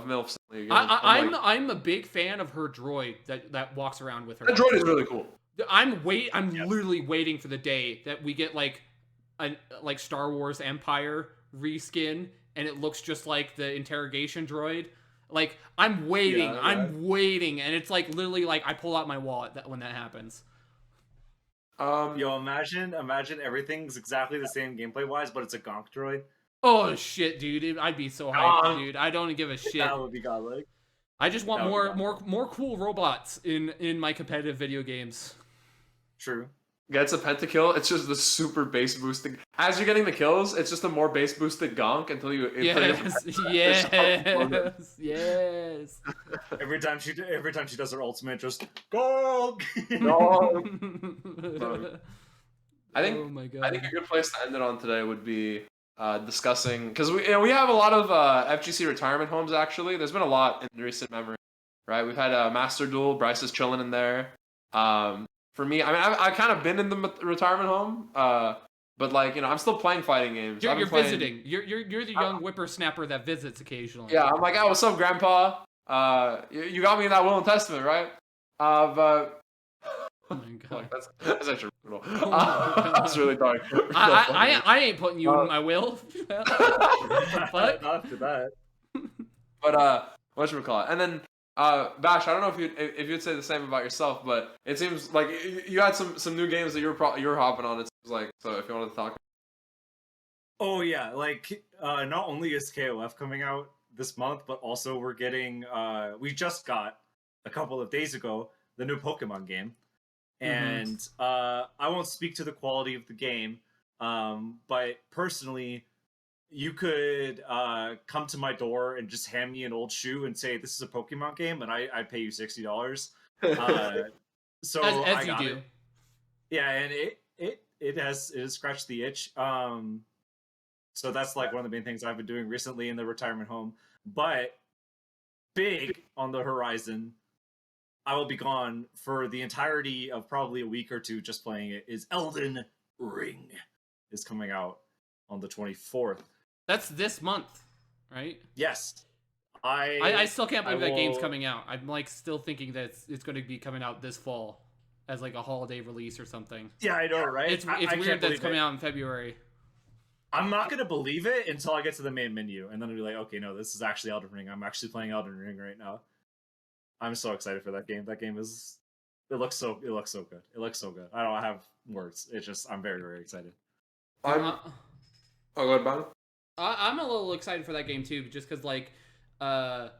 milfs. I'm a big fan of her droid that walks around with her. That droid is really cool. I'm literally waiting for the day that we get like a like Star Wars Empire reskin and it looks just like the interrogation droid. Like I'm waiting, and it's like literally like I pull out my wallet when that happens. Yo, imagine everything's exactly the same gameplay wise, but it's a gonk droid. Oh shit, dude! I'd be so hyped, dude. I don't give a shit. That would be godlike. I just want more cool robots in my competitive video games. True. Gets a pentakill. It's just the super base boosting. As you're getting the kills, it's just a more base boosted gonk until you. Yes. Every time she does her ultimate, just gonk. I think. Oh my God. I think a good place to end it on today would be discussing because we have a lot of FGC retirement homes. Actually, there's been a lot in recent memory. Right, we've had Master Duel. Bryce is chilling in there. For me, I mean, I've kind of been in the retirement home, but like I'm still playing fighting games. You're visiting. You're the young whippersnapper that visits occasionally. Yeah, I'm like, oh, what's up, Grandpa? You got me in that Will and Testament, right? But oh my God. that's actually brutal. That's really dark. I ain't putting you in my will. But not after that. But whatchamacallit? And then Bash, I don't know if you'd say the same about yourself, but it seems like you had some new games that you were hopping on. It seems like, so if you wanted to talk. Oh yeah, like not only is KOF coming out this month, but also we're getting we just got a couple of days ago the new Pokemon game, and I won't speak to the quality of the game, but personally, you could come to my door and just hand me an old shoe and say this is a Pokemon game, and I pay you $60. So as you do. it. Yeah, and it has scratched the itch. So that's like one of the main things I've been doing recently in the retirement home. But big on the horizon, I will be gone for the entirety of probably a week or two just playing it, is Elden Ring is coming out on the 24th. That's this month, right? Yes. I still can't believe that game's coming out. I'm like still thinking that it's going to be coming out this fall as like a holiday release or something. Yeah, I know, right? It's weird that it's coming out in February. I'm not going to believe it until I get to the main menu, and then I'll be like, okay, no, this is actually Elden Ring. I'm actually playing Elden Ring right now. I'm so excited for that game. That game is... It looks so good. It looks so good. I don't have words. It's just... I'm very, very excited. Oh, go ahead, Bob. I'm a little excited for that game too, just because like I'm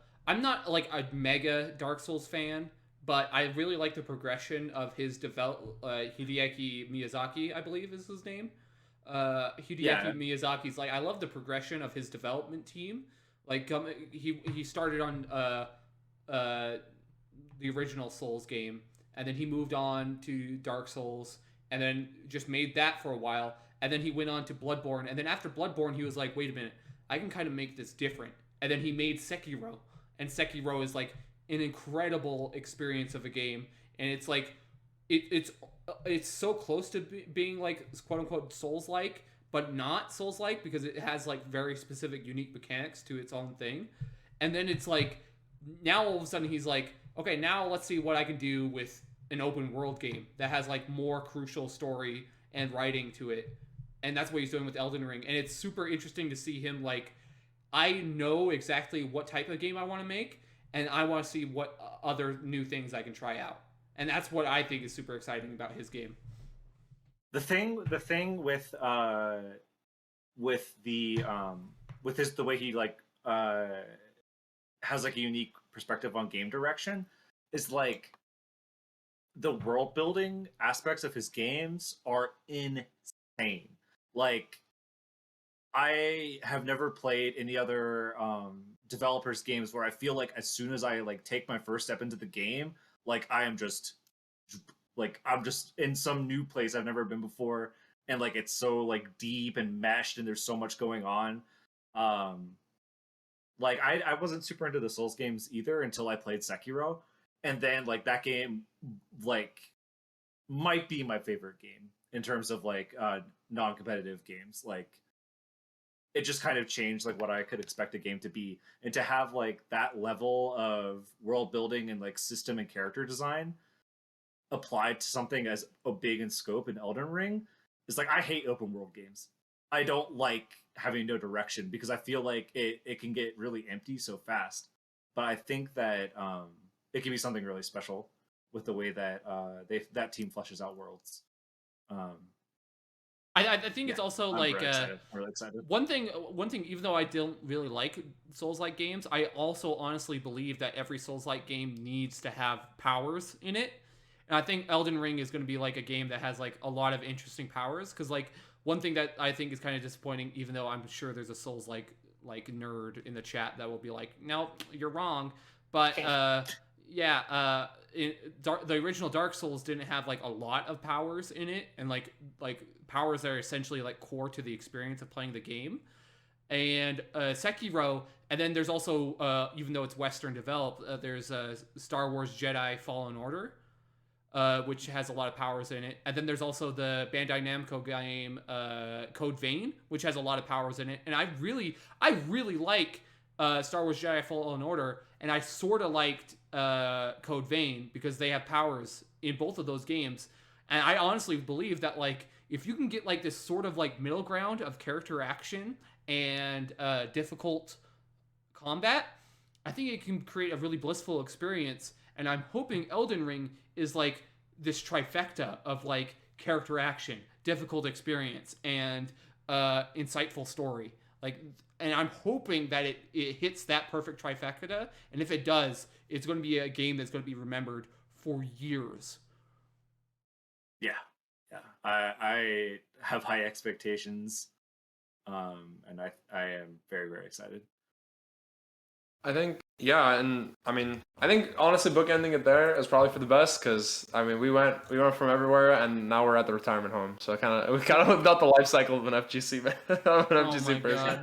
not like a mega Dark Souls fan, but I really like the progression of his Hideaki Miyazaki, I believe is his name. Miyazaki's like I love the progression of his development team. Like he started on the original Souls game, and then he moved on to Dark Souls, and then just made that for a while. And then he went on to Bloodborne. And then after Bloodborne, he was like, wait a minute, I can kind of make this different. And then he made Sekiro. And Sekiro is like an incredible experience of a game. And it's like, it's so close to being like, quote unquote, Souls-like, but not Souls-like because it has like very specific, unique mechanics to its own thing. And then it's like, now all of a sudden he's like, okay, now let's see what I can do with an open world game that has like more crucial story and writing to it. And that's what he's doing with Elden Ring. And it's super interesting to see him, like, I know exactly what type of game I want to make, and I want to see what other new things I can try out. and that's what I think is super exciting about his game. The thing with the way he like has like a unique perspective on game direction is like the world building aspects of his games are insane. Like I have never played any other developers games where I feel like as soon as I like take my first step into the game, like I'm just in some new place I've never been before, and like it's so like deep and meshed and there's so much going on. Um like I wasn't super into the Souls games either until I played Sekiro. And then like that game like might be my favorite game in terms of like non-competitive games. Like it just kind of changed like what I could expect a game to be. And to have like that level of world building and like system and character design applied to something as big in scope in Elden Ring is like I hate open world games. I don't like having no direction because I feel like it can get really empty so fast. But I think that it can be something really special with the way that that team fleshes out worlds. I think it's also I'm like really excited. one thing. Even though I don't really like Souls-like games, I also honestly believe that every Souls-like game needs to have powers in it. And I think Elden Ring is going to be like a game that has like a lot of interesting powers. Because like one thing that I think is kind of disappointing, even though I'm sure there's a Souls-like nerd in the chat that will be like, no, you're wrong. But yeah, the original Dark Souls didn't have like a lot of powers in it, and like powers that are essentially like core to the experience of playing the game. And Sekiro, and then there's also even though it's Western developed, there's Star Wars Jedi Fallen Order, which has a lot of powers in it. And then there's also the Bandai Namco game Code Vein, which has a lot of powers in it. And I really like Star Wars Jedi Fallen Order, and I sort of liked Code Vein because they have powers in both of those games. And I honestly believe that like if you can get like this sort of like middle ground of character action and difficult combat, I think it can create a really blissful experience. And I'm hoping Elden Ring is like this trifecta of like character action, difficult experience, and insightful story. Like, and I'm hoping that it hits that perfect trifecta. And if it does, it's going to be a game that's going to be remembered for years. Yeah, I have high expectations, and I am very, very excited. I think, yeah, and I mean, I think honestly, bookending it there is probably for the best because I mean, we went from everywhere, and now we're at the retirement home. So we kind of lived out the life cycle of an FGC man, of an FGC person.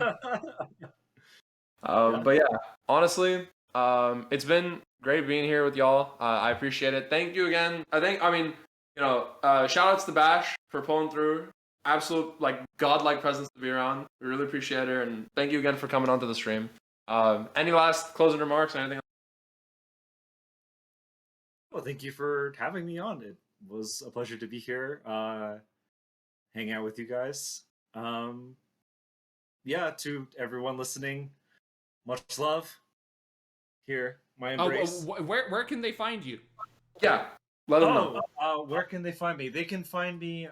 But yeah, honestly, it's been great being here with y'all. I appreciate it. Thank you again. I mean, shout outs to Bash for pulling through. Absolute like godlike presence to be around. We really appreciate her, and thank you again for coming onto the stream. Any last closing remarks or anything? Well, thank you for having me on. It was a pleasure to be here, hanging out with you guys. Yeah, to everyone listening, much love. Here, my embrace. Where can they find you? Yeah, let them know. Where can they find me? They can find me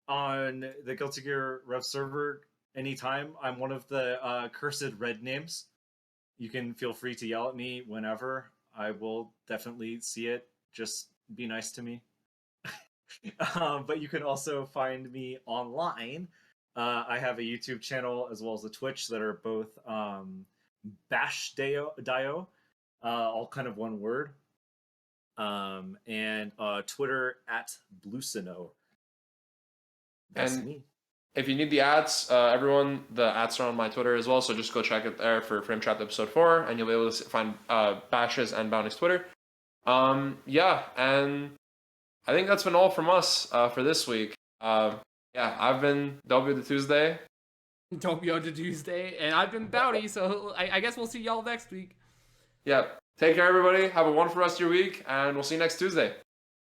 on the Guilty Gear Rev server anytime. I'm one of the cursed red names. You can feel free to yell at me whenever. I will definitely see it. Just be nice to me. But you can also find me online. I have a YouTube channel as well as a Twitch that are both Bash Dio, all kind of one word. And Twitter at Bluesino. That's and me. If you need the ads, everyone, the ads are on my Twitter as well, so just go check it there for Frame Trap Episode 4, and you'll be able to find Bash's and Bounty's Twitter. Yeah, and I think that's been all from us for this week. Yeah, I've been W the Tuesday. Tokyo to Tuesday, and I've been Bounty, so I guess we'll see y'all next week. Yeah, take care, everybody. Have a wonderful rest of your week, and we'll see you next Tuesday.